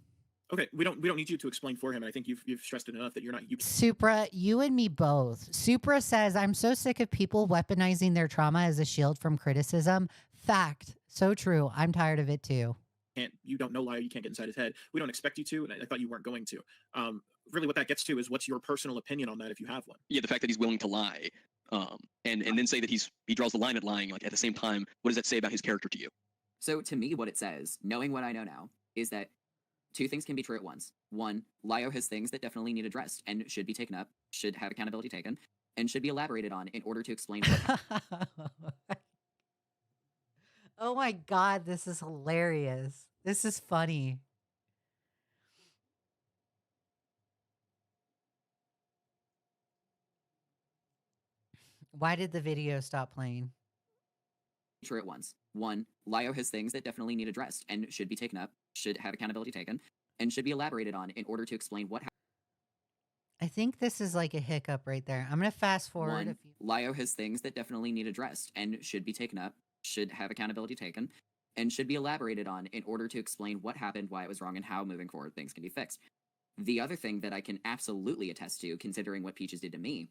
Okay, we don't need you to explain for him. And I think you've stressed it enough that you're not you. Supra, you and me both. Supra says, I'm so sick of people weaponizing their trauma as a shield from criticism. Fact. So true. I'm tired of it too. You don't know Lio. You can't get inside his head. We don't expect you to, and I thought you weren't going to. Really, what that gets to is what's your personal opinion on that, if you have one. Yeah, the fact that he's willing to lie, and then say that he draws the line at lying. Like at the same time, what does that say about his character to you? So to me, what it says, knowing what I know now, is that two things can be true at once. One, Lio has things that definitely need addressed and should be taken up, should have accountability taken, and should be elaborated on in order to explain what Oh my God, this is hilarious. This is funny. Why did the video stop playing? true at once. One, Lio has things that definitely need addressed and should be taken up, should have accountability taken, and should be elaborated on in order to explain what I think this is like a hiccup right there. I'm going to fast forward. One, If you... Lio has things that definitely need addressed and should be taken up, should have accountability taken, and should be elaborated on in order to explain what happened, why it was wrong, and how moving forward things can be fixed. The other thing that I can absolutely attest to, considering what Peaches did to me,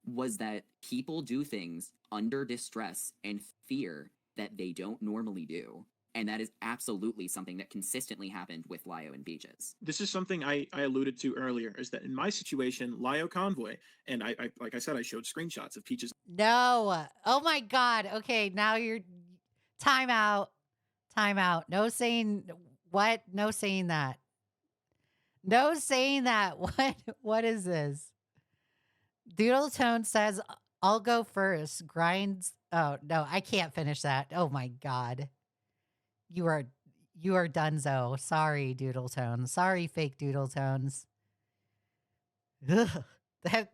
was that people do things under distress and fear that they don't normally do. And that is absolutely something that consistently happened with Lio and Peaches. This is something I alluded to earlier, is that in my situation, Lio Convoy, and I like I said, I showed screenshots of Peaches. No. Oh my God. Okay, now you're... Time out. Time out. No saying... What? No saying that. No saying that. What is this? Doodle Tone says, I'll go first. Grinds. Oh, no, I can't finish that. Oh my God. You are donezo. Sorry, Doodle Tone. Sorry, fake Doodle Tones. Ugh.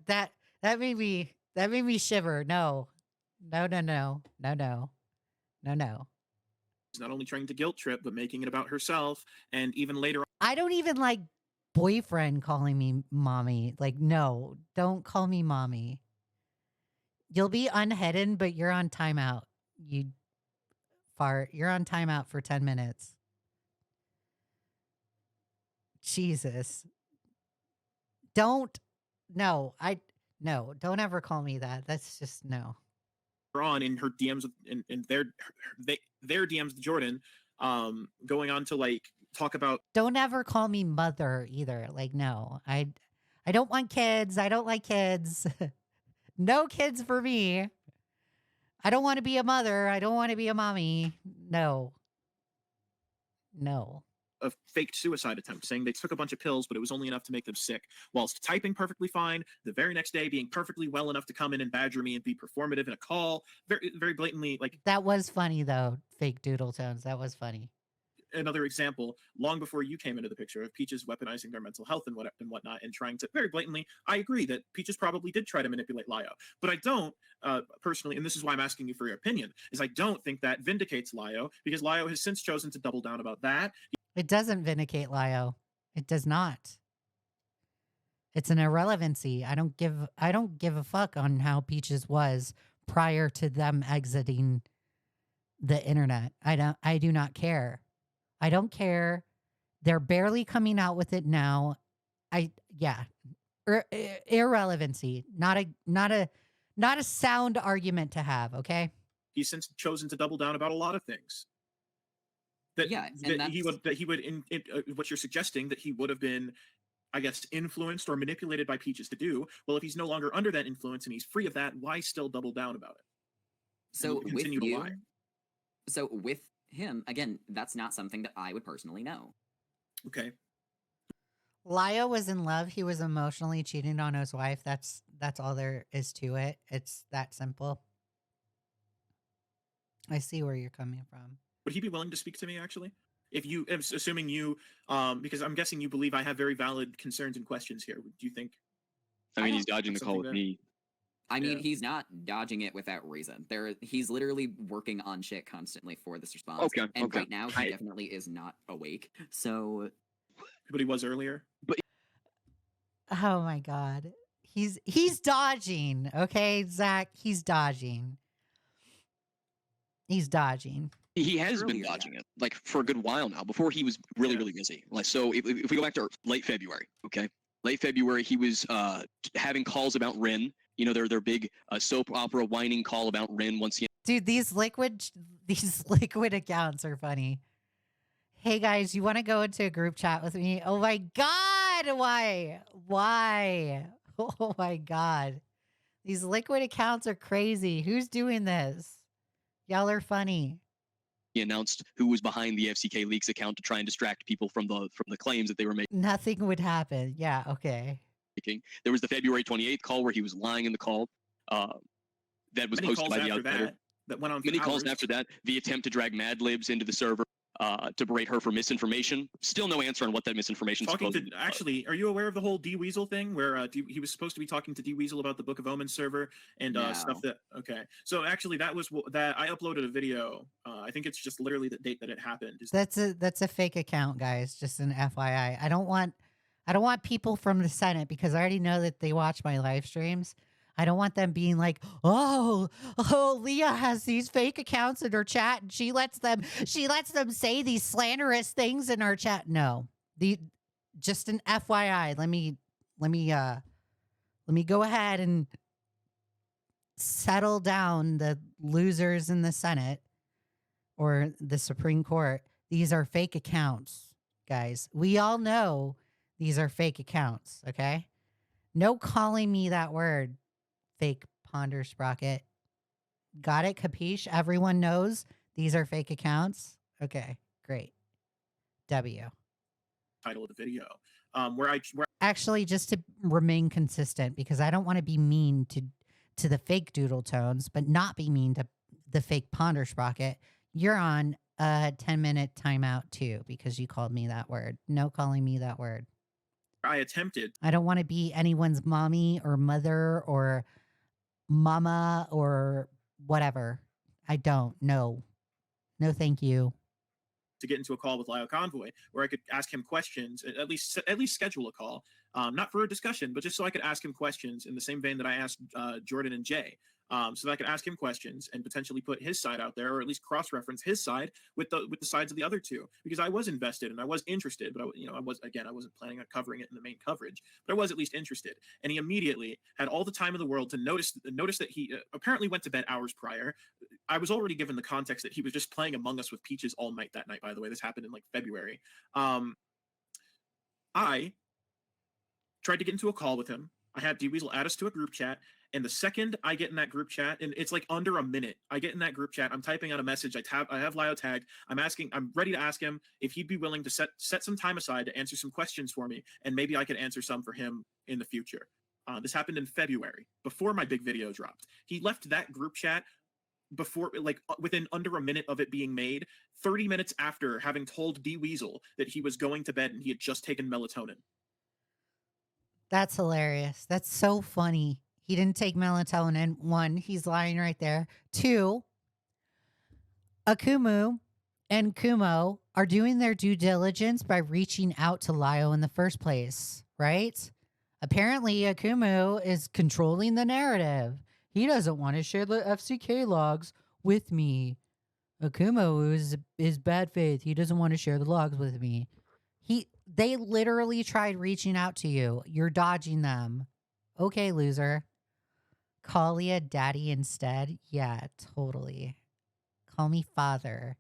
That made me shiver. No. No. Not only trying to guilt trip, but making it about herself, and even later I don't even like boyfriend calling me mommy. Like, no, don't call me mommy. You'll be unhidden, but you're on timeout. You fart. You're on timeout for 10 minutes. Jesus. Don't don't ever call me that. That's just no. on in her DMs in their DMs to Jordan, going on to like talk about Don't ever call me mother either. Like, no. I don't want kids. I don't like kids. No kids for me. I don't want to be a mother. I don't want to be a mommy. No. a faked suicide attempt, saying they took a bunch of pills, but it was only enough to make them sick, whilst typing perfectly fine, the very next day being perfectly well enough to come in and badger me and be performative in a call, very, very blatantly. Like, That was funny though, fake doodle tones. That was funny. another example, long before you came into the picture, of Peaches weaponizing their mental health and whatnot, and trying to very blatantly. I agree that Peaches probably did try to manipulate Lio, but I don't personally, and this is why I'm asking you for your opinion, is I don't think that vindicates Lio, because Lio has since chosen to double down about that. It doesn't vindicate Lio. It does not. It's an irrelevancy. I don't give a fuck on how Peaches was prior to them exiting the internet. I do not care. I don't care. They're barely coming out with it now. irrelevancy, not a sound argument to have. Okay. He's since chosen to double down about a lot of things. That Yeah, that and he that's would what you're suggesting that he would have been, I guess, influenced or manipulated by Peaches to do. Well, if he's no longer under that influence and he's free of that, why still double down about it? so And with continue to lie. you. So with him, again, that's not something that I would personally know. Okay. Lio was in love. He was emotionally cheating on his wife. That's all there is to it. It's that simple. I see where you're coming from. Would he be willing to speak to me actually? If you, assuming you, because I'm guessing you believe I have very valid concerns and questions here. Do you think? I mean, he's dodging the That's call something with that- me. I mean, Yeah. he's not dodging it without reason. He's literally working on shit constantly for this response. Okay, And okay. right now, he definitely is not awake. So But he was earlier. Oh my god. He's dodging. Okay, Zach, he's dodging. He's dodging. He has been Earlier, yeah. dodging it like for a good while now. Before he was really Yeah. really busy. Like so, if we go back to late February, okay, late February he was having calls about Rin. You know, their big soap opera whining call about Rin once he. Dude, these liquid accounts are funny. Hey guys, you want to go into a group chat with me? Oh my god, why? Why? Oh my god. These liquid accounts are crazy. Who's doing this? Y'all are funny. He announced who was behind the FCK leaks account to try and distract people from the claims that they were making. Nothing would happen. Yeah, okay. There was the February 28th call where he was lying in the call. That was Many posted calls by the after outsider. that went on for Many calls hours. after that. The attempt to drag Mad Libs into the server to berate her for misinformation. Still no answer on what that misinformation Talking to supposedly was. actually, are you aware of the whole D Weasel thing where he was supposed to be talking to D Weasel about the Book of Omens server and stuff No. that? Okay, so actually that was that I uploaded a video. I think it's just literally the date that it happened. That's a fake account, guys. Just an FYI. I don't want people from the Senate because I already know that they watch my live streams. I don't want them being like, oh, Leah has these fake accounts in her chat and she lets them say these slanderous things in our chat. No. Just an FYI. Let me go ahead and settle down the losers in the Senate or the Supreme Court. These are fake accounts, guys. We all know these are fake accounts, okay? No calling me that word, fake ponder sprocket. Got it? Capiche? Everyone knows these are fake accounts? Okay, great. W. Title of the video, where Actually, just to remain consistent, because I don't want to be mean to the fake doodle tones, but not be mean to the fake ponder sprocket. You're on a 10-minute timeout too, because you called me that word. No calling me that word. I attempted. I don't want to be anyone's mommy or mother or mama or whatever. I don't. No, thank you. To get into a call with Lio Convoy, where I could ask him questions, at least schedule a call, not for a discussion, but just so I could ask him questions in the same vein that I asked Jordan and Jay, so that I could ask him questions and potentially put his side out there, or at least cross-reference his side with the sides of the other two, because I was invested and I was interested, but I wasn't planning on covering it in the main coverage, but I was at least interested. And he immediately had all the time in the world to notice that he apparently went to bed hours prior. I was already given the context that he was just playing Among Us with Peaches all night that night. By the way, this happened in like February. I tried to get into a call with him. I had D-Weasel add us to a group chat, and the second I get in that group chat, and it's like under a minute, I get in that group chat, I'm typing out a message, I have Lio tagged, I'm ready to ask him if he'd be willing to set some time aside to answer some questions for me, and maybe I could answer some for him in the future. This happened in February, before my big video dropped. He left that group chat before, like within under a minute of it being made, 30 minutes after having told D-Weasel that he was going to bed and he had just taken melatonin. That's hilarious. That's so funny. He didn't take melatonin. 1, he's lying right there. 2, Akumu and Kumo are doing their due diligence by reaching out to Lio in the first place, right? Apparently, Akumu is controlling the narrative. He doesn't want to share the FCK logs with me. Akumu is bad faith. He doesn't want to share the logs with me. They literally tried reaching out to you. You're dodging them. Okay, loser. Call Leah daddy instead? Yeah, totally. Call me father.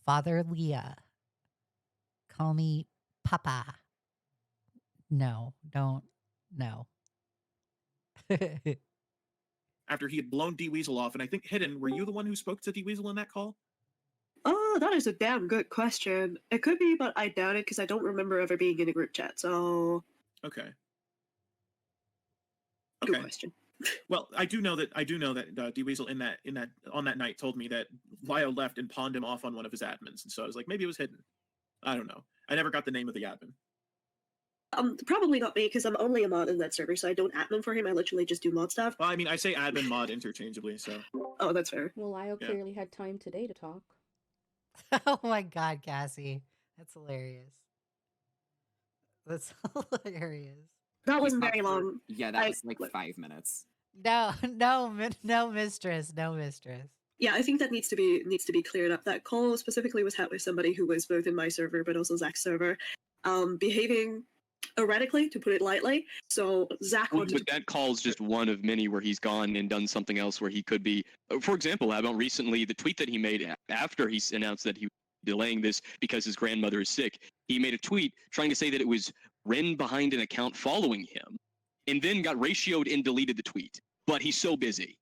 Father Leah. Call me papa. No, don't. No. After he had blown D Weasel off, and I think Hidden, were you the one who spoke to D Weasel in that call? Oh, that is a damn good question. It could be, but I doubt it because I don't remember ever being in a group chat. So, Okay. good Okay. question. Well, I do know that D Weasel on that night told me that Lio left and pawned him off on one of his admins, and so I was like, maybe it was Hidden. I don't know. I never got the name of the admin. Probably not me because I'm only a mod in that server, so I don't admin for him. I literally just do mod stuff. Well, I mean, I say admin mod interchangeably, so. Oh, that's fair. Well, Lio Yeah. clearly had time today to talk. Oh my God, Cassie. That's hilarious. That's hilarious. That We wasn't talked very for- long. Yeah, that I- was like 5 minutes. No, no, mistress. No, mistress. Yeah, I think that needs to be cleared up. That call specifically was had with somebody who was both in my server but also Zach's server, behaving erratically, to put it lightly. So Zach But wanted to that call is just one of many where he's gone and done something else where he could be. For example, how about recently the tweet that he made after he announced that he was delaying this because his grandmother is sick? He made a tweet trying to say that it was Ren behind an account following him, and then got ratioed and deleted the tweet. But he's so busy.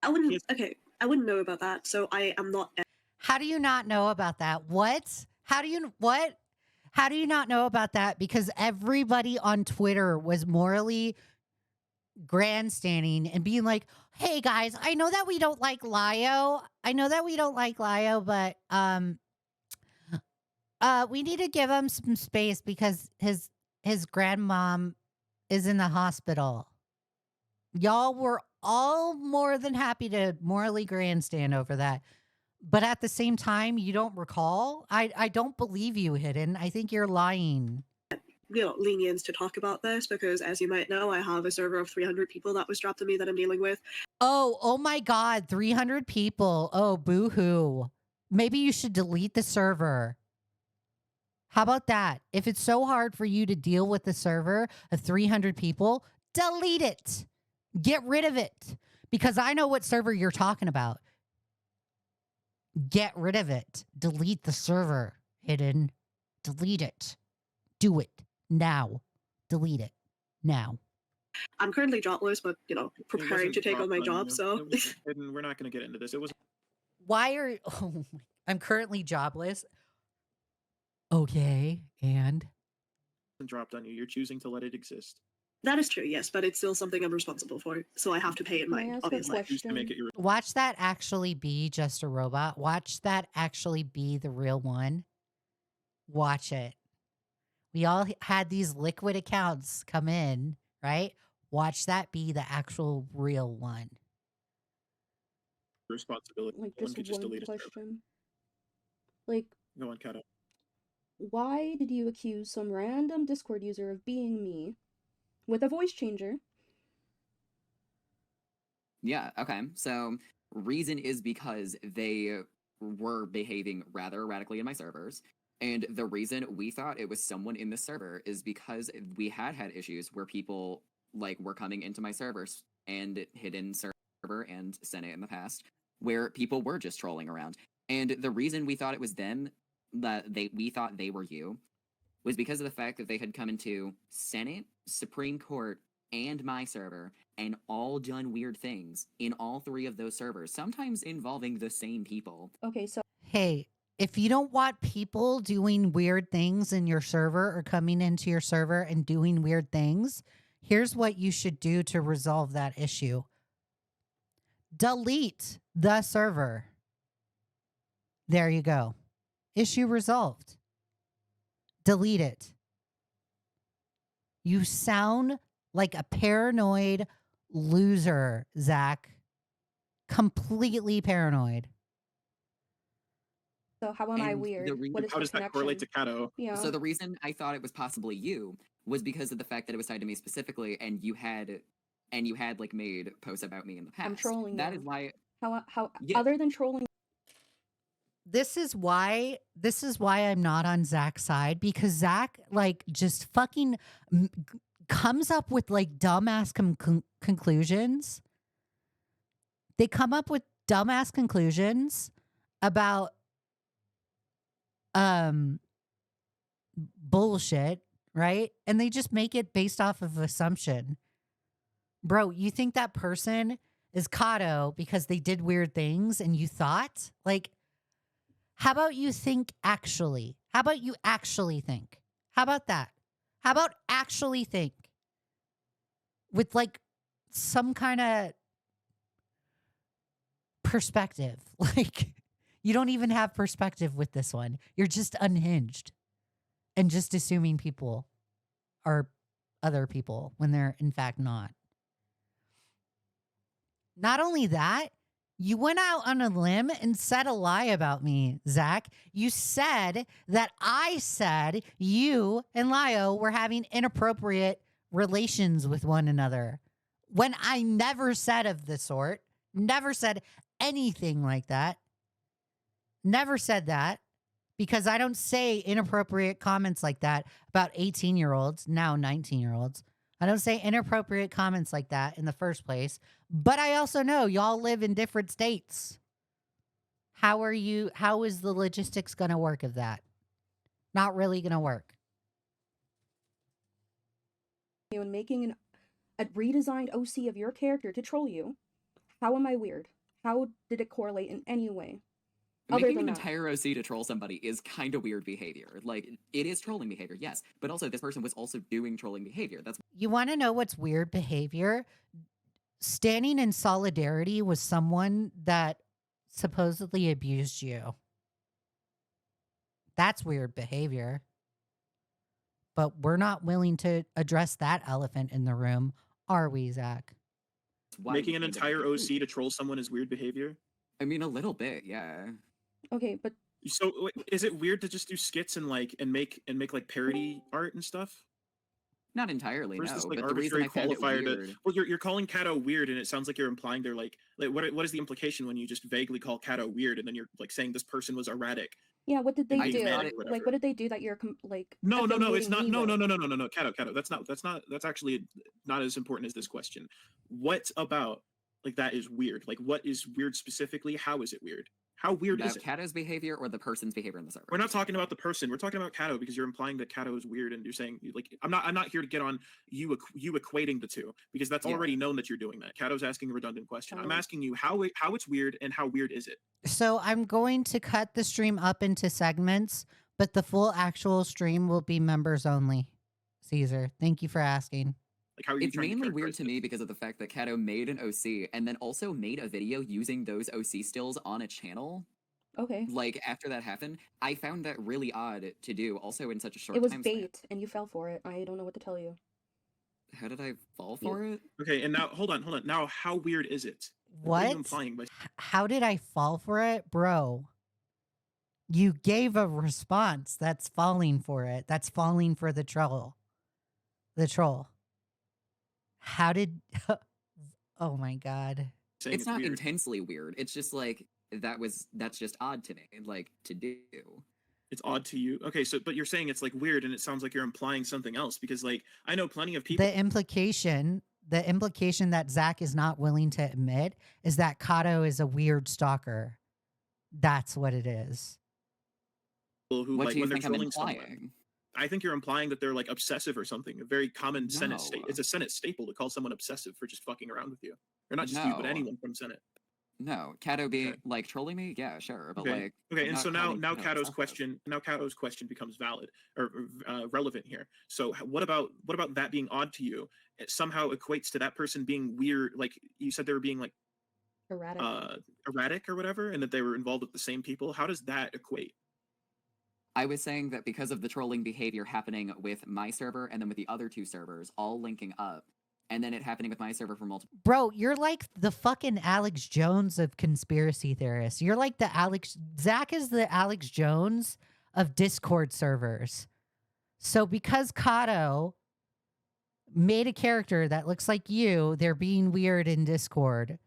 I wouldn't know about that. So I am not. How do you not know about that? What? How do you not know about that? Because everybody on Twitter was morally grandstanding and being like, "Hey guys, I know that we don't like Lio. But we need to give him some space because his grandmom is in the hospital." Y'all were all more than happy to morally grandstand over that. But at the same time, you don't recall? I don't believe you, Hidden. I think you're lying. Lenience to talk about this because, as you might know, I have a server of 300 people that was dropped to me that I'm dealing with. Oh my God, 300 people. Oh, boo-hoo. Maybe you should delete the server. How about that? If it's so hard for you to deal with the server of 300 people, delete it. Get rid of it. Because I know what server you're talking about. Get rid of it. Delete the server, Hidden. Delete it. Do it now. Delete it now. I'm currently jobless, but It preparing wasn't to take on my dropped job. you. So It wasn't Hidden. We're not going to get into this. It was Why are I'm currently jobless. Okay, and dropped on you. You're choosing to let it exist. that is true, yes, but it's still something I'm responsible for. So I have to pay in Can I mind, ask a obviously. Choose to make it your. watch that actually be just a robot. Watch that actually be the real one. Watch it. We all had these liquid accounts come in, right? Watch that be the actual real one. Responsibility. Like, One just could just one delete a server. question. Like, Go on, Kato. why did you accuse some random Discord user of being me with a voice changer? Yeah, okay. So, reason is because they were behaving rather erratically in my servers. And the reason we thought it was someone in the server is because we had issues where people were coming into my servers and Hidden server and Senate in the past, where people were just trolling around. And the reason we thought it was them, we thought they were you, was because of the fact that they had come into Senate, Supreme Court, and my server, and all done weird things in all three of those servers, sometimes involving the same people. Okay, so Hey, if you don't want people doing weird things in your server or coming into your server and doing weird things, here's what you should do to resolve that issue. Delete the server. There you go. Issue resolved. Delete it. You sound like a paranoid loser, Zach. Completely paranoid. so how am I And the weird? reason- What is How the does that correlate to connection? Kato? Yeah. So the reason I thought it was possibly you was because of the fact that it was tied to me specifically, and you had made posts about me in the past. I'm trolling That you. is why. how Yeah. other than trolling this is why I'm not on Zach's side, because Zach like just fucking comes up with like dumbass conclusions. They come up with dumbass conclusions about bullshit, right? And they just make it based off of assumption. Bro, you think that person is Kato because they did weird things and you thought? Like, how about you think actually? How about you actually think? How about that? How about actually think with like some kind of perspective? Like, you don't even have perspective with this one. You're just unhinged and just assuming people are other people when they're in fact not. Not only that, you went out on a limb and said a lie about me, Zach. You said that I said you and Lio were having inappropriate relations with one another when I never said of the sort, never said anything like that. Never said that, because I don't say inappropriate comments like that about 18-year-olds, now 19-year-olds. I don't say inappropriate comments like that in the first place. But I also know y'all live in different states. How is the logistics going to work of that? Not really going to work. And making a redesigned OC of your character to troll you. How am I weird? How did it correlate in any way? Other Making than an that. entire OC to troll somebody is kind of weird behavior. Like, it is trolling behavior, yes. But also, this person was also doing trolling behavior. That's You want to know what's weird behavior? Standing in solidarity with someone that supposedly abused you. That's weird behavior. But we're not willing to address that elephant in the room, are we, Zach? why Making we an came to that entire OC conclusion. to troll someone is weird behavior. I mean, a little bit, yeah. Okay, but So is it weird to just do skits and make like parody art and stuff? Not entirely, Or is no. this like But the reason arbitrary I found it qualifier weird... to? Well, you're calling Kato weird, and it sounds like you're implying they're like what is the implication when you just vaguely call Kato weird, and then you're like saying this person was erratic? yeah, what did they I do? thought it- Like, what did they do that you're like? No, it's affiliating not. me No, with? no, Kato. That's actually not as important as this question. What about like that is weird? Like, what is weird specifically? How is it weird? How weird is About it? Kato's behavior or the person's behavior in the server? We're not talking about the person. We're talking about Kato because you're implying that Kato is weird, and you're saying like I'm not here to get on you equating the two because that's Yeah. already known that you're doing that. Kato's asking a redundant question. I'm Totally. asking you how it's weird and how weird is it? So I'm going to cut the stream up into segments, but the full actual stream will be members only. Caesar, thank you for asking. Like how are you It's trying to mainly weird characterize to this? me because of the fact that Kato made an OC and then also made a video using those OC stills on a channel. Okay, Like, after that happened, I found that really odd to do, also in such a short it was time span. bait, and you fell for it. I don't know what to tell you. How did I fall for it? Okay, and now hold on. Now how weird is it? Like, What? are you implying by How did I fall for it? Bro, you gave a response. That's falling for it. That's falling for the troll. The troll. How did... Oh my God. saying It's not weird? intensely weird. It's just like, that's just odd to me, like, to do. It's odd to you. Okay, so but you're saying it's like weird, and it sounds like you're implying something else because like I know plenty of people. The implication that Zach is not willing to admit is that Kato is a weird stalker. That's what it is. Who What like do you when they're think I'm trolling someone. implying? I think you're implying that they're like obsessive or something. A very common Senate state. No. It's a Senate staple to call someone obsessive for just fucking around with you, or not just you, but No. anyone from Senate. No, Kato being Okay. like trolling me, yeah, sure, but Okay. like, Okay, I'm and not so now calling Kato Kato's obsessive. question becomes valid or relevant here. So what about that being odd to you? It somehow equates to that person being weird. Like you said, they were being like Erratic. erratic or whatever, and that they were involved with the same people. How does that equate? I was saying that because of the trolling behavior happening with my server and then with the other two servers all linking up, and then it happening with my server for multiple. Bro, you're like the fucking Alex Jones of conspiracy theorists. You're like Zach is the Alex Jones of Discord servers. So because Kato made a character that looks like you, they're being weird in Discord,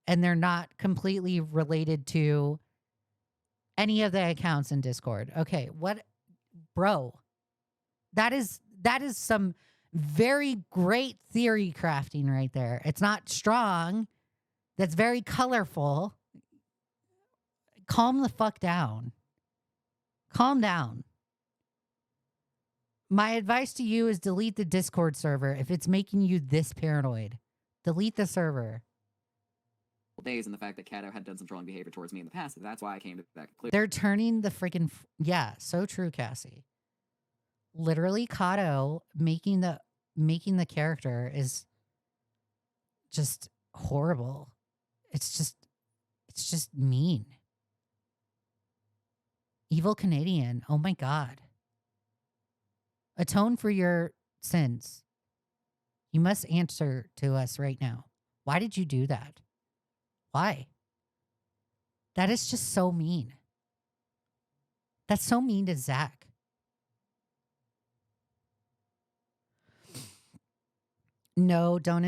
and they're not completely related to any of the accounts in Discord. Okay, what, bro? That is some very great theory crafting right there. It's not strong. That's very colorful. Calm the fuck down. Calm down. My advice to you is delete the Discord server if it's making you this paranoid. Delete the server. Days and the fact that Kato had done some trolling behavior towards me in the past. That's why I came to that conclusion. They're turning the freaking yeah, so true, Cassie. Literally, Kato making the character is just horrible. It's just mean. Evil Canadian. Oh my God. Atone for your sins. You must answer to us right now. Why did you do that? Why? That is just so mean. That's so mean to Zach. No, don't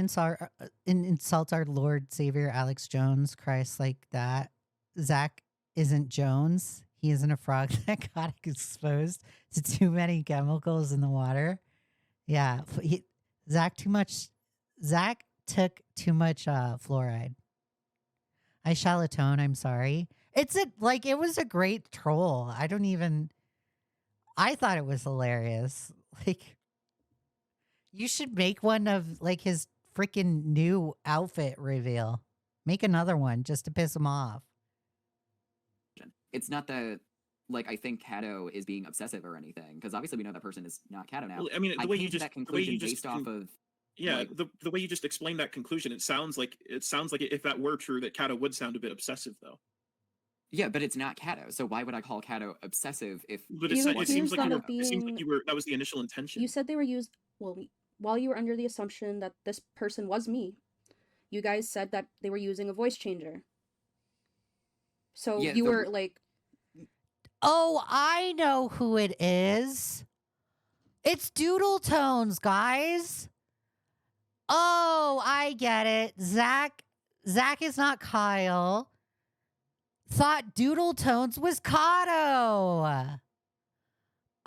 insult our Lord Savior Alex Jones, Christ, like that. Zach isn't Jones. He isn't a frog that got exposed to too many chemicals in the water. Yeah, Zach took too much fluoride. I shall atone. I'm sorry. It was a great troll. I thought it was hilarious. Like, you should make one of like his freaking new outfit reveal. Make another one just to piss him off. It's not that, like, I think Kato is being obsessive or anything, because obviously we know that person is not Kato now. Well, I mean, the way you came to just that conclusion based off of like, the way you just explained that conclusion, it sounds like if that were true, that Kato would sound a bit obsessive, though. yeah, but it's not Kato. So why would I call Kato obsessive if? But You it seems like accused you were that was the initial intention. You said they were used. Well, while you were under the assumption that this person was me, you guys said that they were using a voice changer. So Yeah, you were like, Oh, I know who it is. It's Doodle Tones, guys. Oh, I get it. Zach is not Kyle. Thought Doodle Tones was Kato.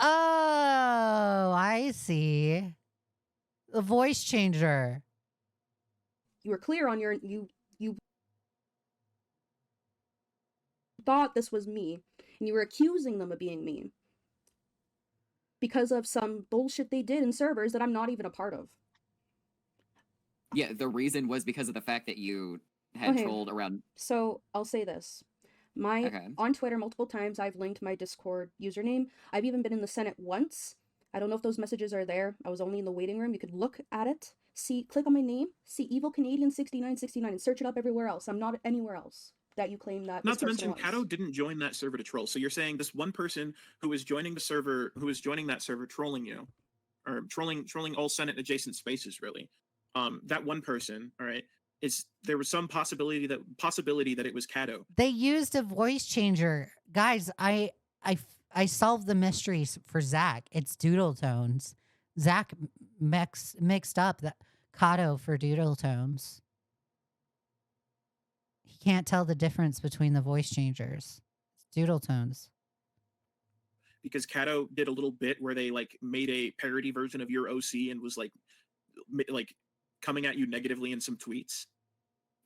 Oh, I see. The voice changer. you were clear on your you thought this was me, and you were accusing them of being me because of some bullshit they did in servers that I'm not even a part of. Yeah, the reason was because of the fact that you had Okay. trolled around. So I'll say this. Okay. On Twitter multiple times I've linked my Discord username. I've even been in the Senate once. I don't know if those messages are there. I was only in the waiting room. You could look at it. Click on my name, see Evil Canadian 6969 and search it up everywhere else. I'm not anywhere else that you claim that Not this to person mention, was. Kato didn't join that server to troll. So you're saying this one person who was joining that server trolling you, or trolling all Senate adjacent spaces, really. That one person, all right, there was some possibility that it was Kato. They used a voice changer. Guys, I solved the mysteries for Zach. It's Doodle Tones. Zach mixed up that Kato for Doodle Tones. He can't tell the difference between the voice changers. It's Doodle Tones. Because Kato did a little bit where they like made a parody version of your OC and was like coming at you negatively in some tweets.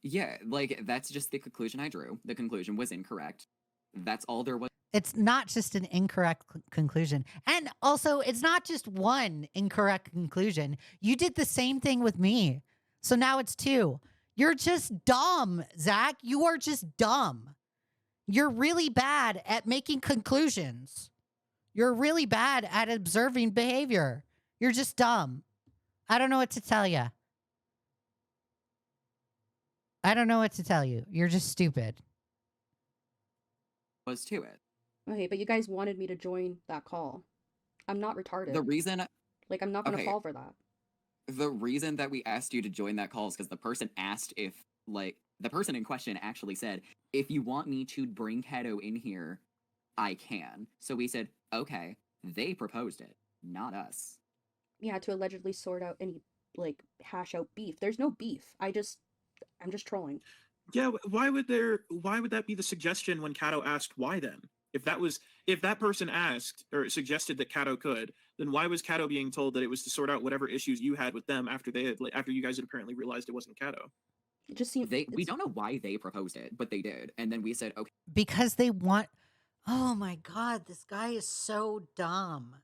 Yeah, like that's just the conclusion I drew. The conclusion was incorrect. That's all there was. It's not just an incorrect conclusion. And also, it's not just one incorrect conclusion. You did the same thing with me. So now it's two. You're just dumb, Zach. You are just dumb. You're really bad at making conclusions. You're really bad at observing behavior. You're just dumb. I don't know what to tell you. I don't know what to tell you. You're just stupid. Was to it. Okay, but you guys wanted me to join that call. I'm not retarded. The reason Like, I'm not going to Okay. fall for that. the reason that we asked you to join that call is because the person asked if, like, the person in question actually said, if you want me to bring Kato in here, I can. So we said, okay. They proposed it, not us. Yeah, to allegedly sort out any, like, hash out beef. There's no beef. I'm just trolling. Yeah, why would that be the suggestion when Kato asked why then? If that person asked or suggested that Kato could, then why was Kato being told that it was to sort out whatever issues you had with them after you guys had apparently realized it wasn't Kato? It just seems we don't know why they proposed it, but they did, and then we said, okay. Because they want. Oh my God, this guy is so dumb.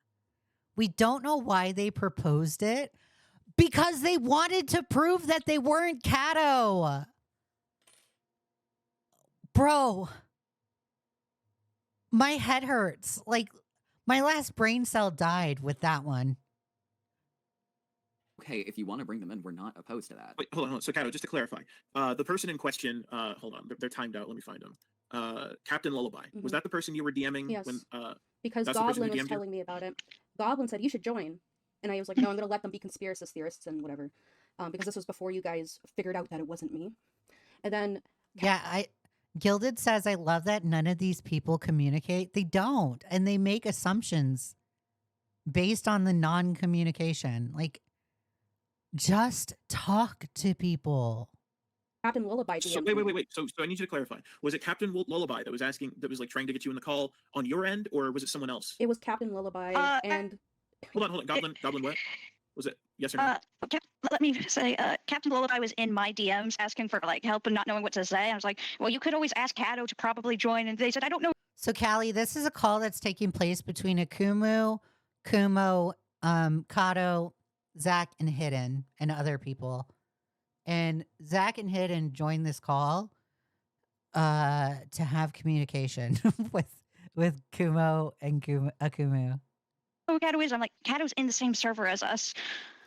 We don't know why they proposed it. Because they wanted to prove that they weren't Kato. Bro, my head hurts. Like, my last brain cell died with that one. Okay, if you want to bring them in, we're not opposed to that. Wait, hold on. So, Kato, just to clarify, the person in question, hold on, they're timed out. Let me find them. Captain Lullaby. Was that the person you were DMing? Yes. When, because that's the person Goblin who was DM'd you? telling me about it. Goblin said, you should join. And I was like, no, I'm going to let them be conspiracy theorists and whatever. Because this was before you guys figured out that it wasn't me. And then... Yeah, Gilded says, I love that none of these people communicate. They don't. And they make assumptions based on the non-communication. Like, just talk to people. Captain Lullaby. So wait. So I need you to clarify. Was it Captain Lullaby that was like trying to get you in the call on your end, or was it someone else? It was Captain Lullaby and... Hold on. Goblin, what? Was it yes or no? Let me say, Captain Lullaby was in my DMs asking for like help and not knowing what to say. I was like, well, you could always ask Kato to probably join. And they said, I don't know. So, Callie, this is a call that's taking place between Akumu, Kumo, Kato, Zach, and Hidden, and other people. And Zach and Hidden joined this call to have communication with Kumo and Akumu. Who Kato is? I'm like, Kato's in the same server as us.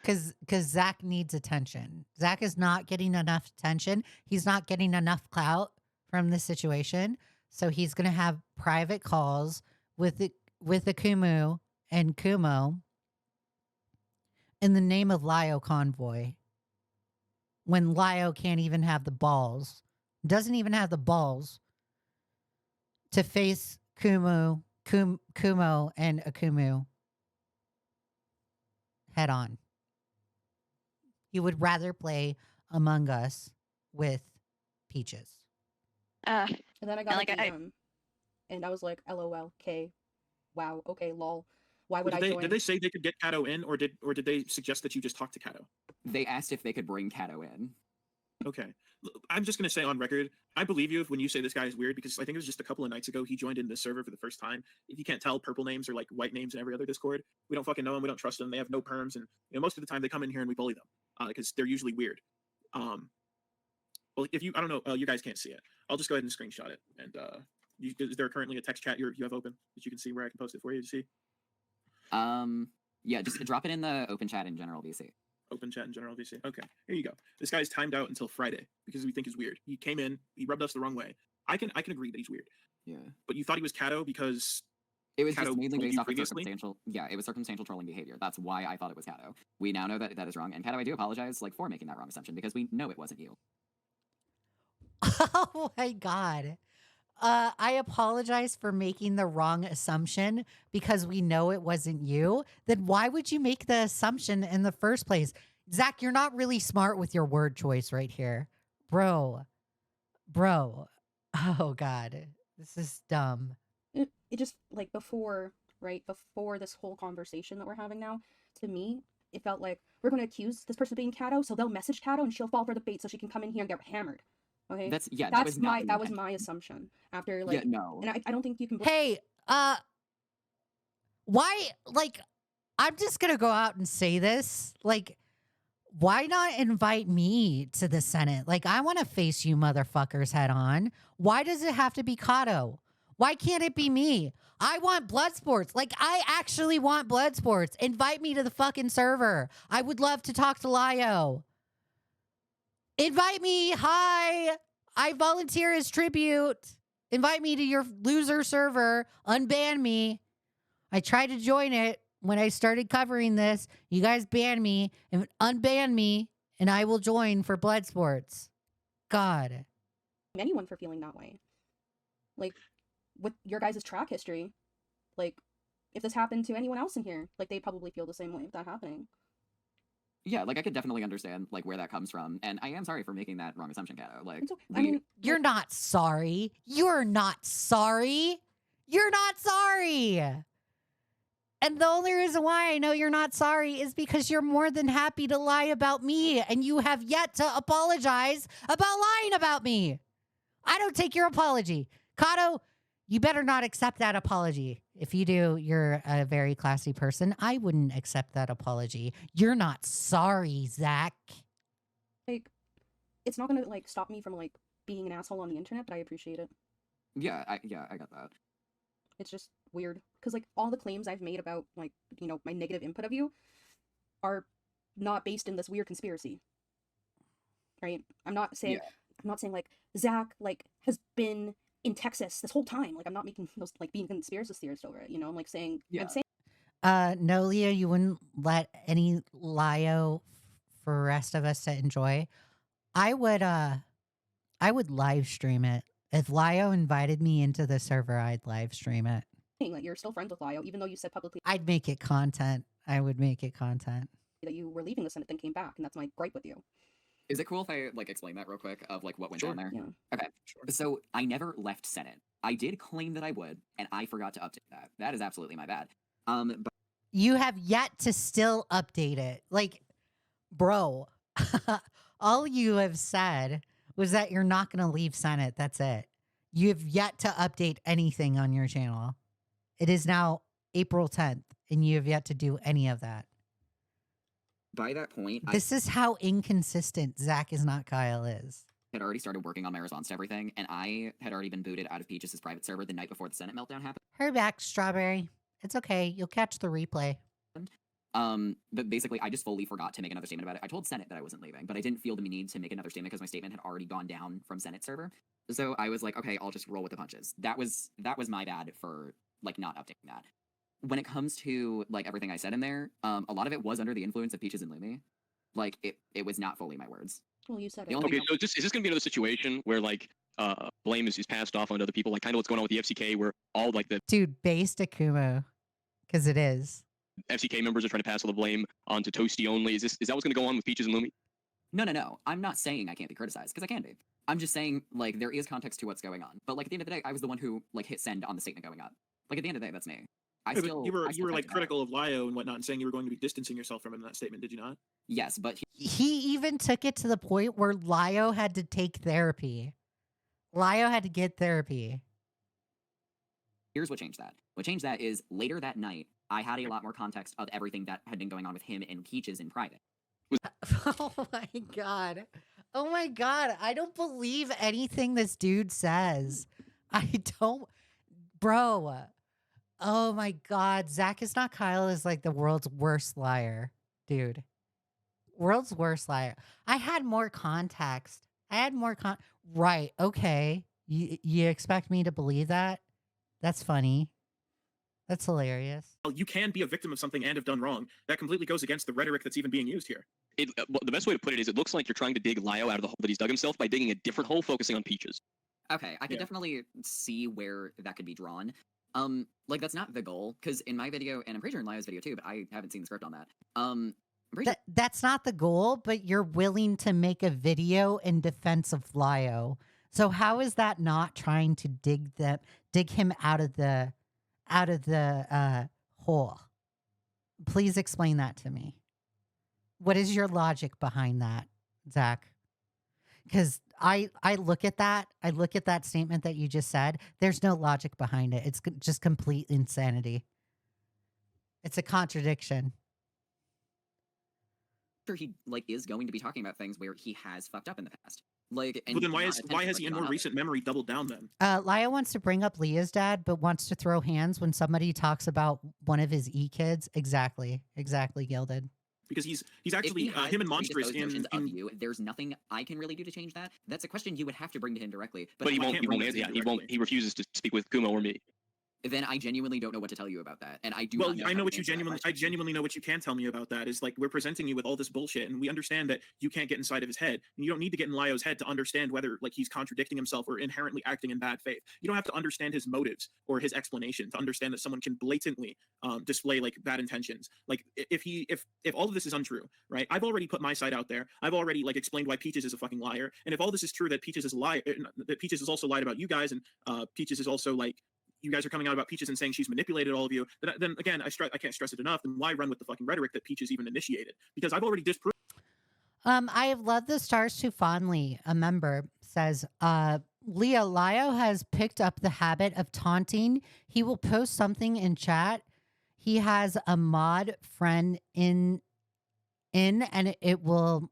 Because Zach needs attention. Zach is not getting enough attention. He's not getting enough clout from this situation. So he's going to have private calls with Akumu and Kumo in the name of Lio Convoy. When Lio can't even have the balls, doesn't even have the balls to face Kumo and Akumu head on. He would rather play Among Us with Peaches. And then I got like, a DM, and I was like, LOL, K, wow, okay, lol. Why would I join? Did they say they could get Kato in, or did they suggest that you just talk to Kato? They asked if they could bring Kato in. Okay. I'm just going to say on record, I believe you when you say this guy is weird, because I think it was just a couple of nights ago he joined in this server for the first time. If you can't tell, purple names are like white names in every other Discord. We don't fucking know them. We don't trust them. They have no perms. And most of the time they come in here and we bully them because they're usually weird. Well, if you, I don't know, you guys can't see it. I'll just go ahead and screenshot it. And is there currently a text chat you have open that you can see where I can post it for you to see? Yeah, just drop it in the open chat in general VC. Open chat in general VC. Okay, here you go. This guy's timed out until Friday because we think he's weird. He came in, he rubbed us the wrong way. I can agree that he's weird. Yeah. But you thought he was Kato because it was Kato just mainly told based you off of previously? circumstantial. Yeah, it was circumstantial trolling behavior. That's why I thought it was Kato. We now know that that is wrong, and Kato, I do apologize for making that wrong assumption because we know it wasn't you. Oh my God. I apologize for making the wrong assumption because we know it wasn't you. Then why would you make the assumption in the first place? Zach, you're not really smart with your word choice right here. Bro. Oh God. This is dumb. It just, like, before this whole conversation that we're having now, to me, it felt like we're going to accuse this person of being Kato, so they'll message Kato and she'll fall for the bait so she can come in here and get hammered. Okay, that was my assumption after no, and I don't think you can. Hey, why? Like, I'm just gonna go out and say this. Like, why not invite me to the Senate? Like, I want to face you motherfuckers head on. Why does it have to be Kato? Why can't it be me? I want blood sports. Like, I actually want blood sports. Invite me to the fucking server. I would love to talk to Lio. Invite me. Hi. I volunteer as tribute. Invite me to your loser server. Unban me. I tried to join it when I started covering this. You guys banned me and unban me, and I will join for blood sports. God. Anyone for feeling that way. Like, with your guys' track history, like, if this happened to anyone else in here, like, they probably feel the same way with that happening. Yeah, like, I could definitely understand, like, where that comes from, and I am sorry for making that wrong assumption, Kato. Like, It's okay. I mean, You're not sorry. You're not sorry. You're not sorry. And the only reason why I know you're not sorry is because you're more than happy to lie about me, and you have yet to apologize about lying about me. I don't take your apology. Kato, you better not accept that apology. If you do, you're a very classy person. I wouldn't accept that apology. You're not sorry, Zach. Like, it's not gonna like stop me from like being an asshole on the internet, but I appreciate it. Yeah, I got that. It's just weird because like all the claims I've made about like my negative input of you are not based in this weird conspiracy, right? I'm not saying like Zach like has been in Texas this whole time. Like I'm not making those like being a conspiracy theorist over it. I'm like saying I'm saying No, Leah, you wouldn't let any Lio for the rest of us to enjoy. I would live stream it. If Lio invited me into the server, I'd live stream it. like you're still friends with Lio, even though you said publicly I'd make it content. I would make it content. that you were leaving the Senate, then came back, and that's my gripe with you. Is it cool if I like explain that real quick of like what went Sure. down there? Yeah. Okay. Sure. So I never left Senate. I did claim that I would, and I forgot to update that. That is absolutely my bad. But You have yet to still update it. Like, bro, all you have said was that you're not going to leave Senate. That's it. You have yet to update anything on your channel. It is now April 10th, and you have yet to do any of that. by that point, This is how inconsistent Zach is not Kyle is. I had already started working on my response to everything, and I had already been booted out of Peaches' private server the night before the Senate meltdown happened. Hurry back, Strawberry. It's okay. You'll catch the replay. But basically, I just fully forgot to make another statement about it. I told Senate that I wasn't leaving, but I didn't feel the need to make another statement because my statement had already gone down from Senate server. So I was like, okay, I'll just roll with the punches. That was my bad for like not updating that. When it comes to like everything I said in there, a lot of it was under the influence of Peaches and Lumi. Like it was not fully my words. Well, you said The it. only Okay, so is this going to be another situation where like blame is passed off on other people, like kind of what's going on with the FCK, where all like the Dude, based Akumo. Because it is. FCK members are trying to pass all the blame onto Toasty only? Is that what's going to go on with Peaches and Lumi? No. I'm not saying I can't be criticized because I can be. I'm just saying like there is context to what's going on. But like at the end of the day, I was the one who like hit send on the statement going up. Like at the end of the day, that's me. Yeah, but you were like critical of Lio and whatnot, and saying you were going to be distancing yourself from him in that statement. Did you not? Yes, but He even took it to the point where Lio had to take therapy. Lio had to get therapy. here's what changed that. What changed that is later that night, I had a lot more context of everything that had been going on with him and Peaches in private. Oh my god. Oh my god. I don't believe anything this dude says. I don't. Bro. Oh my god. Zakisnotkyle is like the world's worst liar. Dude. World's worst liar. I had more context. Right. Okay. You expect me to believe that? That's funny. That's hilarious. Well, you can be a victim of something and have done wrong. That completely goes against the rhetoric that's even being used here. Well, the best way to put it is it looks like you're trying to dig Lio out of the hole that he's dug himself by digging a different hole focusing on Peaches. Okay, I could Yeah. definitely see where that could be drawn. Like that's not the goal, because in my video, and I'm pretty sure in Lio's video too, but I haven't seen the script on that. I'm pretty That's not the goal, but you're willing to make a video in defense of Lio. So how is that not trying to dig him out of the hole? Please explain that to me. What is your logic behind that, Zach? Because I look at that statement that you just said. There's no logic behind it. It's just complete insanity. It's a contradiction. sure he like is going to be talking about things where he has fucked up in the past. Like, and But then why not has intentionally he in gone more out recent memory doubled down then? Lio wants to bring up Leah's dad, but wants to throw hands when somebody talks about one of his kids. Exactly, Gilded. Because he's If actually he has him and Monstrous predisposed notions in of you, there's nothing I can really do to change that. That's a question you would have to bring to him directly. But he I won't. can't He bring won't. that to Yeah, you he won't. directly. He refuses to speak with Kumo or me. Then I genuinely don't know what to tell you about that, and I do. Well, not know I how know to what you answer that genuinely. I question. genuinely know what you can tell me about that. Is like we're presenting you with all this bullshit, and we understand that you can't get inside of his head. And you don't need to get in Lio's head to understand whether like he's contradicting himself or inherently acting in bad faith. You don't have to understand his motives or his explanation to understand that someone can blatantly display like bad intentions. Like if all of this is untrue, right? I've already put my side out there. I've already like explained why Peaches is a fucking liar. And if all this is true, that Peaches is that Peaches has also lied about you guys, and Peaches is also like you guys are coming out about Peaches and saying she's manipulated all of you, then again, I can't stress it enough. Then why run with the fucking rhetoric that Peaches even initiated? Because I've already disproved. I have loved the stars too fondly. A member says, Lio has picked up the habit of taunting. He will post something in chat. He has a mod friend in and it will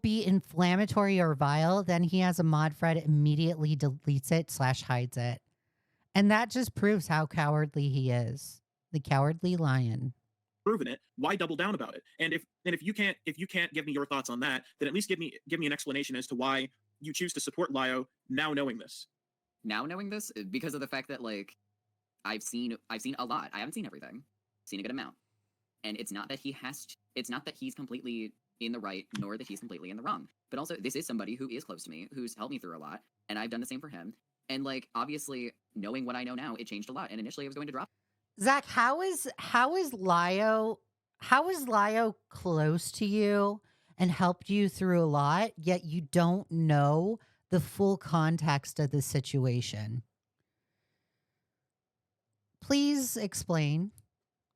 be inflammatory or vile. Then he has a mod friend, immediately deletes it / hides it. And that just proves how cowardly he is. The cowardly lion. Proven it. Why double down about it? And if you can't give me your thoughts on that, then at least give me an explanation as to why you choose to support Lio now knowing this. Now knowing this, because of the fact that like I've seen a lot. I haven't seen everything. I've seen a good amount. And it's not that it's not that he's completely in the right, nor that he's completely in the wrong. But also, this is somebody who is close to me, who's helped me through a lot, and I've done the same for him. And like, obviously, knowing what I know now, it changed a lot. And initially, I was going to drop. Zach, how is Lio close to you and helped you through a lot, yet you don't know the full context of the situation? Please explain.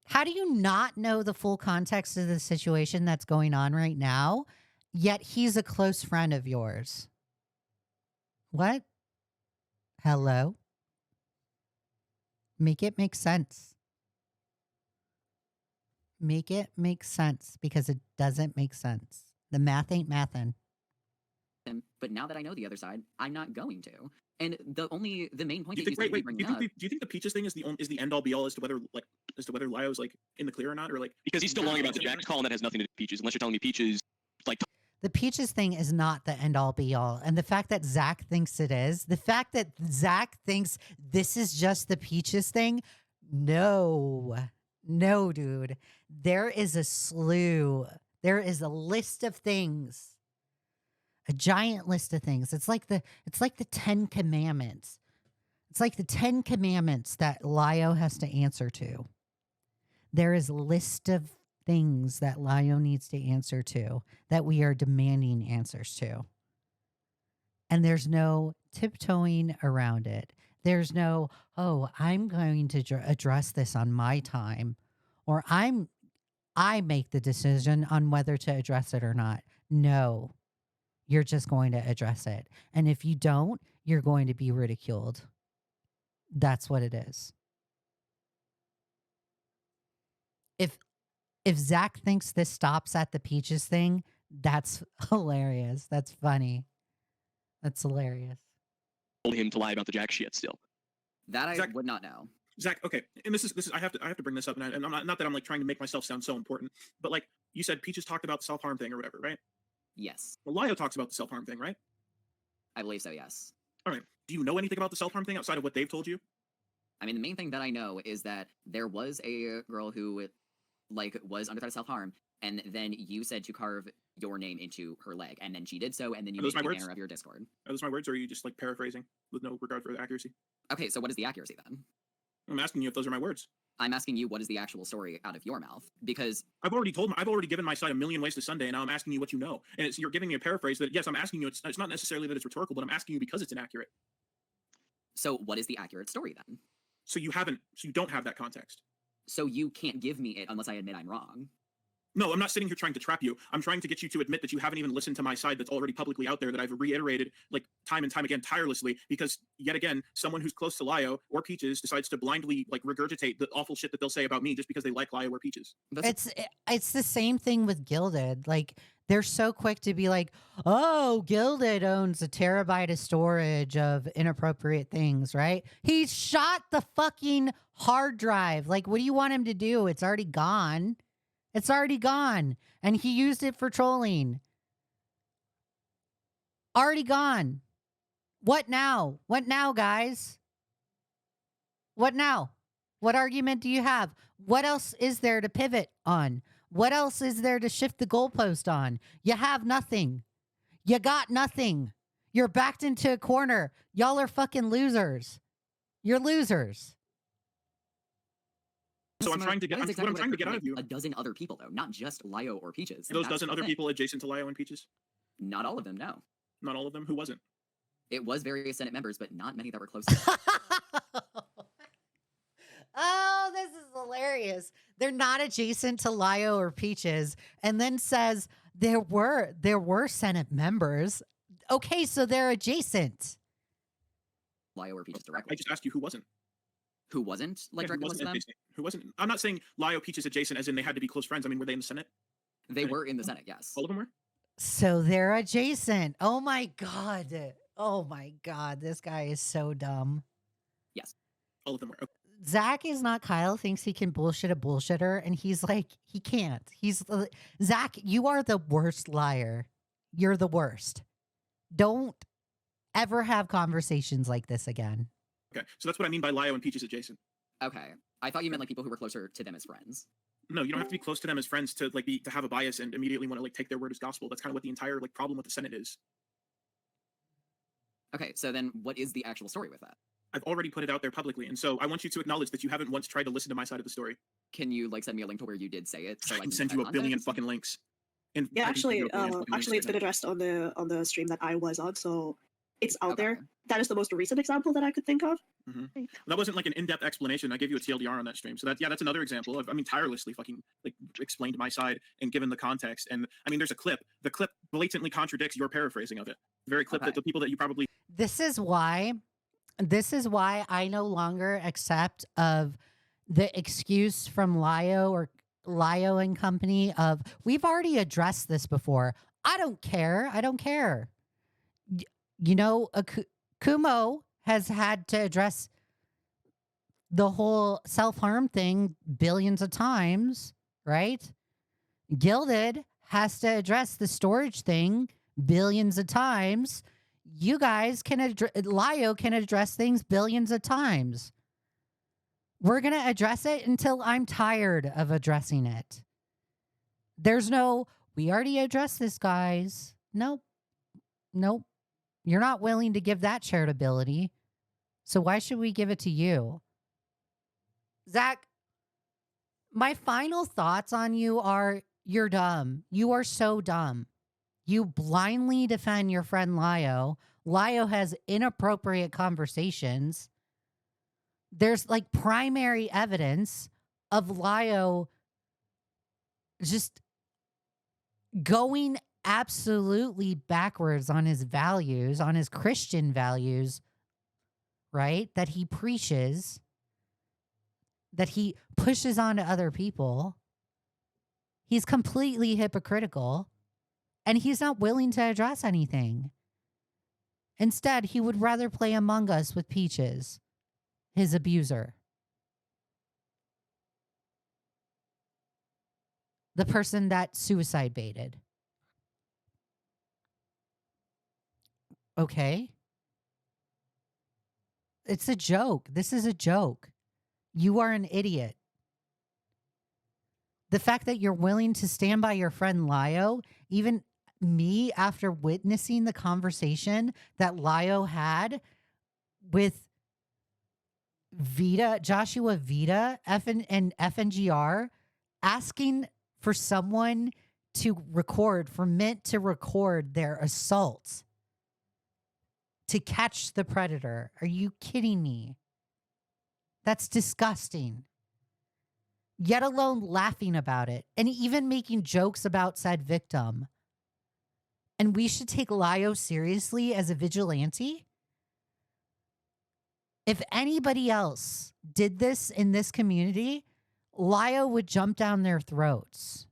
How do you not know the full context of the situation that's going on right now, yet he's a close friend of yours? What? Hello? Make it make sense. Make it make sense, because it doesn't make sense. The math ain't mathin'. But now that I know the other side, I'm not going to. And the main point Do you think the Peaches thing is the end all be all as to whether Lio's like in the clear or not, or like Because he's still lying about the Jax call, and that has nothing to do with Peaches, unless you're telling me Peaches like. The Peaches thing is not the end all be all. And the fact that Zach thinks it is, the fact that Zach thinks this is just the Peaches thing, no, dude. There is a slew. There is a list of things, a giant list of things. It's like the 10 Commandments. It's like the 10 Commandments that Lio has to answer to. There is a list of things that Lio needs to answer to, that we are demanding answers to. And there's no tiptoeing around it. There's no, oh, I'm going to address this on my time, or I make the decision on whether to address it or not. No, you're just going to address it. And if you don't, you're going to be ridiculed. That's what it is. If Zach thinks this stops at the Peaches thing, that's hilarious. That's funny. That's hilarious. Told him to lie about the Jax shit still. That I Zach, would not know. Zach, okay, and this is I have to bring this up, and I'm not that I'm like trying to make myself sound so important, but like you said, Peaches talked about the self-harm thing or whatever, right? Yes. Well, Lio talks about the self-harm thing, right? I believe so, yes. All right. Do you know anything about the self-harm thing outside of what they've told you? I mean, the main thing that I know is that there was a girl who like was under threat of self-harm, and then you said to carve your name into her leg, and then she did so, and then you made a banner of your Discord. Are those my words, or are you just like paraphrasing with no regard for accuracy? Okay, so what is the accuracy then? I'm asking you if those are my words. I'm asking you what is the actual story out of your mouth, because I've already given my side a million ways to Sunday, and now I'm asking you what you know, and you're giving me a paraphrase that yes, I'm asking you. It's not necessarily that it's rhetorical, but I'm asking you because it's inaccurate. So what is the accurate story then? So you don't have that context. So you can't give me it unless I admit I'm wrong. No, I'm not sitting here trying to trap you. I'm trying to get you to admit that you haven't even listened to my side that's already publicly out there, that I've reiterated like time and time again tirelessly, because yet again, someone who's close to Lio or Peaches decides to blindly like regurgitate the awful shit that they'll say about me just because they like Lio or Peaches. It's the same thing with Gilded. Like, they're so quick to be like, oh, Gilded owns a terabyte of storage of inappropriate things, right? He shot the fucking hard drive. Like, what do you want him to do? It's already gone. It's already gone. And he used it for trolling. Already gone. What now? What now, guys? What now? What argument do you have? What else is there to pivot on? What else is there to shift the goalpost on? You have nothing. You got nothing. You're backed into a corner. Y'all are fucking losers. You're losers. So I'm trying to get exactly what I'm trying to get out of you. A dozen other people though, not just Lio or Peaches. Are those dozen other people adjacent to Lio and Peaches? Not all of them, no. Not all of them? Who wasn't? It was various Senate members, but not many that were close. hilarious. They're not adjacent to Lio or Peaches, and then says there were Senate members. Okay, so they're adjacent. Lio or Peaches I directly. just asked you who wasn't. Who wasn't like Yeah, who directly close to wasn't them? adjacent? Who wasn't? I'm not saying Lio Peaches adjacent as in they had to be close friends. I mean, were they in the Senate? They were in the Senate, yes. All of them were? So they're adjacent. Oh my god. Oh my god. This guy is so dumb. Yes. All of them were. Okay. Zach is not Kyle, thinks he can bullshit a bullshitter, and he's like, he can't. He's Zach, you are the worst liar. You're the worst. Don't ever have conversations like this again. Okay. So that's what I mean by Lio and Peaches adjacent. Okay. I thought you meant like people who were closer to them as friends. No, you don't have to be close to them as friends to like to have a bias and immediately want to like take their word as gospel. That's kind of what the entire like problem with the Senate is. Okay, so then what is the actual story with that? I've already put it out there publicly, and so I want you to acknowledge that you haven't once tried to listen to my side of the story. Can you like send me a link to where you did say it? So I I can can send check you a billion context? fucking links. And Yeah, I can send you a billion fucking links actually, it's right been now. addressed on the stream that I was on, so it's out Okay. there. That is the most recent example that I could think of. That wasn't like an in-depth explanation. I gave you a TLDR on that stream, so that's another example of tirelessly fucking like explained my side and given the context. And I mean, there's a clip. The clip blatantly contradicts your paraphrasing of it. The very clip Okay. that the people that you probably This is why I no longer accept of the excuse from Lio and company of we've already addressed this before. I don't care. You know, Kumo has had to address the whole self-harm thing billions of times, right? Gilded has to address the storage thing billions of times. You guys can Lio can address things billions of times. We're going to address it until I'm tired of addressing it. There's no, we already addressed this, guys. Nope. You're not willing to give that charitability. So why should we give it to you? Zach, my final thoughts on you are you're dumb. You are so dumb. You blindly defend your friend Lio. Lio has inappropriate conversations. There's like primary evidence of Lio just going absolutely backwards on his values, on his Christian values, right? That he preaches, that he pushes on to other people. He's completely hypocritical, and he's not willing to address anything. Instead, he would rather play Among Us with Peaches, his abuser. The person that suicide baited. Okay. It's a joke. This is a joke. You are an idiot. The fact that you're willing to stand by your friend Lio, even me, after witnessing the conversation that Lio had with Vita, Joshua Vita, and FNGR, asking for someone to record, for Mint to record their assault to catch the predator. Are you kidding me? That's disgusting. Yet alone laughing about it and even making jokes about said victim. And we should take Lio seriously as a vigilante? If anybody else did this in this community, Lio would jump down their throats.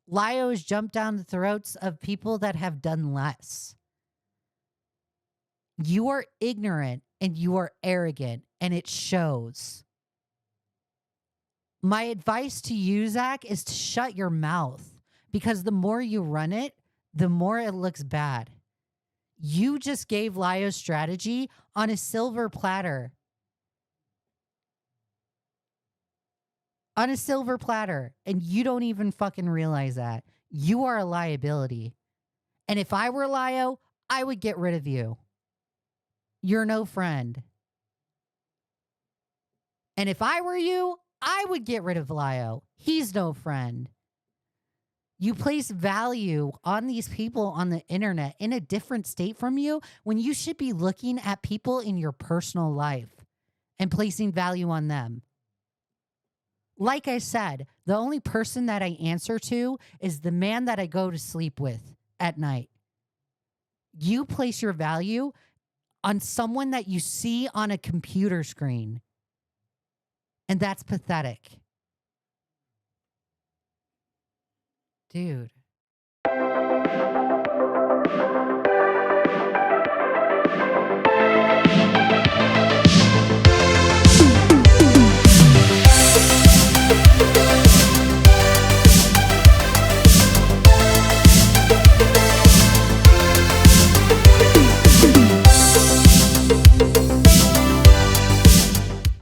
Lio has jumped down the throats of people that have done less. You are ignorant and you are arrogant, and it shows. My advice to you, Zach, is to shut your mouth, because the more you run it, the more it looks bad. You just gave Lio strategy on a silver platter. On a silver platter. And you don't even fucking realize that. You are a liability. And if I were Lio, I would get rid of you. You're no friend. And if I were you, I would get rid of Lio. He's no friend. You place value on these people on the internet in a different state from you when you should be looking at people in your personal life and placing value on them. like I said, the only person that I answer to is the man that I go to sleep with at night. You place your value on someone that you see on a computer screen. And that's pathetic. Dude.